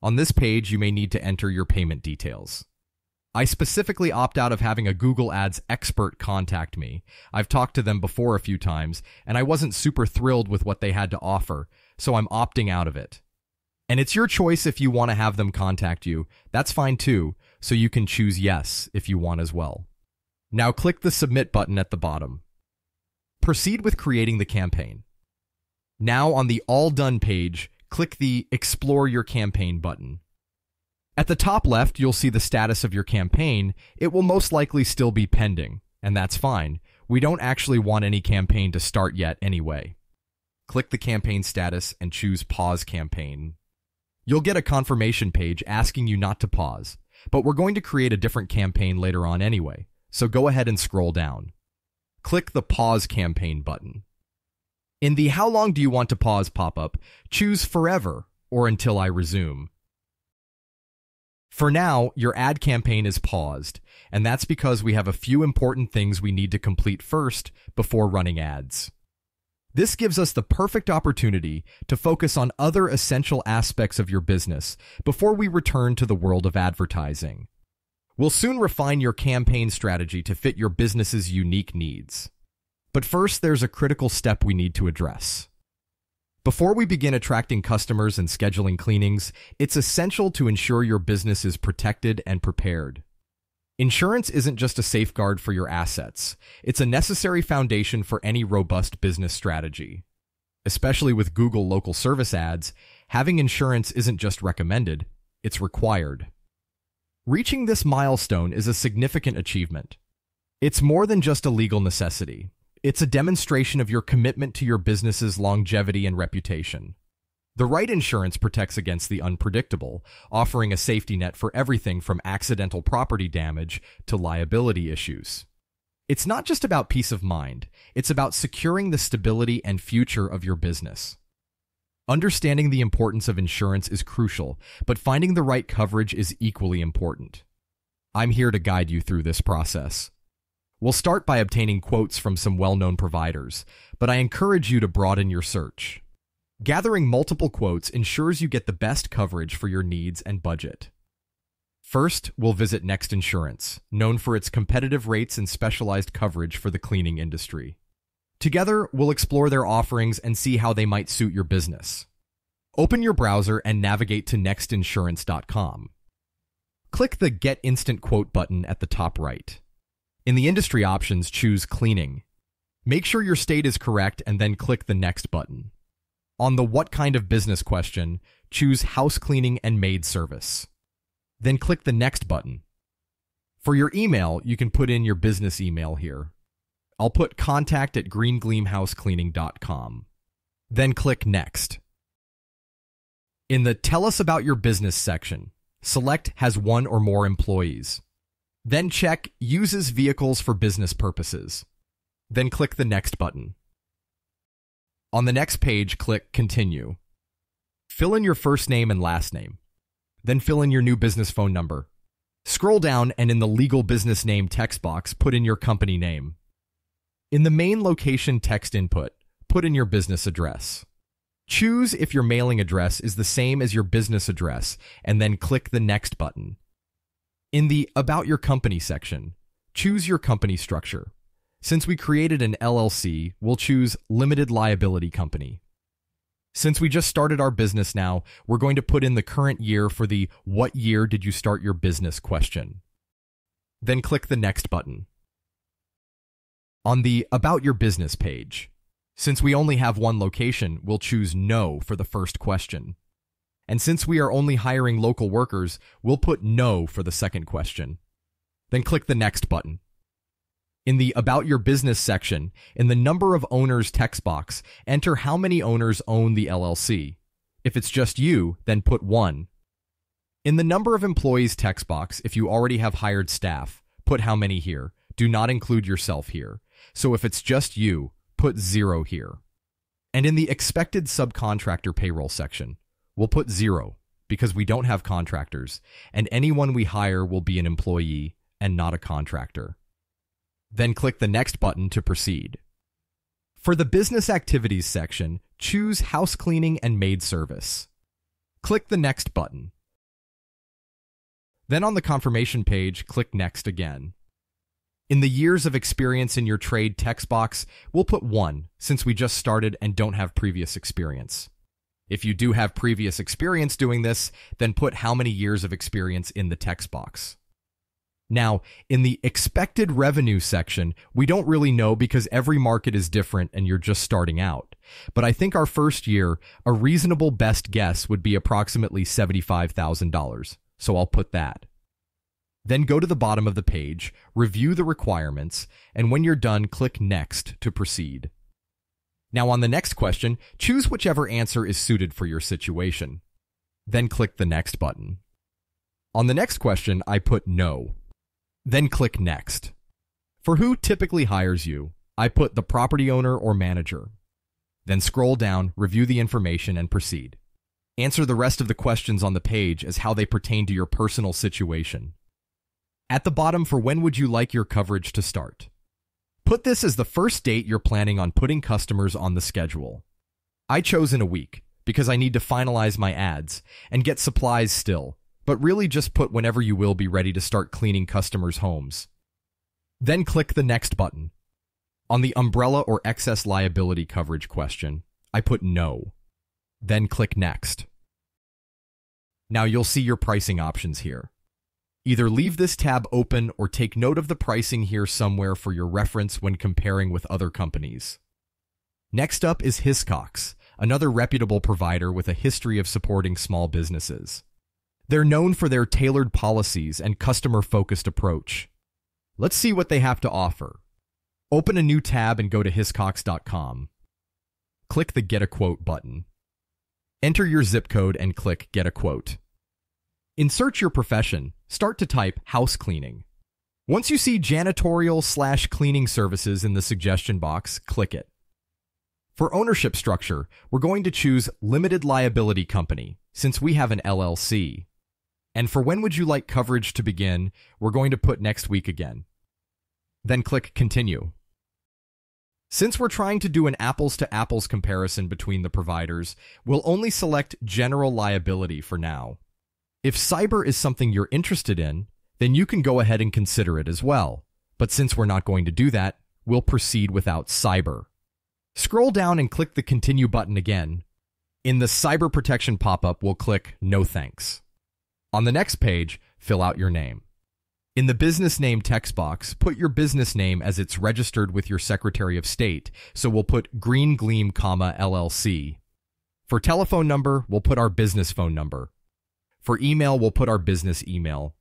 On this page, you may need to enter your payment details. I specifically opt out of having a Google Ads expert contact me. I've talked to them before a few times, and I wasn't super thrilled with what they had to offer, so I'm opting out of it. And it's your choice if you want to have them contact you. That's fine too, so you can choose yes if you want as well. Now click the Submit button at the bottom. Proceed with creating the campaign. Now on the All Done page, click the Explore Your Campaign button. At the top left, you'll see the status of your campaign. It will most likely still be pending, and that's fine. We don't actually want any campaign to start yet anyway. Click the campaign status and choose Pause Campaign. You'll get a confirmation page asking you not to pause, but we're going to create a different campaign later on anyway, so go ahead and scroll down. Click the Pause Campaign button. In the How long do you want to pause pop-up, choose Forever or Until I resume. For now, your ad campaign is paused, and that's because we have a few important things we need to complete first before running ads. This gives us the perfect opportunity to focus on other essential aspects of your business before we return to the world of advertising. We'll soon refine your campaign strategy to fit your business's unique needs. But first, there's a critical step we need to address. Before we begin attracting customers and scheduling cleanings, it's essential to ensure your business is protected and prepared. Insurance isn't just a safeguard for your assets. It's a necessary foundation for any robust business strategy. Especially with Google local service ads, having insurance isn't just recommended, it's required. Reaching this milestone is a significant achievement. It's more than just a legal necessity. It's a demonstration of your commitment to your business's longevity and reputation. The right insurance protects against the unpredictable, offering a safety net for everything from accidental property damage to liability issues. It's not just about peace of mind, it's about securing the stability and future of your business. Understanding the importance of insurance is crucial, but finding the right coverage is equally important. I'm here to guide you through this process. We'll start by obtaining quotes from some well-known providers, but I encourage you to broaden your search. Gathering multiple quotes ensures you get the best coverage for your needs and budget. First, we'll visit Next Insurance, known for its competitive rates and specialized coverage for the cleaning industry. Together, we'll explore their offerings and see how they might suit your business. Open your browser and navigate to nextinsurance.com. Click the Get Instant Quote button at the top right. In the industry options, choose Cleaning. Make sure your state is correct and then click the Next button. On the What Kind of Business question, choose House Cleaning and Maid Service. Then click the Next button. For your email, you can put in your business email here. I'll put contact@greengleamhousecleaning.com. Then click Next. In the Tell Us About Your Business section, select Has one or more employees. Then check Uses Vehicles for Business Purposes. Then click the Next button. On the next page, click Continue. Fill in your first name and last name. Then fill in your new business phone number. Scroll down and in the legal business name text box, put in your company name. In the main location text input, put in your business address. Choose if your mailing address is the same as your business address, and then click the Next button. In the About Your Company section, choose your company structure. Since we created an LLC, we'll choose Limited Liability Company. Since we just started our business now, we're going to put in the current year for the What year did you start your business question. Then click the Next button. On the About Your Business page, since we only have one location, we'll choose No for the first question. And since we are only hiring local workers, we'll put No for the second question. Then click the Next button. In the About Your Business section, in the Number of Owners text box, enter how many owners own the LLC. If it's just you, then put 1. In the Number of Employees text box, if you already have hired staff, put how many here. Do not include yourself here. So if it's just you, put 0 here. And in the Expected Subcontractor Payroll section, we'll put 0 because we don't have contractors, and anyone we hire will be an employee and not a contractor. Then click the Next button to proceed. For the Business Activities section, choose House Cleaning and Maid Service. Click the Next button. Then on the confirmation page, click Next again. In the Years of Experience in your trade text box, we'll put 1 since we just started and don't have previous experience. If you do have previous experience doing this, then put how many years of experience in the text box. Now, in the Expected Revenue section, we don't really know because every market is different and you're just starting out. But I think our first year, a reasonable best guess would be approximately $75,000, so I'll put that. Then go to the bottom of the page, review the requirements, and when you're done, click Next to proceed. Now on the next question, choose whichever answer is suited for your situation. Then click the Next button. On the next question, I put No. Then click Next. For who typically hires you, I put the property owner or manager. Then scroll down, review the information, and proceed. Answer the rest of the questions on the page as how they pertain to your personal situation. At the bottom for when would you like your coverage to start. Put this as the first date you're planning on putting customers on the schedule. I chose in a week because I need to finalize my ads and get supplies still, but really just put whenever you will be ready to start cleaning customers' homes. Then click the Next button. On the umbrella or excess liability coverage question, I put No. Then click Next. Now you'll see your pricing options here. Either leave this tab open or take note of the pricing here somewhere for your reference when comparing with other companies. Next up is Hiscox, another reputable provider with a history of supporting small businesses. They're known for their tailored policies and customer-focused approach. Let's see what they have to offer. Open a new tab and go to hiscox.com. Click the Get a Quote button. Enter your zip code and click Get a Quote. Insert your profession. Start to type house cleaning. Once you see janitorial/cleaning services in the suggestion box, click it. For ownership structure, we're going to choose Limited Liability Company, since we have an LLC. And for when would you like coverage to begin, we're going to put next week again. Then click Continue. Since we're trying to do an apples-to-apples comparison between the providers, we'll only select General Liability for now. If cyber is something you're interested in, then you can go ahead and consider it as well. But since we're not going to do that, we'll proceed without cyber. Scroll down and click the Continue button again. In the Cyber Protection pop-up, we'll click No Thanks. On the next page, fill out your name. In the Business Name text box, put your business name as it's registered with your Secretary of State, so we'll put Green Gleam, LLC. For telephone number, we'll put our business phone number. For email, we'll put our business email.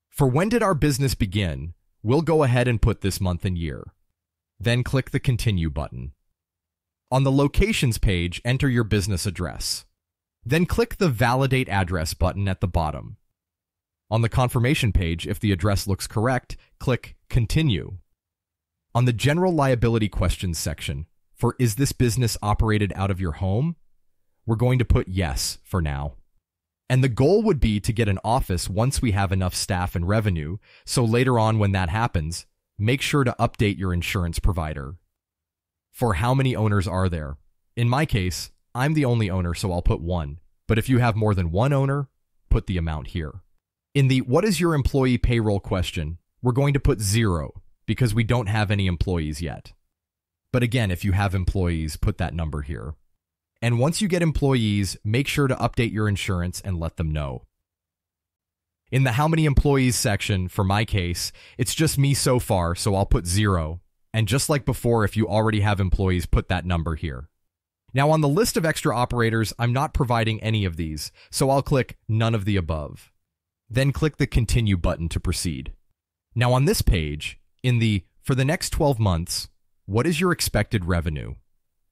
For when did our business begin, we'll go ahead and put this month and year. Then click the Continue button. On the Locations page, enter your business address. Then click the Validate Address button at the bottom. On the confirmation page, if the address looks correct, click Continue. On the General Liability Questions section, for is this business operated out of your home, we're going to put Yes for now. And the goal would be to get an office once we have enough staff and revenue, so later on when that happens, make sure to update your insurance provider. For how many owners are there? In my case, I'm the only owner, so I'll put 1. But if you have more than 1 owner, put the amount here. In the what is your employee payroll question, we're going to put 0 because we don't have any employees yet. But again, if you have employees, put that number here. And once you get employees, make sure to update your insurance and let them know. In the how many employees section, for my case, it's just me so far, so I'll put 0. And just like before, if you already have employees, put that number here. Now on the list of extra operators, I'm not providing any of these, so I'll click none of the above. Then click the continue button to proceed. Now on this page, in the for the next 12 months, what is your expected revenue?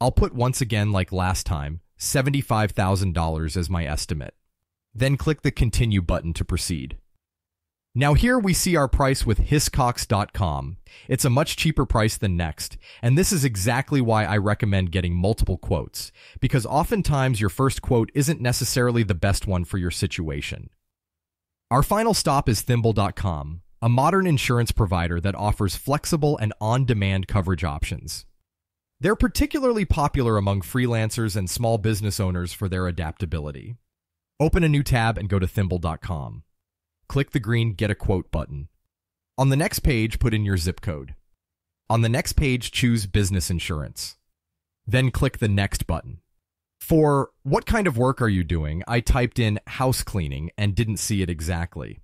I'll put once again, like last time, $75,000 as my estimate. Then click the continue button to proceed. Now here we see our price with hiscox.com. It's a much cheaper price than Next, and this is exactly why I recommend getting multiple quotes, because oftentimes your first quote isn't necessarily the best one for your situation. Our final stop is thimble.com, a modern insurance provider that offers flexible and on-demand coverage options. They're particularly popular among freelancers and small business owners for their adaptability. Open a new tab and go to thimble.com. Click the green Get a Quote button. On the next page, put in your zip code. On the next page, choose Business Insurance. Then click the Next button. For what kind of work are you doing, I typed in house cleaning and didn't see it exactly.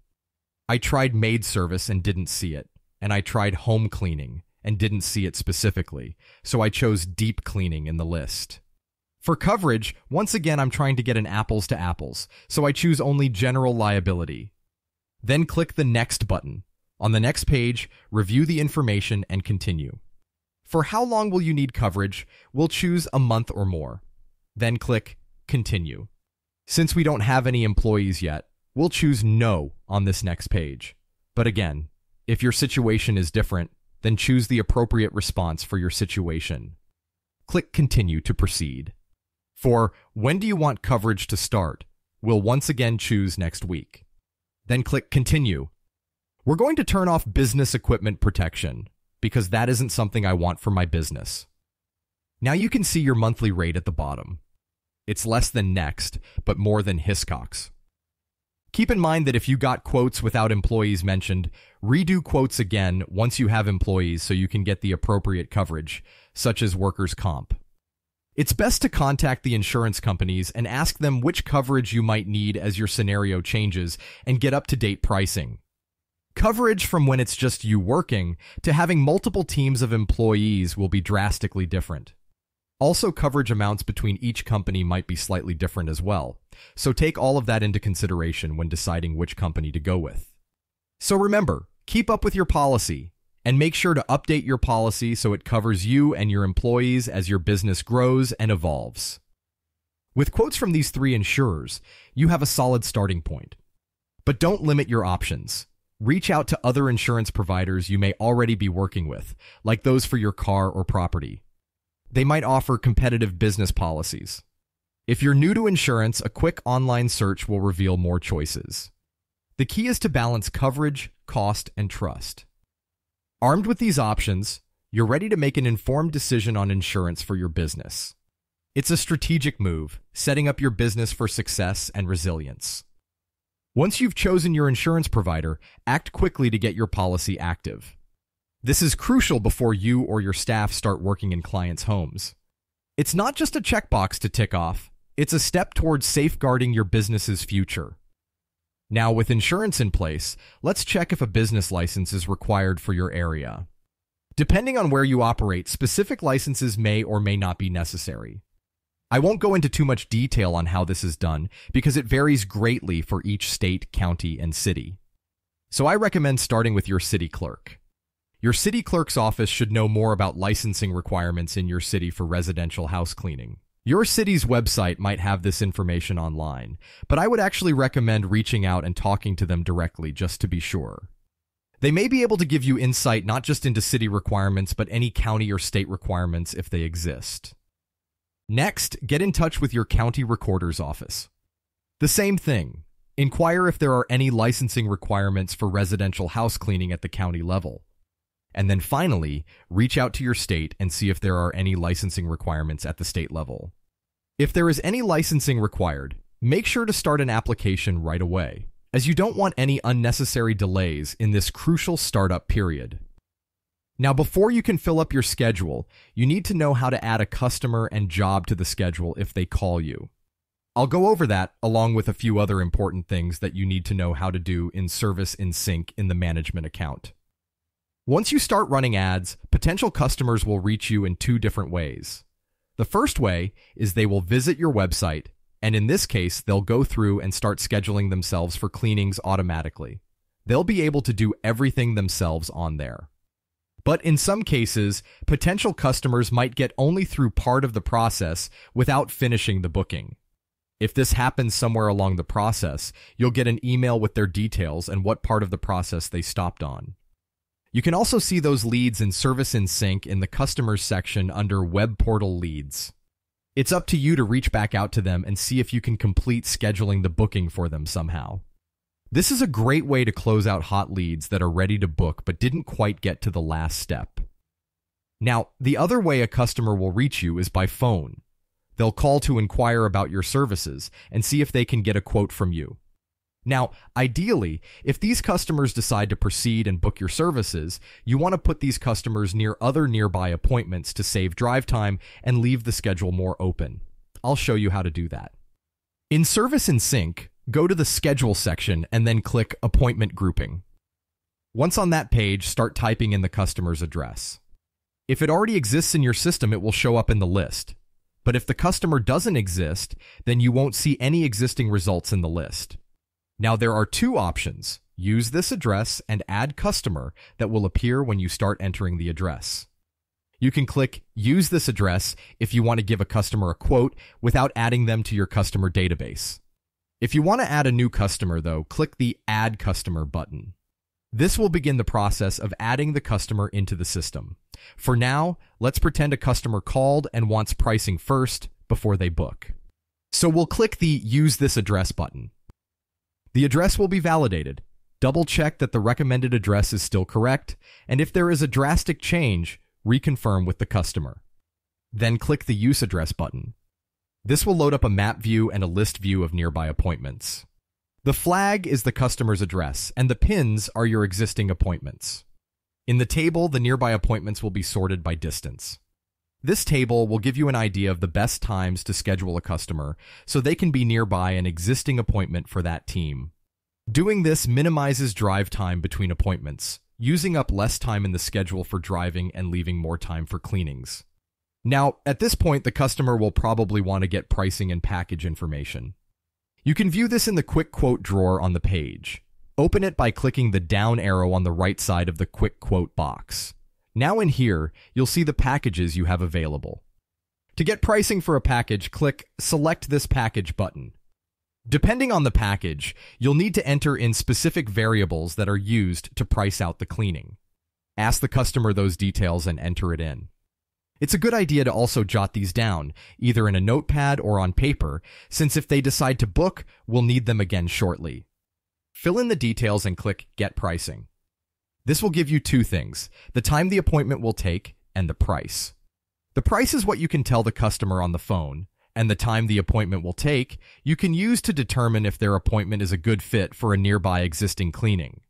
I tried maid service and didn't see it. And I tried home cleaning and didn't see it specifically, so I chose deep cleaning in the list. For coverage, once again, I'm trying to get an apples to apples, so I choose only general liability. Then click the Next button. On the next page, review the information and continue. For how long will you need coverage, we'll choose a month or more. Then click Continue. Since we don't have any employees yet, we'll choose No on this next page. But again, if your situation is different, then choose the appropriate response for your situation. Click Continue to proceed. For when do you want coverage to start, we'll once again choose next week. Then click Continue. We're going to turn off business equipment protection because that isn't something I want for my business. Now you can see your monthly rate at the bottom. It's less than Next, but more than Hiscox. Keep in mind that if you got quotes without employees mentioned, redo quotes again once you have employees so you can get the appropriate coverage, such as workers' comp. It's best to contact the insurance companies and ask them which coverage you might need as your scenario changes and get up-to-date pricing. Coverage from when it's just you working to having multiple teams of employees will be drastically different. Also, coverage amounts between each company might be slightly different as well, so take all of that into consideration when deciding which company to go with. So remember, keep up with your policy. And make sure to update your policy so it covers you and your employees as your business grows and evolves. With quotes from these 3 insurers, you have a solid starting point. But don't limit your options. Reach out to other insurance providers you may already be working with, like those for your car or property. They might offer competitive business policies. If you're new to insurance, a quick online search will reveal more choices. The key is to balance coverage, cost, and trust. Armed with these options, you're ready to make an informed decision on insurance for your business. It's a strategic move, setting up your business for success and resilience. Once you've chosen your insurance provider, act quickly to get your policy active. This is crucial before you or your staff start working in clients' homes. It's not just a checkbox to tick off, it's a step towards safeguarding your business's future. Now, with insurance in place, let's check if a business license is required for your area. Depending on where you operate, specific licenses may or may not be necessary. I won't go into too much detail on how this is done because it varies greatly for each state, county, and city. So I recommend starting with your city clerk. Your city clerk's office should know more about licensing requirements in your city for residential house cleaning. Your city's website might have this information online, but I would actually recommend reaching out and talking to them directly just to be sure. They may be able to give you insight not just into city requirements, but any county or state requirements if they exist. Next, get in touch with your county recorder's office. The same thing. Inquire if there are any licensing requirements for residential house cleaning at the county level. And then finally, reach out to your state and see if there are any licensing requirements at the state level. If there is any licensing required, make sure to start an application right away, as you don't want any unnecessary delays in this crucial startup period. Now, before you can fill up your schedule, you need to know how to add a customer and job to the schedule if they call you. I'll go over that along with a few other important things that you need to know how to do in Service in Sync in the management account. Once you start running ads, potential customers will reach you in two different ways. The first way is they will visit your website, and in this case, they'll go through and start scheduling themselves for cleanings automatically. They'll be able to do everything themselves on there. But in some cases, potential customers might get only through part of the process without finishing the booking. If this happens somewhere along the process, you'll get an email with their details and what part of the process they stopped on. You can also see those leads in Service in Sync in the Customers section under Web Portal Leads. It's up to you to reach back out to them and see if you can complete scheduling the booking for them somehow. This is a great way to close out hot leads that are ready to book but didn't quite get to the last step. Now, the other way a customer will reach you is by phone. They'll call to inquire about your services and see if they can get a quote from you. Now, ideally, if these customers decide to proceed and book your services, you want to put these customers near other nearby appointments to save drive time and leave the schedule more open. I'll show you how to do that. In Service in Sync, go to the Schedule section and then click Appointment Grouping. Once on that page, start typing in the customer's address. If it already exists in your system, it will show up in the list. But if the customer doesn't exist, then you won't see any existing results in the list. Now, there are two options: use this address and add customer that will appear when you start entering the address. You can click Use this address if you want to give a customer a quote without adding them to your customer database. If you want to add a new customer, though, click the Add Customer button. This will begin the process of adding the customer into the system. For now, let's pretend a customer called and wants pricing first before they book. So we'll click the Use this address button. The address will be validated. Double check that the recommended address is still correct, and if there is a drastic change, reconfirm with the customer. Then click the Use Address button. This will load up a map view and a list view of nearby appointments. The flag is the customer's address, and the pins are your existing appointments. In the table, the nearby appointments will be sorted by distance. This table will give you an idea of the best times to schedule a customer so they can be nearby an existing appointment for that team. Doing this minimizes drive time between appointments, using up less time in the schedule for driving and leaving more time for cleanings. Now, at this point, the customer will probably want to get pricing and package information. You can view this in the Quick Quote drawer on the page. Open it by clicking the down arrow on the right side of the Quick Quote box. Now in here, you'll see the packages you have available. To get pricing for a package, click Select this package button. Depending on the package, you'll need to enter in specific variables that are used to price out the cleaning. Ask the customer those details and enter it in. It's a good idea to also jot these down, either in a notepad or on paper, since if they decide to book, we'll need them again shortly. Fill in the details and click Get Pricing. This will give you two things: the time the appointment will take and the price. The price is what you can tell the customer on the phone, and the time the appointment will take you can use to determine if their appointment is a good fit for a nearby existing cleaning.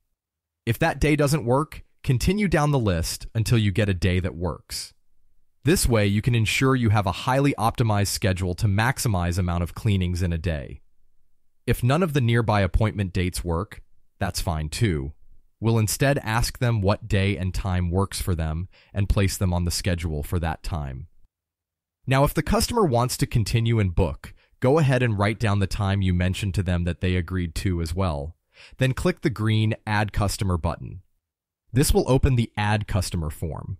If that day doesn't work, continue down the list until you get a day that works. This way, you can ensure you have a highly optimized schedule to maximize amount of cleanings in a day. If none of the nearby appointment dates work, that's fine too. We'll instead ask them what day and time works for them and place them on the schedule for that time. Now, if the customer wants to continue and book, go ahead and write down the time you mentioned to them that they agreed to as well. Then click the green Add Customer button. This will open the Add Customer form.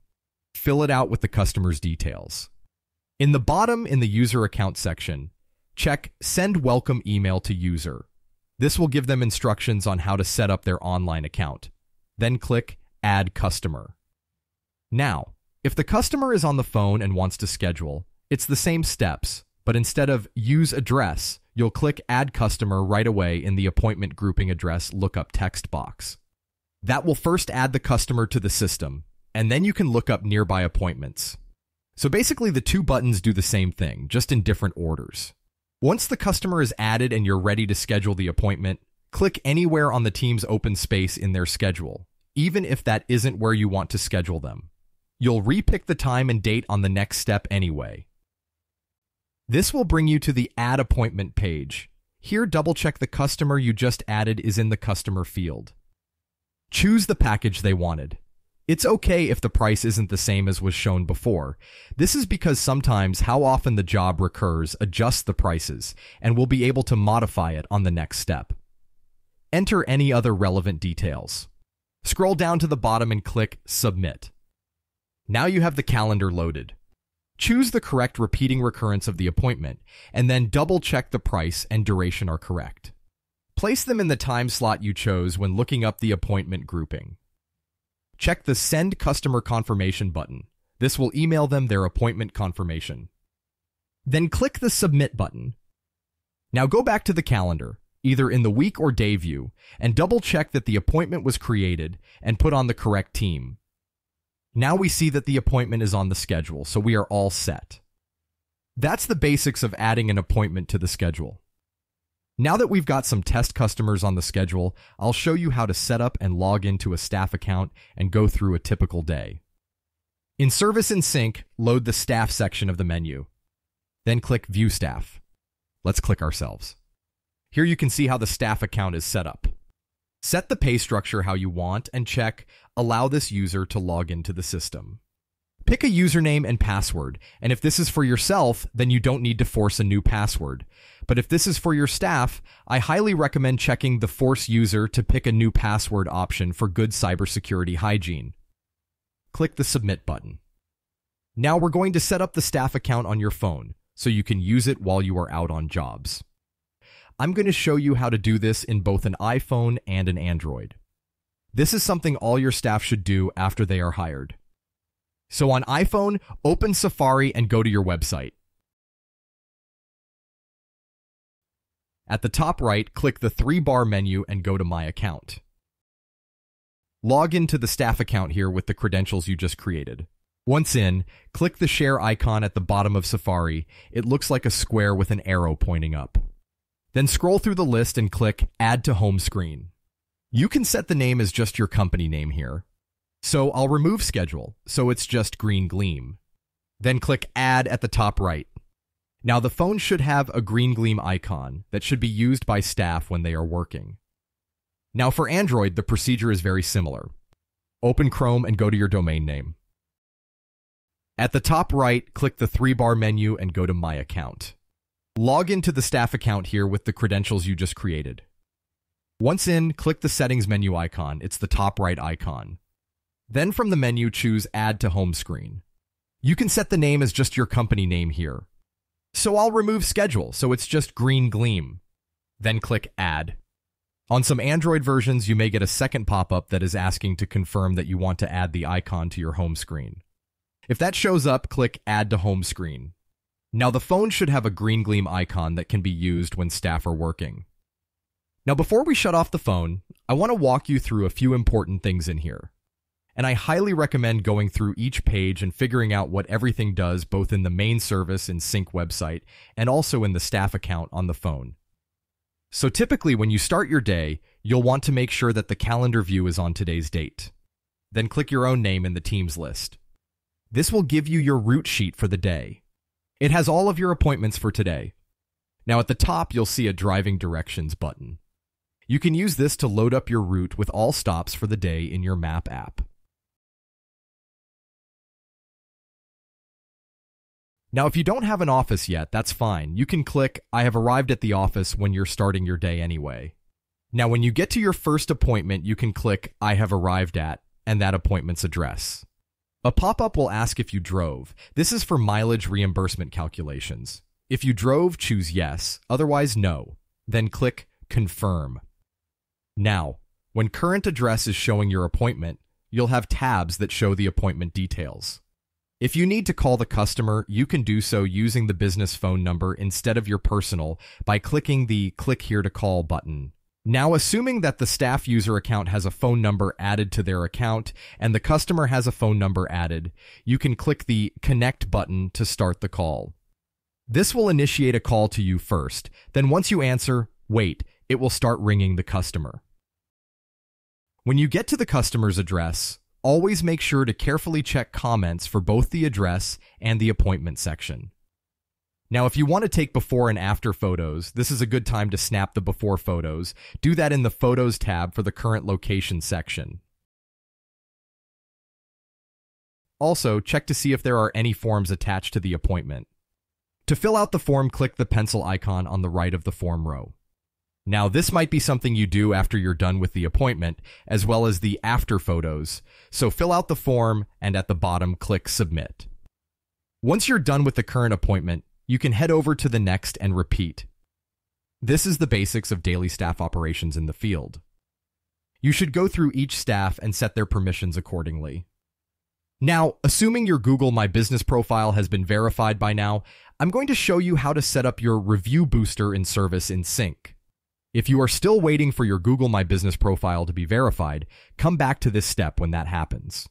Fill it out with the customer's details. In the bottom in the User Account section, check Send Welcome Email to User. This will give them instructions on how to set up their online account. Then click Add Customer. Now, if the customer is on the phone and wants to schedule, it's the same steps. But instead of Use Address, you'll click Add Customer right away in the Appointment Grouping Address lookup text box. That will first add the customer to the system, and then you can look up nearby appointments. So basically the two buttons do the same thing, just in different orders. Once the customer is added and you're ready to schedule the appointment, click anywhere on the team's open space in their schedule, even if that isn't where you want to schedule them. You'll repick the time and date on the next step anyway. This will bring you to the Add Appointment page. Here, double-check the customer you just added is in the customer field. Choose the package they wanted. It's okay if the price isn't the same as was shown before. This is because sometimes how often the job recurs adjusts the prices, and we'll be able to modify it on the next step. Enter any other relevant details. Scroll down to the bottom and click Submit. Now you have the calendar loaded. Choose the correct repeating recurrence of the appointment, and then double-check the price and duration are correct. Place them in the time slot you chose when looking up the appointment grouping. Check the Send Customer Confirmation button. This will email them their appointment confirmation. Then click the Submit button. Now go back to the calendar, either in the week or day view, and double-check that the appointment was created and put on the correct team. Now we see that the appointment is on the schedule, so we are all set. That's the basics of adding an appointment to the schedule. Now that we've got some test customers on the schedule, I'll show you how to set up and log into a staff account and go through a typical day. In Service and Sync, load the Staff section of the menu. Then click View Staff. Let's click ourselves. Here you can see how the staff account is set up. Set the pay structure how you want and check Allow this user to log into the system. Pick a username and password, and if this is for yourself, then you don't need to force a new password. But if this is for your staff, I highly recommend checking the Force User to pick a new password option for good cybersecurity hygiene. Click the Submit button. Now we're going to set up the staff account on your phone, so you can use it while you are out on jobs. I'm going to show you how to do this in both an iPhone and an Android. This is something all your staff should do after they are hired. So on iPhone, open Safari and go to your website. At the top right, click the 3-bar menu and go to My Account. Log into the staff account here with the credentials you just created. Once in, click the share icon at the bottom of Safari. It looks like a square with an arrow pointing up. Then scroll through the list and click Add to Home Screen. You can set the name as just your company name here. So I'll remove Schedule, so it's just Green Gleam. Then click Add at the top right. Now the phone should have a green gleam icon that should be used by staff when they are working. Now for Android, the procedure is very similar. Open Chrome and go to your domain name. At the top right, click the 3-bar menu and go to My Account. Log into the staff account here with the credentials you just created. Once in, click the Settings menu icon. It's the top right icon. Then from the menu, choose Add to Home Screen. You can set the name as just your company name here. So I'll remove Schedule, so it's just Green Gleam. Then click Add. On some Android versions, you may get a second pop-up that is asking to confirm that you want to add the icon to your home screen. If that shows up, click Add to Home Screen. Now the phone should have a green gleam icon that can be used when staff are working. Now before we shut off the phone, I want to walk you through a few important things in here. And I highly recommend going through each page and figuring out what everything does both in the main service and Sync website and also in the staff account on the phone. So typically when you start your day, you'll want to make sure that the calendar view is on today's date. Then click your own name in the Teams list. This will give you your route sheet for the day. It has all of your appointments for today. Now at the top, you'll see a Driving Directions button. You can use this to load up your route with all stops for the day in your Map app. Now, if you don't have an office yet, that's fine. You can click I have arrived at the office when you're starting your day anyway. Now, when you get to your first appointment, you can click I have arrived at and that appointment's address. A pop-up will ask if you drove. This is for mileage reimbursement calculations. If you drove, choose yes, otherwise no. Then click Confirm. Now, when current address is showing your appointment, you'll have tabs that show the appointment details. If you need to call the customer, you can do so using the business phone number instead of your personal by clicking the Click Here to Call button. Now, assuming that the staff user account has a phone number added to their account and the customer has a phone number added, you can click the Connect button to start the call. This will initiate a call to you first. Then once you answer, wait, it will start ringing the customer. When you get to the customer's address, always make sure to carefully check comments for both the address and the appointment section. Now, if you want to take before and after photos, this is a good time to snap the before photos. Do that in the Photos tab for the current location section. Also, check to see if there are any forms attached to the appointment. To fill out the form, click the pencil icon on the right of the form row. Now, this might be something you do after you're done with the appointment, as well as the after photos. So fill out the form and at the bottom, click Submit. Once you're done with the current appointment, you can head over to the next and repeat. This is the basics of daily staff operations in the field. You should go through each staff and set their permissions accordingly. Now, assuming your Google My Business profile has been verified by now, I'm going to show you how to set up your review booster in Service in Sync. If you are still waiting for your Google My Business profile to be verified, come back to this step when that happens.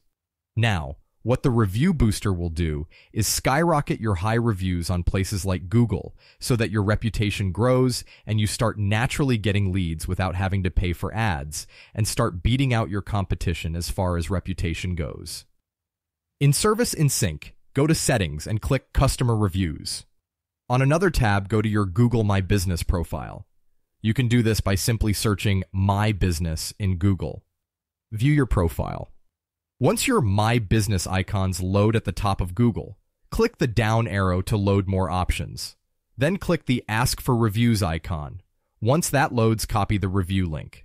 Now, what the review booster will do is skyrocket your high reviews on places like Google so that your reputation grows and you start naturally getting leads without having to pay for ads and start beating out your competition as far as reputation goes. In Service in Sync, go to Settings and click Customer Reviews. On another tab, go to your Google My Business profile. You can do this by simply searching My Business in Google. View your profile. Once your My Business icons load at the top of Google, click the down arrow to load more options. Then click the Ask for Reviews icon. Once that loads, copy the review link.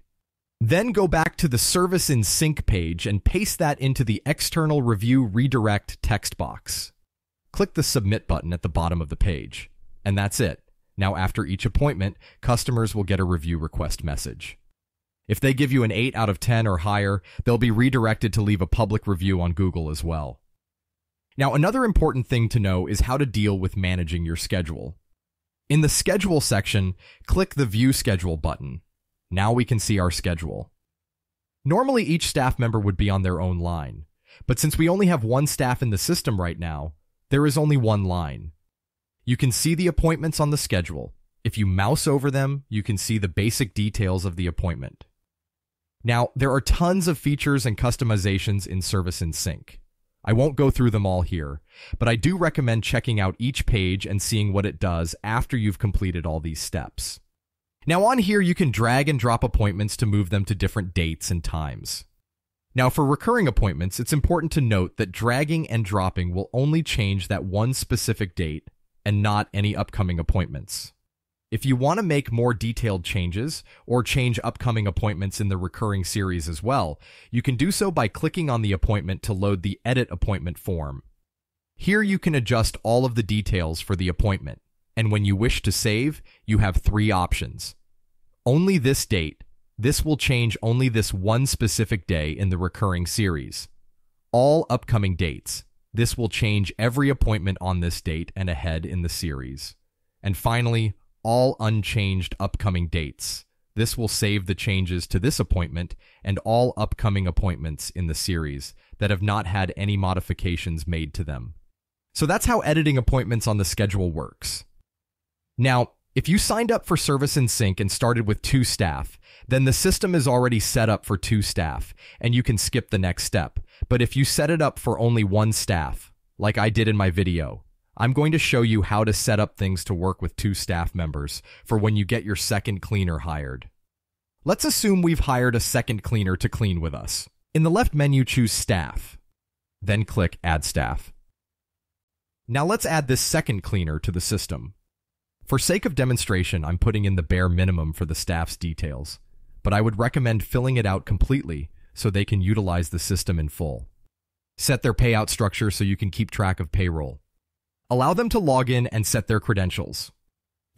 Then go back to the Service in Sync page and paste that into the External Review Redirect text box. Click the Submit button at the bottom of the page. And that's it. Now, after each appointment, customers will get a review request message. If they give you an 8 out of 10 or higher, they'll be redirected to leave a public review on Google as well. Now, another important thing to know is how to deal with managing your schedule. In the Schedule section, click the View Schedule button. Now we can see our schedule. Normally, each staff member would be on their own line, but since we only have one staff in the system right now, there is only one line. You can see the appointments on the schedule. If you mouse over them, you can see the basic details of the appointment. Now, there are tons of features and customizations in Service in Sync. I won't go through them all here, but I do recommend checking out each page and seeing what it does after you've completed all these steps. Now on here, you can drag and drop appointments to move them to different dates and times. Now for recurring appointments, it's important to note that dragging and dropping will only change that one specific date and not any upcoming appointments. If you want to make more detailed changes or change upcoming appointments in the recurring series as well, you can do so by clicking on the appointment to load the Edit Appointment form. Here you can adjust all of the details for the appointment, and when you wish to save, you have 3 options. Only this date. This will change only this one specific day in the recurring series. All upcoming dates. This will change every appointment on this date and ahead in the series. And finally, all unchanged upcoming dates. This will save the changes to this appointment and all upcoming appointments in the series that have not had any modifications made to them. So that's how editing appointments on the schedule works. Now, if you signed up for Service in Sync and started with 2 staff, then the system is already set up for 2 staff, and you can skip the next step. But if you set it up for only 1 staff, like I did in my video, I'm going to show you how to set up things to work with 2 staff members for when you get your second cleaner hired. Let's assume we've hired a second cleaner to clean with us. In the left menu, choose Staff, then click Add Staff. Now let's add this second cleaner to the system. For sake of demonstration, I'm putting in the bare minimum for the staff's details, but I would recommend filling it out completely so they can utilize the system in full. Set their payout structure so you can keep track of payroll. Allow them to log in and set their credentials.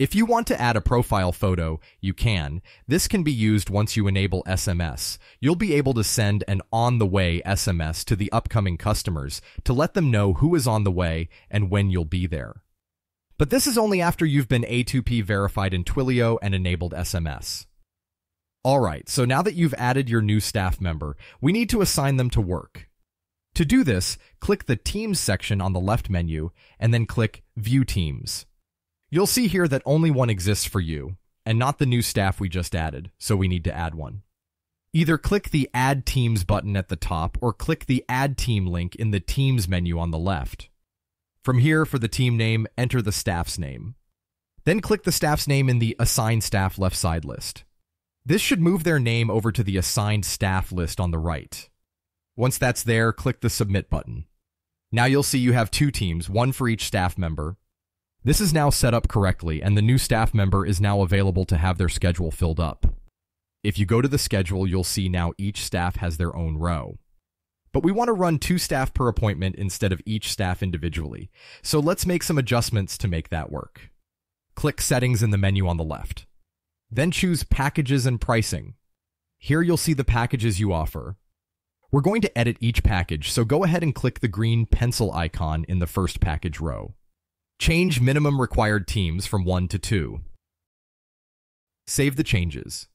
If you want to add a profile photo, you can. This can be used once you enable SMS. You'll be able to send an on-the-way SMS to the upcoming customers to let them know who is on the way and when you'll be there. But this is only after you've been A2P verified in Twilio and enabled SMS. Alright, so now that you've added your new staff member, we need to assign them to work. To do this, click the Teams section on the left menu and then click View Teams. You'll see here that only one exists for you, and not the new staff we just added, so we need to add one. Either click the Add Teams button at the top or click the Add Team link in the Teams menu on the left. From here, for the team name, enter the staff's name. Then click the staff's name in the Assign Staff left side list. This should move their name over to the Assigned Staff list on the right. Once that's there, click the Submit button. Now you'll see you have two teams, one for each staff member. This is now set up correctly, and the new staff member is now available to have their schedule filled up. If you go to the schedule, you'll see now each staff has their own row. But we want to run 2 staff per appointment instead of each staff individually, so let's make some adjustments to make that work. Click Settings in the menu on the left. Then choose Packages and Pricing. Here you'll see the packages you offer. We're going to edit each package, so go ahead and click the green pencil icon in the first package row. Change minimum required teams from 1 to 2. Save the changes.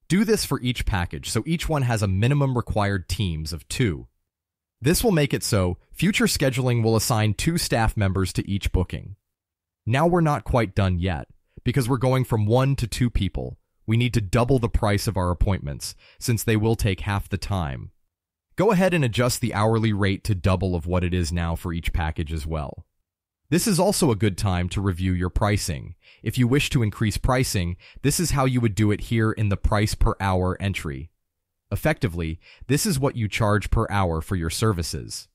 Do this for each package, so each one has a minimum required teams of 2. This will make it so future scheduling will assign 2 staff members to each booking. Now we're not quite done yet, because we're going from 1 to 2 people. We need to double the price of our appointments, since they will take half the time. Go ahead and adjust the hourly rate to double of what it is now for each package as well. This is also a good time to review your pricing. If you wish to increase pricing, this is how you would do it here in the price per hour entry. Effectively, this is what you charge per hour for your services.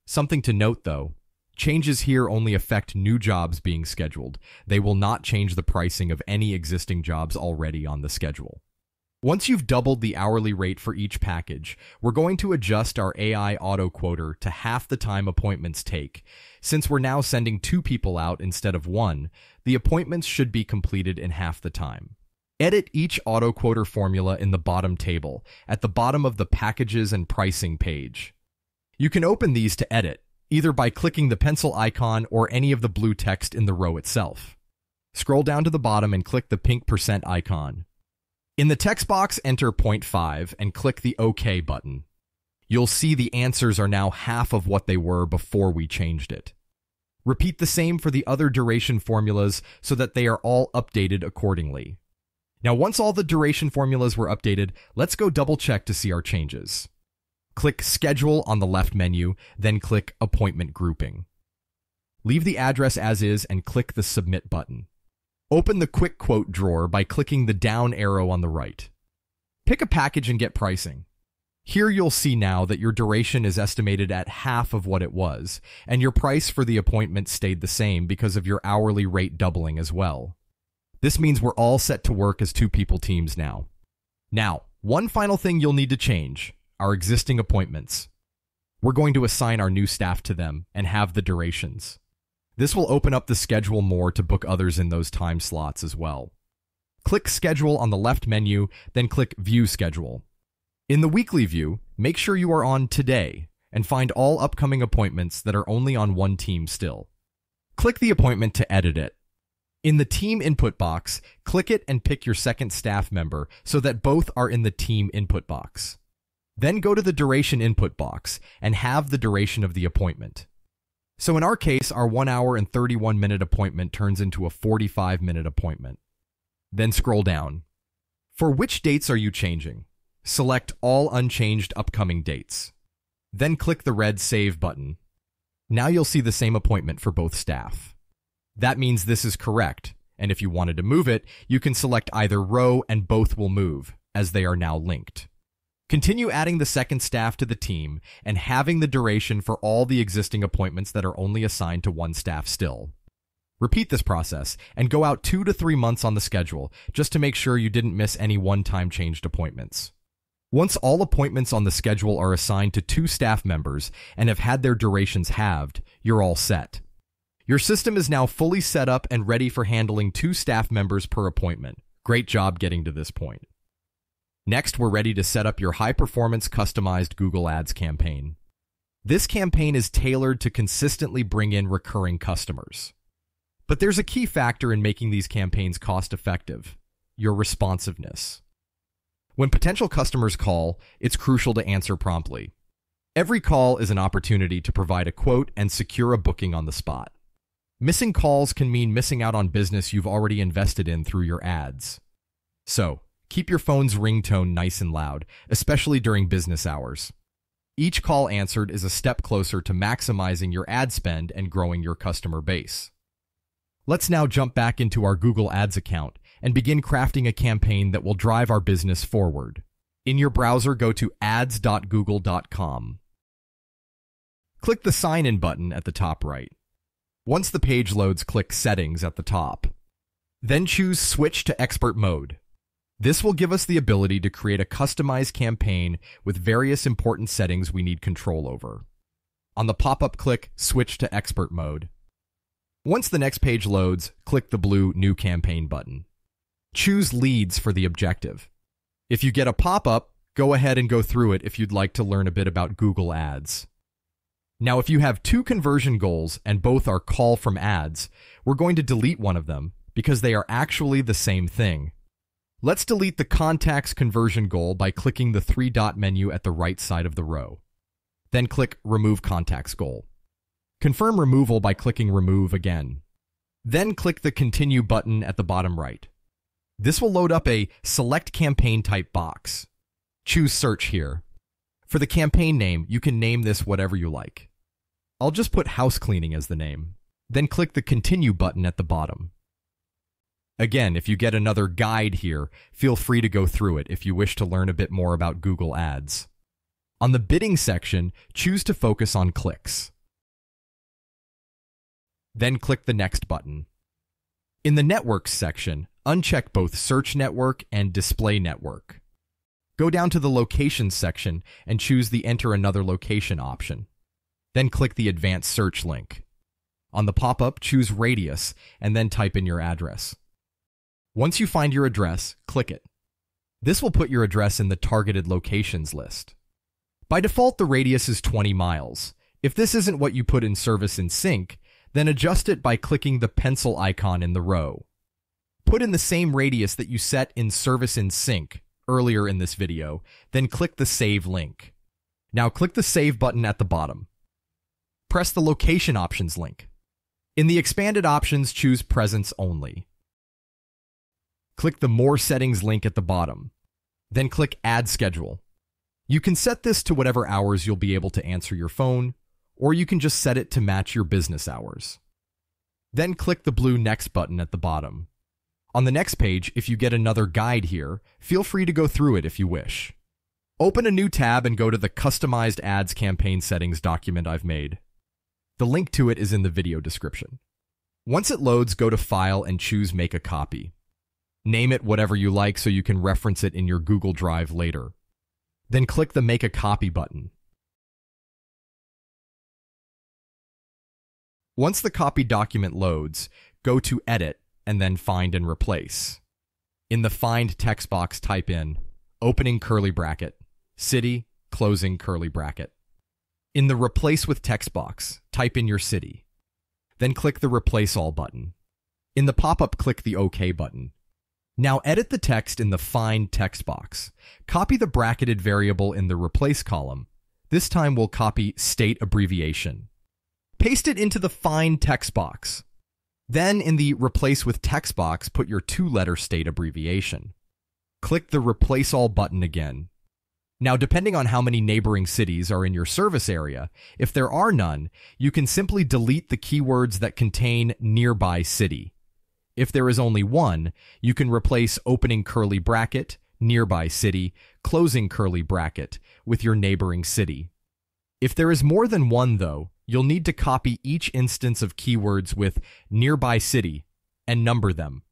Something to note though, changes here only affect new jobs being scheduled. They will not change the pricing of any existing jobs already on the schedule. Once you've doubled the hourly rate for each package, we're going to adjust our AI auto quoter to half the time appointments take. Since we're now sending 2 people out instead of 1, the appointments should be completed in half the time. Edit each auto quoter formula in the bottom table, at the bottom of the Packages and Pricing page. You can open these to edit, either by clicking the pencil icon or any of the blue text in the row itself. Scroll down to the bottom and click the pink % icon. In the text box, enter 0.5 and click the OK button. You'll see the answers are now half of what they were before we changed it. Repeat the same for the other duration formulas so that they are all updated accordingly. Now, once all the duration formulas were updated, let's go double check to see our changes. Click Schedule on the left menu, then click Appointment Grouping. Leave the address as is and click the Submit button. Open the Quick Quote drawer by clicking the down arrow on the right. Pick a package and get pricing. Here you'll see now that your duration is estimated at half of what it was, and your price for the appointment stayed the same because of your hourly rate doubling as well. This means we're all set to work as 2-people teams now. Now, one final thing you'll need to change, our existing appointments. We're going to assign our new staff to them and have the durations. This will open up the schedule more to book others in those time slots as well. Click Schedule on the left menu, then click View Schedule. In the weekly view, make sure you are on Today and find all upcoming appointments that are only on one team still. Click the appointment to edit it. In the Team Input box, click it and pick your second staff member so that both are in the Team Input box. Then go to the Duration Input box and have the duration of the appointment. So in our case, our 1 hour and 31 minute appointment turns into a 45-minute appointment. Then scroll down. For which dates are you changing? Select all unchanged upcoming dates. Then click the red Save button. Now you'll see the same appointment for both staff. That means this is correct, and if you wanted to move it, you can select either row and both will move, as they are now linked. Continue adding the second staff to the team and having the duration for all the existing appointments that are only assigned to one staff still. Repeat this process and go out 2 to 3 months on the schedule just to make sure you didn't miss any one-time changed appointments. Once all appointments on the schedule are assigned to 2 staff members and have had their durations halved, you're all set. Your system is now fully set up and ready for handling 2 staff members per appointment. Great job getting to this point. Next, we're ready to set up your high-performance customized Google Ads campaign. This campaign is tailored to consistently bring in recurring customers. But there's a key factor in making these campaigns cost-effective: your responsiveness. When potential customers call, it's crucial to answer promptly. Every call is an opportunity to provide a quote and secure a booking on the spot. Missing calls can mean missing out on business you've already invested in through your ads. So, keep your phone's ringtone nice and loud, especially during business hours. Each call answered is a step closer to maximizing your ad spend and growing your customer base. Let's now jump back into our Google Ads account and begin crafting a campaign that will drive our business forward. In your browser, go to ads.google.com. Click the Sign In button at the top right. Once the page loads, click Settings at the top. Then choose Switch to Expert Mode. This will give us the ability to create a customized campaign with various important settings we need control over. On the pop-up, click Switch to Expert Mode. Once the next page loads, click the blue New Campaign button. Choose Leads for the objective. If you get a pop-up, go ahead and go through it if you'd like to learn a bit about Google Ads. Now, if you have 2 conversion goals and both are call from ads, we're going to delete one of them because they are actually the same thing. Let's delete the contacts conversion goal by clicking the 3-dot menu at the right side of the row. Then click Remove Contacts Goal. Confirm removal by clicking Remove again. Then click the Continue button at the bottom right. This will load up a Select Campaign Type box. Choose Search here. For the campaign name, you can name this whatever you like. I'll just put House Cleaning as the name. Then click the Continue button at the bottom. Again, if you get another guide here, feel free to go through it if you wish to learn a bit more about Google Ads. On the bidding section, choose to focus on clicks. Then click the Next button. In the Networks section, uncheck both Search Network and Display Network. Go down to the Locations section and choose the Enter Another Location option. Then click the Advanced Search link. On the pop-up, choose Radius and then type in your address. Once you find your address, click it. This will put your address in the Targeted Locations list. By default, the radius is 20 miles. If this isn't what you put in Service in Sync, then adjust it by clicking the pencil icon in the row. Put in the same radius that you set in Service in Sync earlier in this video, then click the Save link. Now click the Save button at the bottom. Press the Location Options link. In the expanded options, choose Presence Only. Click the More Settings link at the bottom. Then click Ad Schedule. You can set this to whatever hours you'll be able to answer your phone, or you can just set it to match your business hours. Then click the blue Next button at the bottom. On the next page, if you get another guide here, feel free to go through it if you wish. Open a new tab and go to the Customized Ads Campaign Settings document I've made. The link to it is in the video description. Once it loads, go to File and choose Make a Copy. Name it whatever you like so you can reference it in your Google Drive later. Then click the Make a Copy button. Once the copy document loads, go to Edit and then Find and Replace. In the Find text box, type in opening curly bracket, city, closing curly bracket. In the Replace with text box, type in your city. Then click the Replace All button. In the pop-up, click the OK button. Now edit the text in the Find text box. Copy the bracketed variable in the Replace column. This time we'll copy State Abbreviation. Paste it into the Find text box. Then in the Replace with text box, put your 2-letter state abbreviation. Click the Replace All button again. Now, depending on how many neighboring cities are in your service area, if there are none, you can simply delete the keywords that contain nearby city. If there is only one, you can replace opening curly bracket, nearby city, closing curly bracket with your neighboring city. If there is more than one, though, you'll need to copy each instance of keywords with nearby city and number them.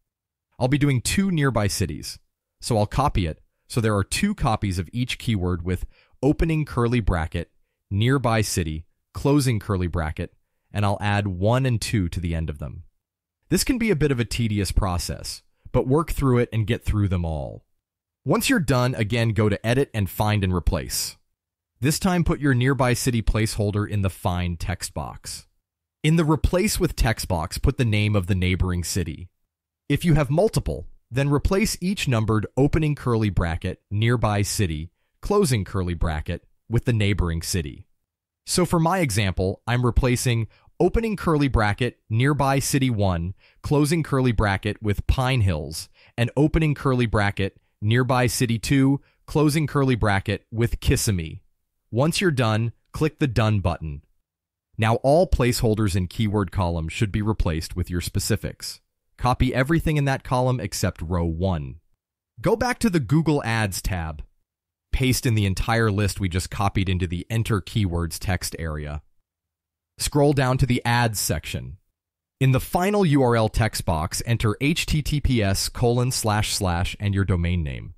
I'll be doing 2 nearby cities, so I'll copy it so there are 2 copies of each keyword with opening curly bracket, nearby city, closing curly bracket, and I'll add 1 and 2 to the end of them. This can be a bit of a tedious process, but work through it and get through them all. Once you're done, again, go to Edit and Find and Replace. This time, put your nearby city placeholder in the Find text box. In the Replace with text box, put the name of the neighboring city. If you have multiple, then replace each numbered opening curly bracket, nearby city, closing curly bracket, with the neighboring city. So for my example, I'm replacing opening curly bracket, nearby city 1, closing curly bracket with Pine Hills, and opening curly bracket, nearby city 2, closing curly bracket with Kissimmee. Once you're done, click the Done button. Now all placeholders in keyword column should be replaced with your specifics. Copy everything in that column except row 1. Go back to the Google Ads tab. Paste in the entire list we just copied into the Enter Keywords text area. Scroll down to the Ads section. In the final URL text box, enter https:// and your domain name.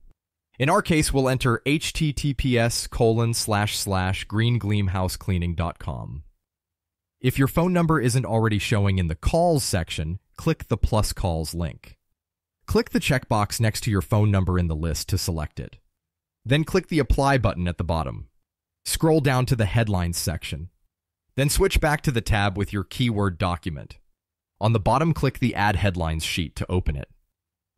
In our case, we'll enter https://greengleamhousecleaning.com. If your phone number isn't already showing in the Calls section, click the Plus Calls link. Click the checkbox next to your phone number in the list to select it. Then click the Apply button at the bottom. Scroll down to the Headlines section. Then switch back to the tab with your keyword document. On the bottom, click the Add Headlines sheet to open it.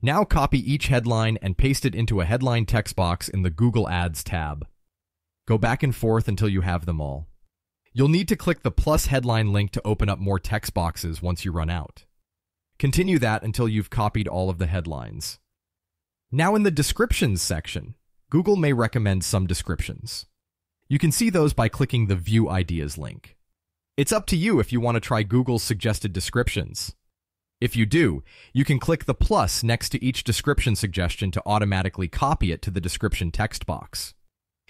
Now copy each headline and paste it into a headline text box in the Google Ads tab. Go back and forth until you have them all. You'll need to click the plus headline link to open up more text boxes once you run out. Continue that until you've copied all of the headlines. Now in the Descriptions section, Google may recommend some descriptions. You can see those by clicking the View Ideas link. It's up to you if you want to try Google's suggested descriptions. If you do, you can click the plus next to each description suggestion to automatically copy it to the description text box.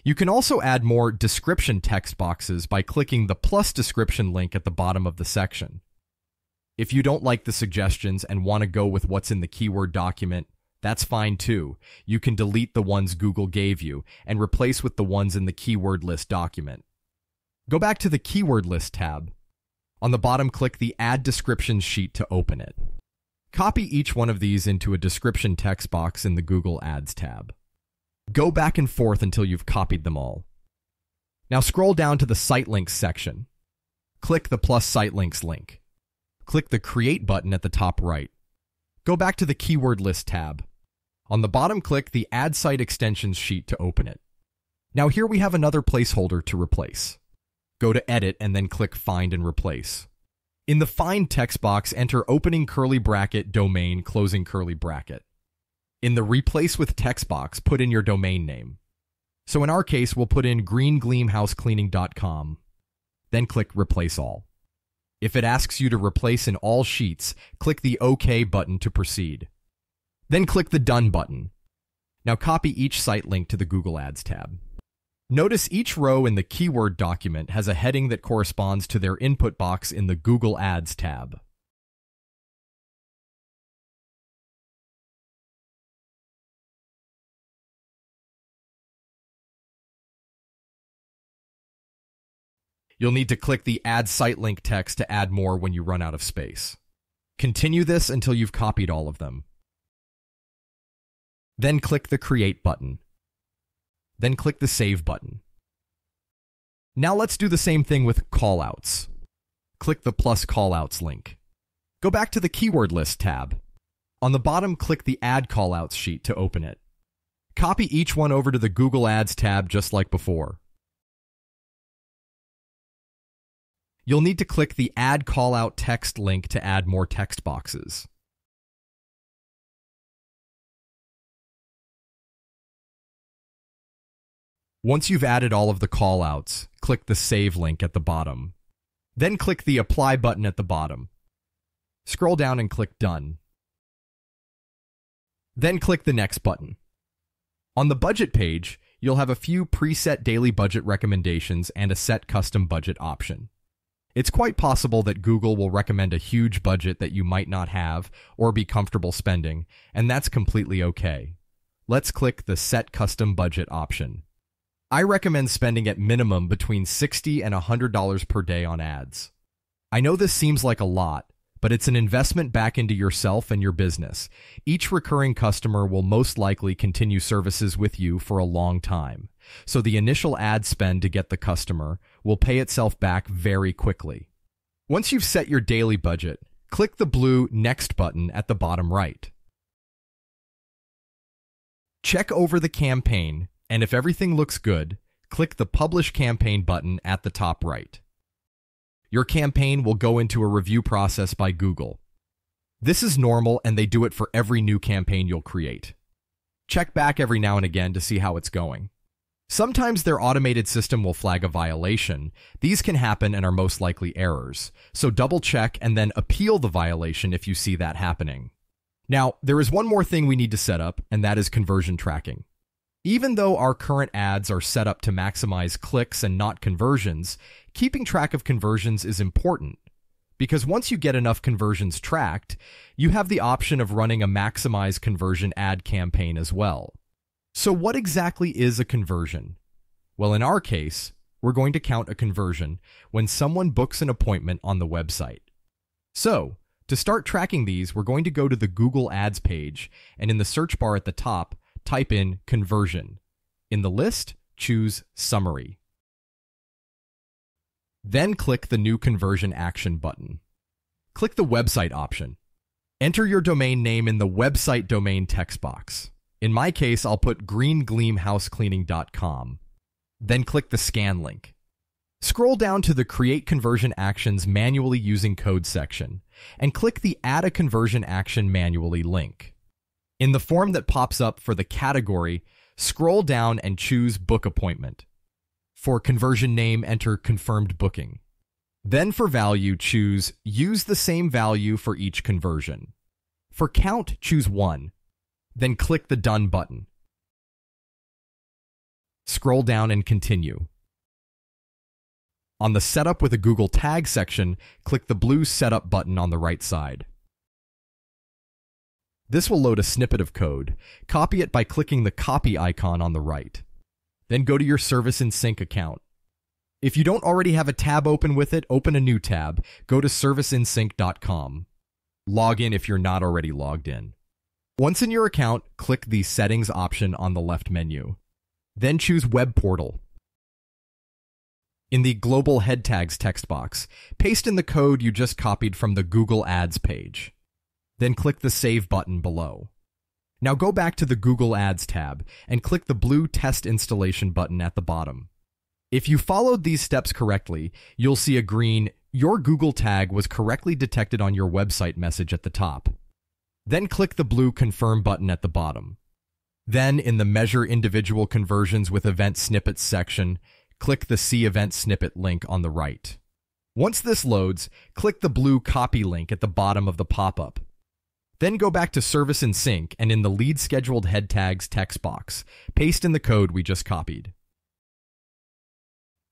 You can also add more description text boxes by clicking the plus description link at the bottom of the section. If you don't like the suggestions and want to go with what's in the keyword document, that's fine too. You can delete the ones Google gave you and replace with the ones in the keyword list document. Go back to the Keyword List tab. On the bottom, click the Add Descriptions sheet to open it. Copy each one of these into a description text box in the Google Ads tab. Go back and forth until you've copied them all. Now scroll down to the Site Links section. Click the plus Site Links link. Click the Create button at the top right. Go back to the Keyword List tab. On the bottom, click the Add Site Extensions sheet to open it. Now here we have another placeholder to replace. Go to Edit and then click Find and Replace. In the Find text box, enter opening curly bracket, domain, closing curly bracket. In the Replace with text box, put in your domain name. So in our case, we'll put in greengleamhousecleaning.com. Then click Replace All. If it asks you to replace in all sheets, click the OK button to proceed. Then click the Done button. Now copy each site link to the Google Ads tab. Notice each row in the keyword document has a heading that corresponds to their input box in the Google Ads tab. You'll need to click the Add Site Link text to add more when you run out of space. Continue this until you've copied all of them. Then click the Create button. Then click the Save button. Now let's do the same thing with callouts. Click the plus callouts link. Go back to the Keyword List tab. On the bottom, click the Add Callouts sheet to open it. Copy each one over to the Google Ads tab just like before. You'll need to click the Add Callout Text link to add more text boxes. Once you've added all of the callouts, click the Save link at the bottom. Then click the Apply button at the bottom. Scroll down and click Done. Then click the Next button. On the Budget page, you'll have a few preset daily budget recommendations and a Set Custom Budget option. It's quite possible that Google will recommend a huge budget that you might not have or be comfortable spending, and that's completely okay. Let's click the Set Custom Budget option. I recommend spending at minimum between $60 and $100 per day on ads. I know this seems like a lot, but it's an investment back into yourself and your business. Each recurring customer will most likely continue services with you for a long time. So the initial ad spend to get the customer will pay itself back very quickly. Once you've set your daily budget, click the blue Next button at the bottom right. Check over the campaign, and if everything looks good, click the Publish Campaign button at the top right. Your campaign will go into a review process by Google. This is normal, and they do it for every new campaign you'll create. Check back every now and again to see how it's going. Sometimes their automated system will flag a violation. These can happen and are most likely errors. So double check and then appeal the violation if you see that happening. Now, there is one more thing we need to set up, and that is conversion tracking. Even though our current ads are set up to maximize clicks and not conversions, keeping track of conversions is important. Because once you get enough conversions tracked, you have the option of running a maximize conversion ad campaign as well. So what exactly is a conversion? Well, in our case, we're going to count a conversion when someone books an appointment on the website. So, to start tracking these, we're going to go to the Google Ads page, and in the search bar at the top, type in conversion. In the list, choose summary. Then click the new conversion action button. Click the website option. Enter your domain name in the website domain text box. In my case, I'll put greengleamhousecleaning.com. Then click the scan link. Scroll down to the Create Conversion Actions Manually Using Code section and click the Add a Conversion Action Manually link. In the form that pops up for the category, scroll down and choose Book Appointment. For conversion name, enter Confirmed Booking. Then for value, choose Use the same value for each conversion. For count, choose 1. Then click the Done button. Scroll down and continue. On the Setup with a Google Tag section, click the blue Setup button on the right side. This will load a snippet of code. Copy it by clicking the copy icon on the right. Then go to your Service in Sync account. If you don't already have a tab open with it, open a new tab. Go to serviceinsync.com. Log in if you're not already logged in. Once in your account, click the Settings option on the left menu. Then choose Web Portal. In the Global Head Tags text box, paste in the code you just copied from the Google Ads page. Then click the Save button below. Now go back to the Google Ads tab and click the blue Test Installation button at the bottom. If you followed these steps correctly, you'll see a green Your Google tag was correctly detected on your website message at the top. Then click the blue Confirm button at the bottom. Then in the Measure Individual Conversions with Event Snippets section, click the See Event Snippet link on the right. Once this loads, click the blue Copy link at the bottom of the pop-up. Then go back to Service in Sync and in the Lead Scheduled Head Tags text box, paste in the code we just copied.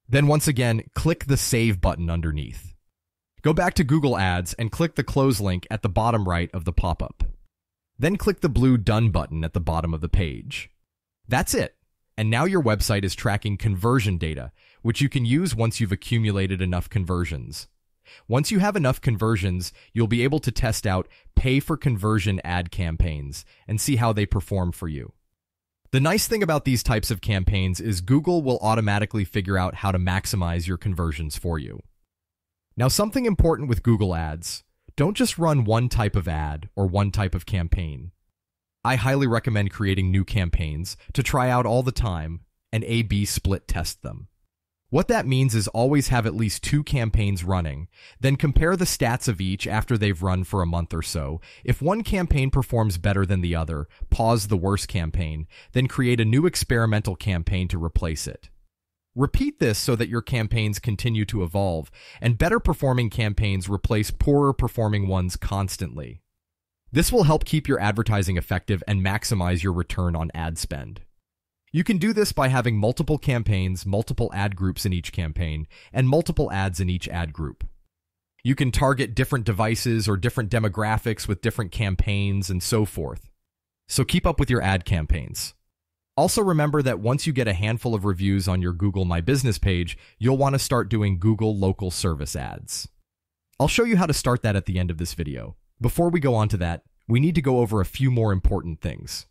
Then once again, click the Save button underneath. Go back to Google Ads and click the Close link at the bottom right of the pop-up. Then click the blue Done button at the bottom of the page. That's it. And now your website is tracking conversion data, which you can use once you've accumulated enough conversions. Once you have enough conversions, you'll be able to test out pay-for-conversion ad campaigns and see how they perform for you. The nice thing about these types of campaigns is Google will automatically figure out how to maximize your conversions for you. Now, something important with Google Ads, don't just run one type of ad or one type of campaign. I highly recommend creating new campaigns to try out all the time and A/B split test them. What that means is always have at least 2 campaigns running, then compare the stats of each after they've run for a month or so. If one campaign performs better than the other, pause the worst campaign, then create a new experimental campaign to replace it. Repeat this so that your campaigns continue to evolve, and better performing campaigns replace poorer performing ones constantly. This will help keep your advertising effective and maximize your return on ad spend. You can do this by having multiple campaigns, multiple ad groups in each campaign, and multiple ads in each ad group. You can target different devices or different demographics with different campaigns and so forth. So keep up with your ad campaigns. Also remember that once you get a handful of reviews on your Google My Business page, you'll want to start doing Google Local Service ads. I'll show you how to start that at the end of this video. Before we go on to that, we need to go over a few more important things.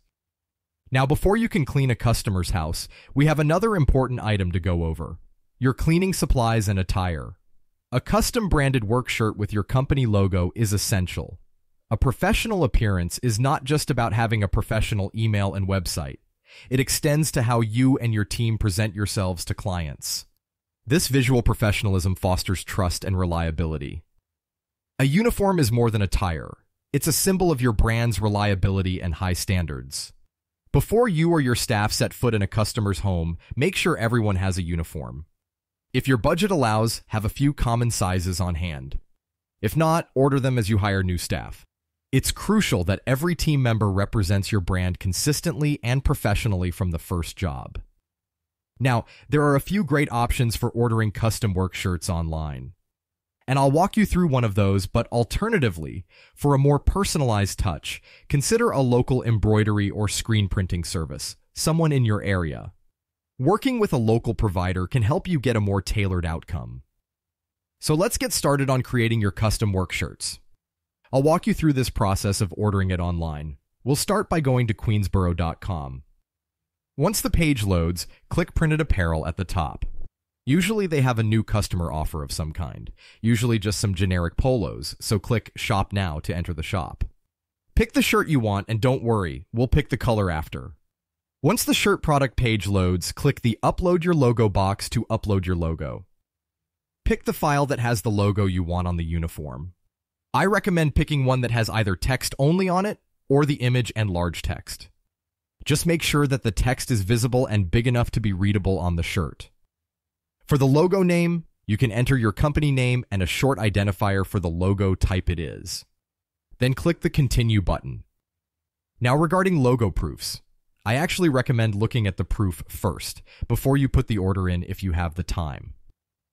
Now, before you can clean a customer's house, we have another important item to go over: your cleaning supplies and attire. A custom branded work shirt with your company logo is essential. A professional appearance is not just about having a professional email and website. It extends to how you and your team present yourselves to clients. This visual professionalism fosters trust and reliability. A uniform is more than attire. It's a symbol of your brand's reliability and high standards. Before you or your staff set foot in a customer's home, make sure everyone has a uniform. If your budget allows, have a few common sizes on hand. If not, order them as you hire new staff. It's crucial that every team member represents your brand consistently and professionally from the first job. Now, there are a few great options for ordering custom work shirts online. And I'll walk you through one of those, but alternatively, for a more personalized touch, consider a local embroidery or screen printing service, someone in your area. Working with a local provider can help you get a more tailored outcome. So let's get started on creating your custom work shirts. I'll walk you through this process of ordering it online. We'll start by going to queensboro.com. Once the page loads, click Printed Apparel at the top. Usually they have a new customer offer of some kind, usually just some generic polos, so click Shop Now to enter the shop. Pick the shirt you want, and don't worry, we'll pick the color after. Once the shirt product page loads, click the Upload Your Logo box to upload your logo. Pick the file that has the logo you want on the uniform. I recommend picking one that has either text only on it or the image and large text. Just make sure that the text is visible and big enough to be readable on the shirt. For the logo name, you can enter your company name and a short identifier for the logo type it is. Then click the Continue button. Now, regarding logo proofs, I actually recommend looking at the proof first, before you put the order in if you have the time.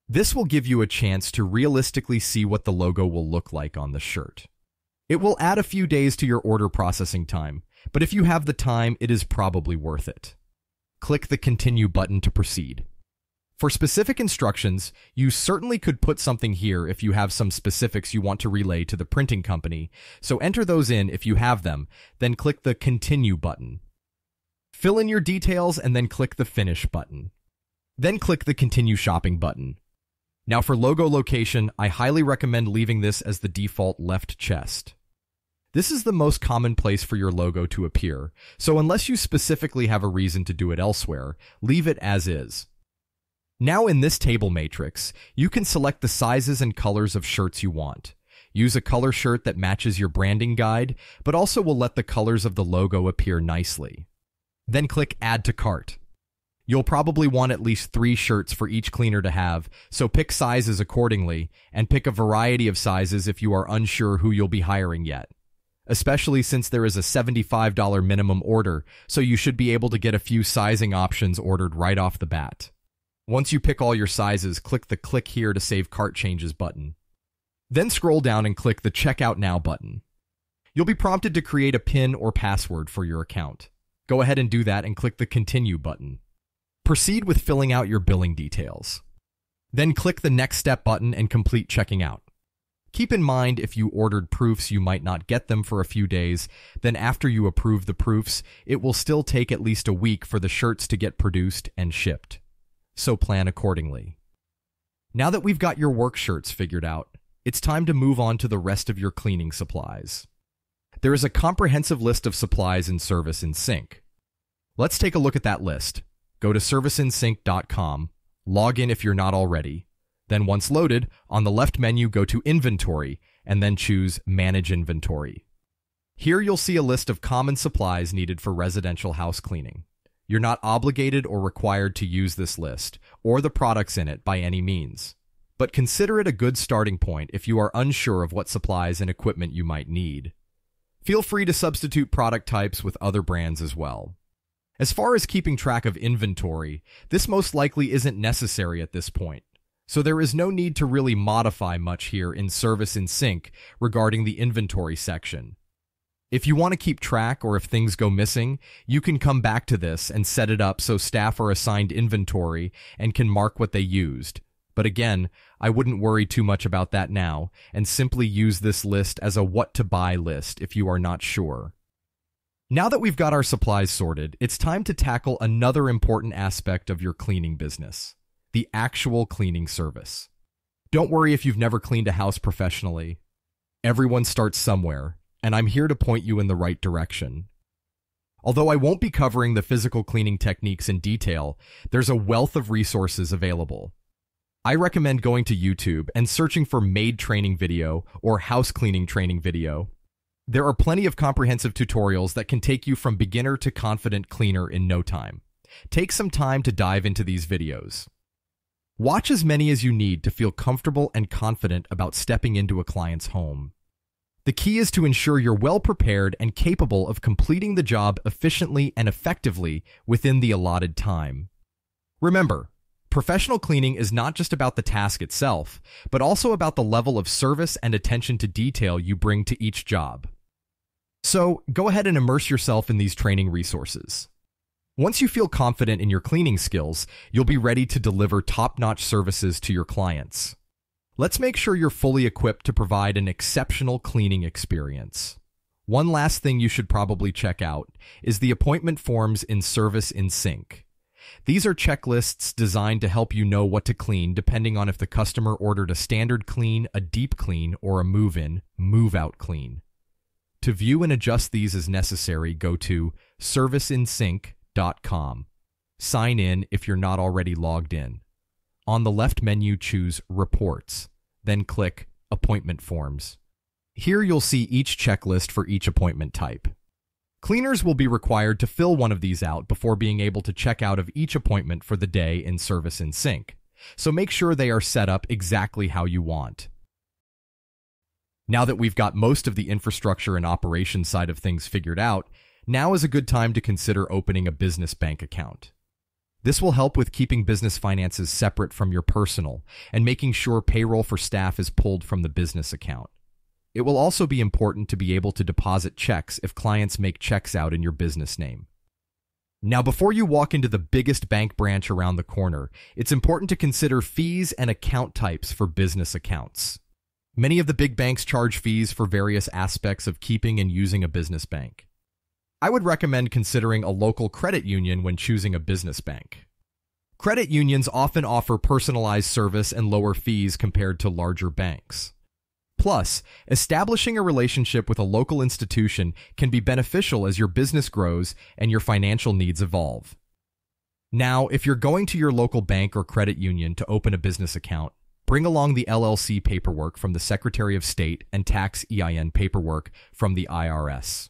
This will give you a chance to realistically see what the logo will look like on the shirt. It will add a few days to your order processing time, but if you have the time, it is probably worth it. Click the Continue button to proceed. For specific instructions, you certainly could put something here if you have some specifics you want to relay to the printing company, so enter those in if you have them, then click the Continue button. Fill in your details and then click the Finish button. Then click the Continue Shopping button. Now for logo location, I highly recommend leaving this as the default left chest. This is the most common place for your logo to appear, so unless you specifically have a reason to do it elsewhere, leave it as is. Now in this table matrix, you can select the sizes and colors of shirts you want. Use a color shirt that matches your branding guide, but also will let the colors of the logo appear nicely. Then click Add to Cart. You'll probably want at least 3 shirts for each cleaner to have, so pick sizes accordingly, and pick a variety of sizes if you are unsure who you'll be hiring yet. Especially since there is a $75 minimum order, so you should be able to get a few sizing options ordered right off the bat. Once you pick all your sizes, click the Click Here to Save Cart Changes button. Then scroll down and click the Checkout Now button. You'll be prompted to create a PIN or password for your account. Go ahead and do that and click the Continue button. Proceed with filling out your billing details. Then click the Next Step button and complete checking out. Keep in mind if you ordered proofs you might not get them for a few days, then after you approve the proofs, it will still take at least a week for the shirts to get produced and shipped. So plan accordingly. Now that we've got your work shirts figured out, it's time to move on to the rest of your cleaning supplies. There is a comprehensive list of supplies in Service in Sync. Let's take a look at that list. Go to serviceinsync.com, log in if you're not already. Then once loaded, on the left menu go to Inventory, and then choose Manage Inventory. Here you'll see a list of common supplies needed for residential house cleaning. You're not obligated or required to use this list, or the products in it by any means. But consider it a good starting point if you are unsure of what supplies and equipment you might need. Feel free to substitute product types with other brands as well. As far as keeping track of inventory, this most likely isn't necessary at this point, so there is no need to really modify much here in Service in Sync regarding the inventory section. If you want to keep track or if things go missing, you can come back to this and set it up so staff are assigned inventory and can mark what they used. But again, I wouldn't worry too much about that now, and simply use this list as a what to buy list if you are not sure. Now that we've got our supplies sorted, it's time to tackle another important aspect of your cleaning business, the actual cleaning service. Don't worry if you've never cleaned a house professionally. Everyone starts somewhere, and I'm here to point you in the right direction. Although I won't be covering the physical cleaning techniques in detail, there's a wealth of resources available. I recommend going to YouTube and searching for maid training video or house cleaning training video. There are plenty of comprehensive tutorials that can take you from beginner to confident cleaner in no time. Take some time to dive into these videos. Watch as many as you need to feel comfortable and confident about stepping into a client's home. The key is to ensure you're well prepared and capable of completing the job efficiently and effectively within the allotted time. Remember, professional cleaning is not just about the task itself, but also about the level of service and attention to detail you bring to each job. So, go ahead and immerse yourself in these training resources. Once you feel confident in your cleaning skills, you'll be ready to deliver top-notch services to your clients. Let's make sure you're fully equipped to provide an exceptional cleaning experience. One last thing you should probably check out is the appointment forms in Service in Sync. These are checklists designed to help you know what to clean depending on if the customer ordered a standard clean, a deep clean, or a move-in, move-out clean. To view and adjust these as necessary, go to serviceinsync.com. Sign in if you're not already logged in. On the left menu, choose Reports, then click Appointment Forms. Here you'll see each checklist for each appointment type. Cleaners will be required to fill one of these out before being able to check out of each appointment for the day in Service in Sync, so make sure they are set up exactly how you want. Now that we've got most of the infrastructure and operations side of things figured out, now is a good time to consider opening a business bank account. This will help with keeping business finances separate from your personal and making sure payroll for staff is pulled from the business account. It will also be important to be able to deposit checks if clients make checks out in your business name. Now, before you walk into the biggest bank branch around the corner, it's important to consider fees and account types for business accounts. Many of the big banks charge fees for various aspects of keeping and using a business bank. I would recommend considering a local credit union when choosing a business bank. Credit unions often offer personalized service and lower fees compared to larger banks. Plus, establishing a relationship with a local institution can be beneficial as your business grows and your financial needs evolve. Now, if you're going to your local bank or credit union to open a business account, bring along the LLC paperwork from the Secretary of State and tax EIN paperwork from the IRS.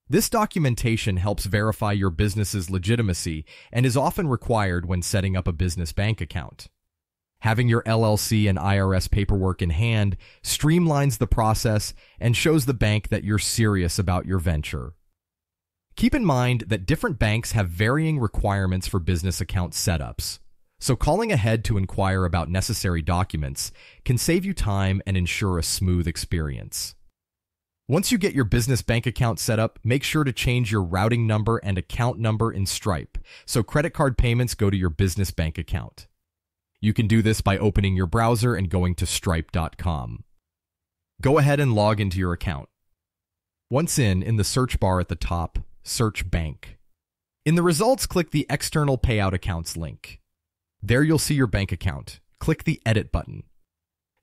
This documentation helps verify your business's legitimacy and is often required when setting up a business bank account. Having your LLC and IRS paperwork in hand streamlines the process and shows the bank that you're serious about your venture. Keep in mind that different banks have varying requirements for business account setups, so calling ahead to inquire about necessary documents can save you time and ensure a smooth experience. Once you get your business bank account set up, make sure to change your routing number and account number in Stripe so credit card payments go to your business bank account. You can do this by opening your browser and going to stripe.com. Go ahead and log into your account. Once in the search bar at the top, search Bank. In the results, click the External Payout Accounts link. There you'll see your bank account. Click the Edit button.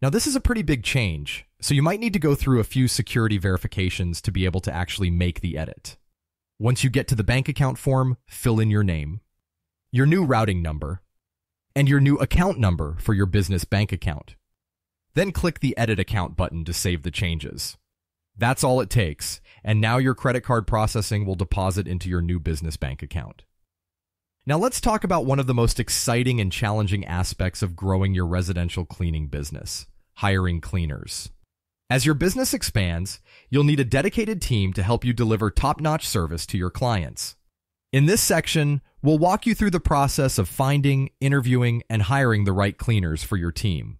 Now this is a pretty big change, so you might need to go through a few security verifications to be able to actually make the edit. Once you get to the bank account form, fill in your name, your new routing number, and your new account number for your business bank account. Then click the Edit Account button to save the changes. That's all it takes, and now your credit card processing will deposit into your new business bank account. Now let's talk about one of the most exciting and challenging aspects of growing your residential cleaning business: hiring cleaners. As your business expands, you'll need a dedicated team to help you deliver top-notch service to your clients. In this section, we'll walk you through the process of finding, interviewing, and hiring the right cleaners for your team.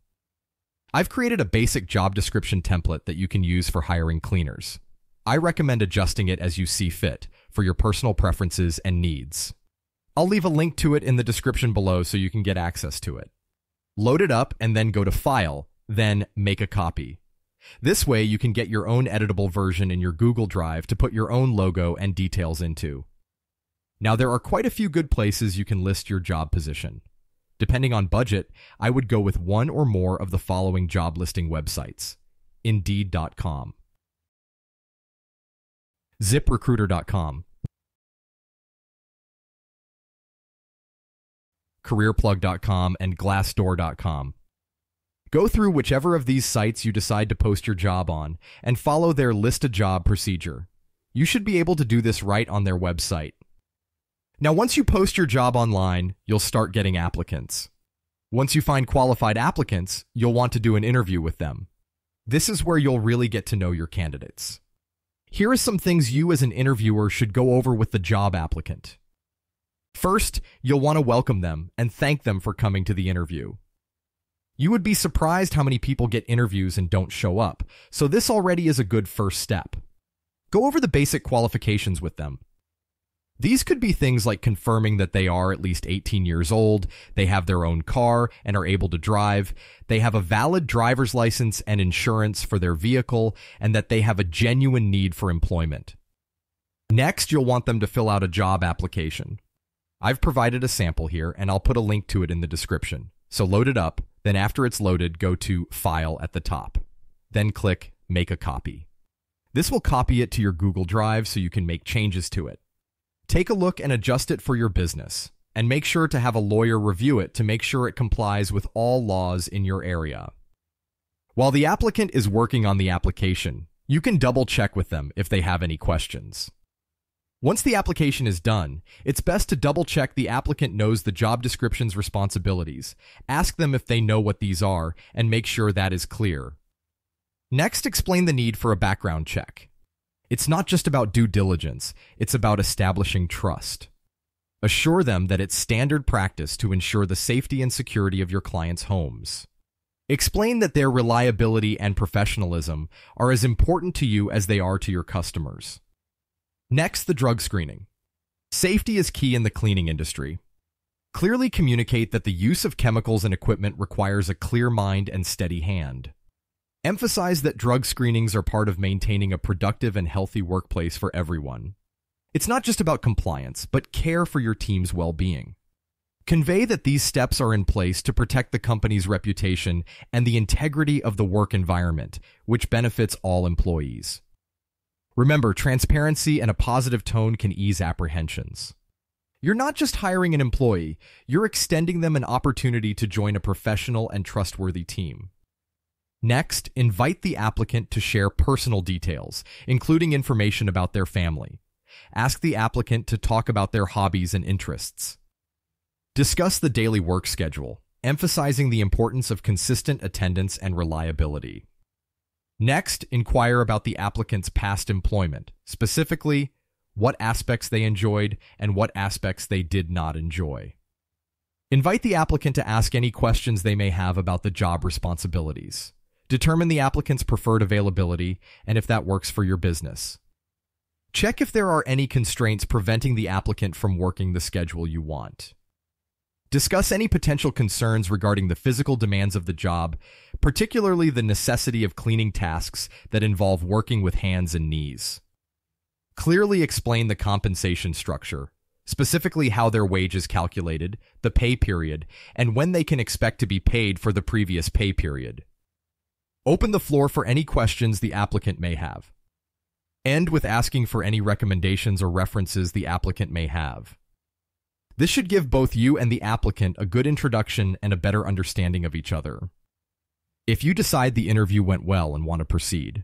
I've created a basic job description template that you can use for hiring cleaners. I recommend adjusting it as you see fit for your personal preferences and needs. I'll leave a link to it in the description below so you can get access to it. Load it up and then go to File, then Make a Copy. This way you can get your own editable version in your Google Drive to put your own logo and details into. Now there are quite a few good places you can list your job position. Depending on budget, I would go with one or more of the following job listing websites: Indeed.com, ZipRecruiter.com, CareerPlug.com, and Glassdoor.com. Go through whichever of these sites you decide to post your job on and follow their list a job procedure. You should be able to do this right on their website. Now, once you post your job online, you'll start getting applicants. Once you find qualified applicants, you'll want to do an interview with them. This is where you'll really get to know your candidates. Here are some things you as an interviewer should go over with the job applicant. First, you'll want to welcome them and thank them for coming to the interview. You would be surprised how many people get interviews and don't show up, so this already is a good first step. Go over the basic qualifications with them. These could be things like confirming that they are at least 18 years old, they have their own car and are able to drive, they have a valid driver's license and insurance for their vehicle, and that they have a genuine need for employment. Next, you'll want them to fill out a job application. I've provided a sample here, and I'll put a link to it in the description. So load it up, then after it's loaded, go to File at the top. Then click Make a Copy. This will copy it to your Google Drive so you can make changes to it. Take a look and adjust it for your business, and make sure to have a lawyer review it to make sure it complies with all laws in your area. While the applicant is working on the application, you can double check with them if they have any questions. Once the application is done, it's best to double check the applicant knows the job description's responsibilities. Ask them if they know what these are, and make sure that is clear. Next, explain the need for a background check. It's not just about due diligence, it's about establishing trust. Assure them that it's standard practice to ensure the safety and security of your clients' homes. Explain that their reliability and professionalism are as important to you as they are to your customers. Next, the drug screening. Safety is key in the cleaning industry. Clearly communicate that the use of chemicals and equipment requires a clear mind and steady hand. Emphasize that drug screenings are part of maintaining a productive and healthy workplace for everyone. It's not just about compliance, but care for your team's well-being. Convey that these steps are in place to protect the company's reputation and the integrity of the work environment, which benefits all employees. Remember, transparency and a positive tone can ease apprehensions. You're not just hiring an employee, you're extending them an opportunity to join a professional and trustworthy team. Next, invite the applicant to share personal details, including information about their family. Ask the applicant to talk about their hobbies and interests. Discuss the daily work schedule, emphasizing the importance of consistent attendance and reliability. Next, inquire about the applicant's past employment, specifically what aspects they enjoyed and what aspects they did not enjoy. Invite the applicant to ask any questions they may have about the job responsibilities. Determine the applicant's preferred availability and if that works for your business. Check if there are any constraints preventing the applicant from working the schedule you want. Discuss any potential concerns regarding the physical demands of the job, particularly the necessity of cleaning tasks that involve working with hands and knees. Clearly explain the compensation structure, specifically how their wage is calculated, the pay period, and when they can expect to be paid for the previous pay period. Open the floor for any questions the applicant may have. End with asking for any recommendations or references the applicant may have. This should give both you and the applicant a good introduction and a better understanding of each other. If you decide the interview went well and want to proceed,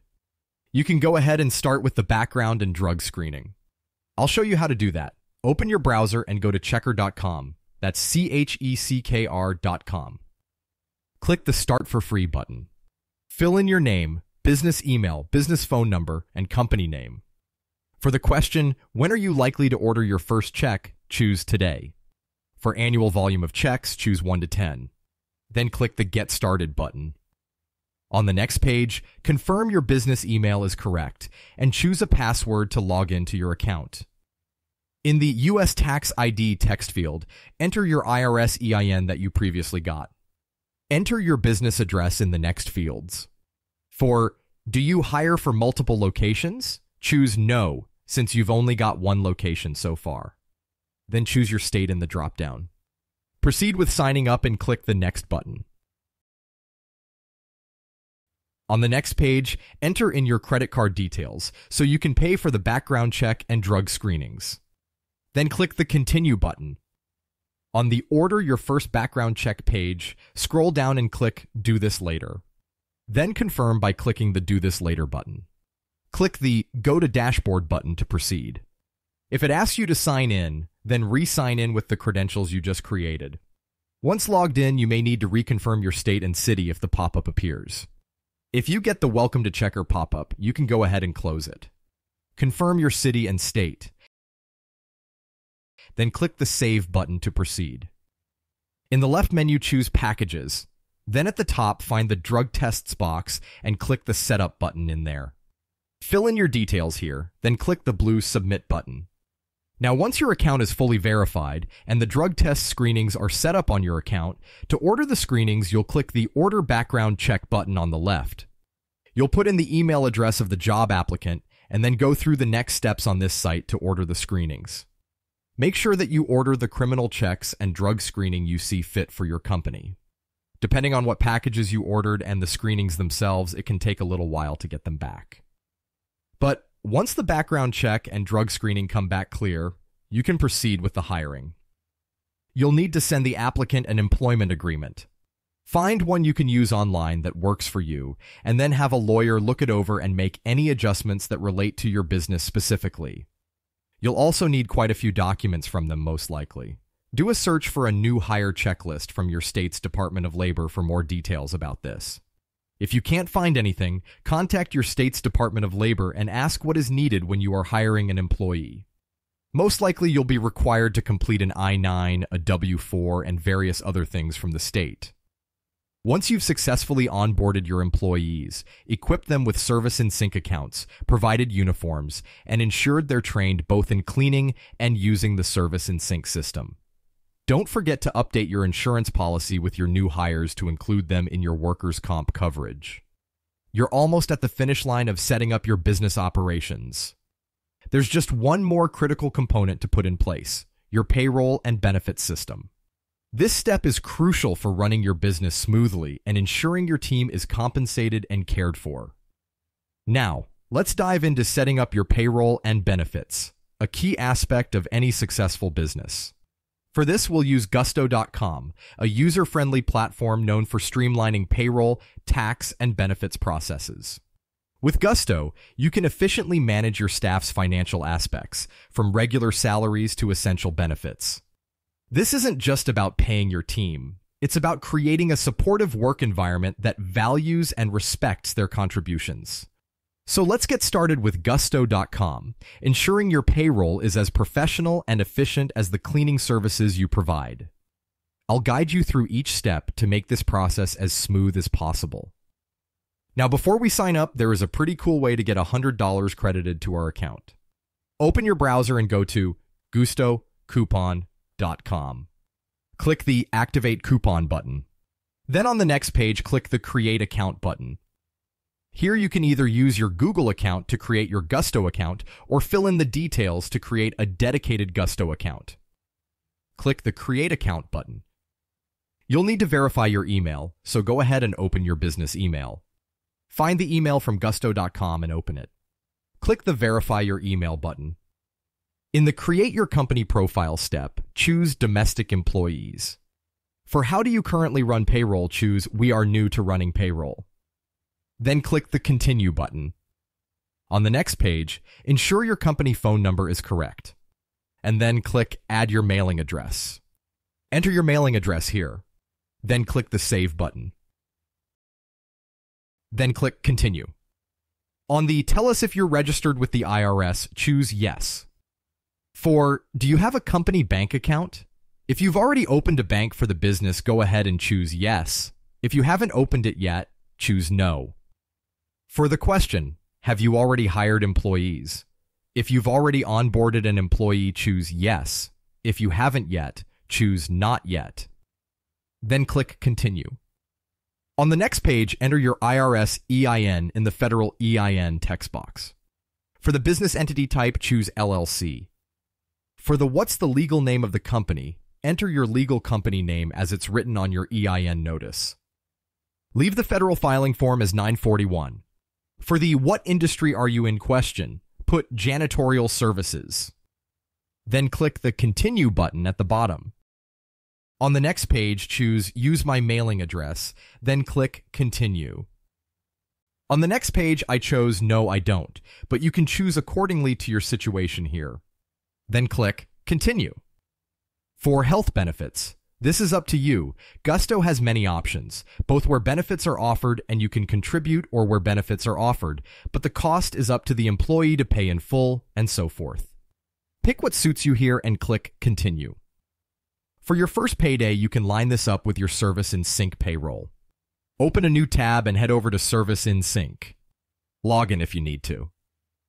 you can go ahead and start with the background and drug screening. I'll show you how to do that. Open your browser and go to checkr.com. That's checkr.com. Click the Start for Free button. Fill in your name, business email, business phone number, and company name. For the question, when are you likely to order your first check, choose today. For annual volume of checks, choose 1 to 10. Then click the Get Started button. On the next page, confirm your business email is correct and choose a password to log into your account. In the U.S. Tax ID text field, enter your IRS EIN that you previously got. Enter your business address in the next fields. For do you hire for multiple locations? Choose no, since you've only got one location so far. Then choose your state in the dropdown. Proceed with signing up and click the Next button. On the next page, enter in your credit card details so you can pay for the background check and drug screenings. Then click the Continue button. On the Order Your First Background Check page, scroll down and click Do This Later. Then confirm by clicking the Do This Later button. Click the Go to Dashboard button to proceed. If it asks you to sign in, then re-sign in with the credentials you just created. Once logged in, you may need to reconfirm your state and city if the pop-up appears. If you get the Welcome to Checker pop-up, you can go ahead and close it. Confirm your city and state. Then click the Save button to proceed. In the left menu, choose Packages. Then at the top, find the Drug Tests box and click the Setup button in there. Fill in your details here, then click the blue Submit button. Now, once your account is fully verified and the drug test screenings are set up on your account, to order the screenings, you'll click the Order Background Check button on the left. You'll put in the email address of the job applicant and then go through the next steps on this site to order the screenings. Make sure that you order the criminal checks and drug screening you see fit for your company. Depending on what packages you ordered and the screenings themselves, it can take a little while to get them back. But once the background check and drug screening come back clear, you can proceed with the hiring. You'll need to send the applicant an employment agreement. Find one you can use online that works for you, and then have a lawyer look it over and make any adjustments that relate to your business specifically. You'll also need quite a few documents from them, most likely. Do a search for a new hire checklist from your state's Department of Labor for more details about this. If you can't find anything, contact your state's Department of Labor and ask what is needed when you are hiring an employee. Most likely you'll be required to complete an I-9, a W-4, and various other things from the state. Once you've successfully onboarded your employees, equip them with service and sync accounts, provided uniforms, and ensured they're trained both in cleaning and using the service and sync system. Don't forget to update your insurance policy with your new hires to include them in your workers' comp coverage. You're almost at the finish line of setting up your business operations. There's just one more critical component to put in place: your payroll and benefits system. This step is crucial for running your business smoothly and ensuring your team is compensated and cared for. Now, let's dive into setting up your payroll and benefits, a key aspect of any successful business. For this, we'll use Gusto.com, a user-friendly platform known for streamlining payroll, tax, and benefits processes. With Gusto, you can efficiently manage your staff's financial aspects, from regular salaries to essential benefits. This isn't just about paying your team. It's about creating a supportive work environment that values and respects their contributions. So let's get started with Gusto.com, ensuring your payroll is as professional and efficient as the cleaning services you provide. I'll guide you through each step to make this process as smooth as possible. Now, before we sign up, there is a pretty cool way to get $100 credited to our account. Open your browser and go to gustocoupon.com. Click the Activate Coupon button. Then on the next page, click the Create Account button. Here you can either use your Google account to create your Gusto account or fill in the details to create a dedicated Gusto account. Click the Create Account button. You'll need to verify your email, so go ahead and open your business email. Find the email from Gusto.com and open it. Click the Verify Your Email button. In the Create Your Company Profile step, choose Domestic Employees. For How Do You Currently Run Payroll, choose We Are New to Running Payroll. Then click the Continue button. On the next page, ensure your company phone number is correct. And then click Add Your Mailing Address. Enter your mailing address here. Then click the Save button. Then click Continue. On the Tell Us If You're Registered with the IRS, choose Yes. For Do you have a company bank account? If you've already opened a bank for the business, go ahead and choose Yes. If you haven't opened it yet, choose No. For the question, have you already hired employees? If you've already onboarded an employee, choose Yes. If you haven't yet, choose Not Yet. Then click Continue. On the next page, enter your IRS EIN in the federal EIN text box. For the business entity type, choose LLC. For the what's the legal name of the company, enter your legal company name as it's written on your EIN notice. Leave the federal filing form as 941. For the what industry are you in question, put janitorial services. Then click the Continue button at the bottom. On the next page, choose Use my mailing address, then click Continue. On the next page, I chose No, I don't, but you can choose accordingly to your situation here. Then click Continue. For health benefits, this is up to you. Gusto has many options, both where benefits are offered and you can contribute or where benefits are offered, but the cost is up to the employee to pay in full and so forth. Pick what suits you here and click Continue. For your first payday, you can line this up with your Service in Sync payroll. Open a new tab and head over to Service in Sync. Log in if you need to.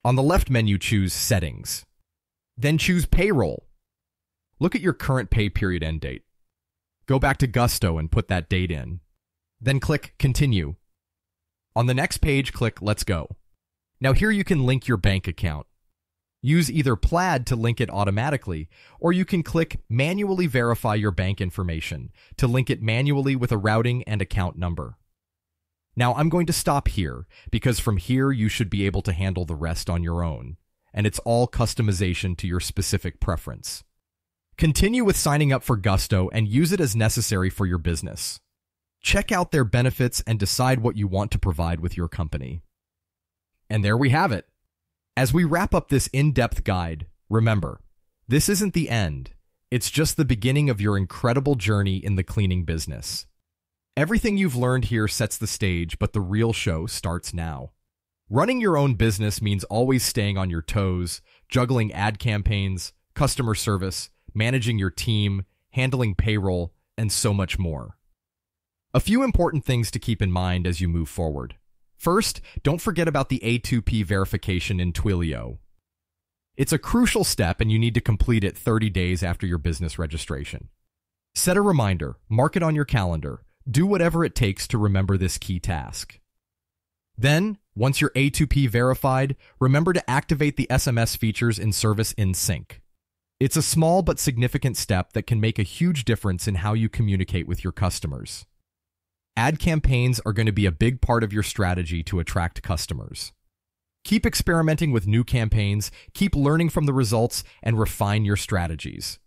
On the left menu, choose Settings. Then choose Payroll. Look at your current pay period end date. Go back to Gusto and put that date in. Then click Continue. On the next page, click Let's Go. Now here you can link your bank account. Use either Plaid to link it automatically, or you can click Manually Verify your bank information to link it manually with a routing and account number. Now I'm going to stop here, because from here you should be able to handle the rest on your own, and it's all customization to your specific preference. Continue with signing up for Gusto and use it as necessary for your business. Check out their benefits and decide what you want to provide with your company. And there we have it. As we wrap up this in-depth guide, remember, this isn't the end. It's just the beginning of your incredible journey in the cleaning business. Everything you've learned here sets the stage, but the real show starts now. Running your own business means always staying on your toes, juggling ad campaigns, customer service, managing your team, handling payroll, and so much more. A few important things to keep in mind as you move forward. First, don't forget about the A2P verification in Twilio. It's a crucial step and you need to complete it 30 days after your business registration. Set a reminder, mark it on your calendar, do whatever it takes to remember this key task. Then, once you're A2P verified, remember to activate the SMS features in Service in Sync. It's a small but significant step that can make a huge difference in how you communicate with your customers. Ad campaigns are going to be a big part of your strategy to attract customers. Keep experimenting with new campaigns, keep learning from the results, and refine your strategies.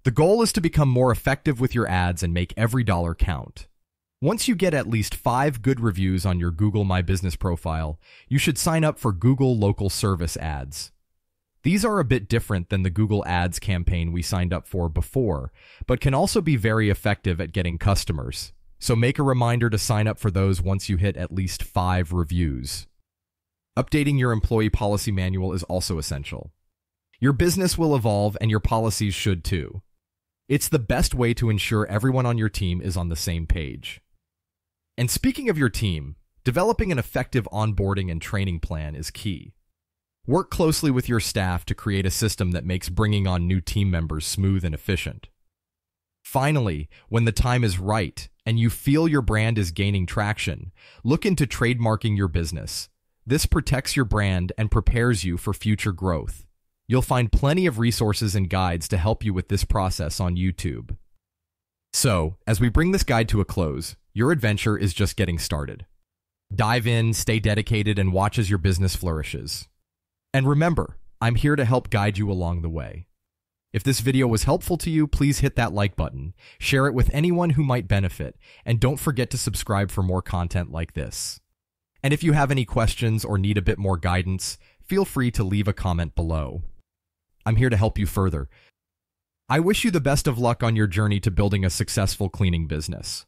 The goal is to become more effective with your ads and make every dollar count. Once you get at least 5 good reviews on your Google My Business profile, you should sign up for Google Local Service ads. These are a bit different than the Google Ads campaign we signed up for before, but can also be very effective at getting customers. So make a reminder to sign up for those once you hit at least 5 reviews. Updating your employee policy manual is also essential. Your business will evolve and your policies should too. It's the best way to ensure everyone on your team is on the same page. And speaking of your team, developing an effective onboarding and training plan is key. Work closely with your staff to create a system that makes bringing on new team members smooth and efficient. Finally, when the time is right and you feel your brand is gaining traction, look into trademarking your business. This protects your brand and prepares you for future growth. You'll find plenty of resources and guides to help you with this process on YouTube. So, as we bring this guide to a close, your adventure is just getting started. Dive in, stay dedicated, and watch as your business flourishes. And remember, I'm here to help guide you along the way. If this video was helpful to you, please hit that like button, share it with anyone who might benefit, and don't forget to subscribe for more content like this. And if you have any questions or need a bit more guidance, feel free to leave a comment below. I'm here to help you further. I wish you the best of luck on your journey to building a successful cleaning business.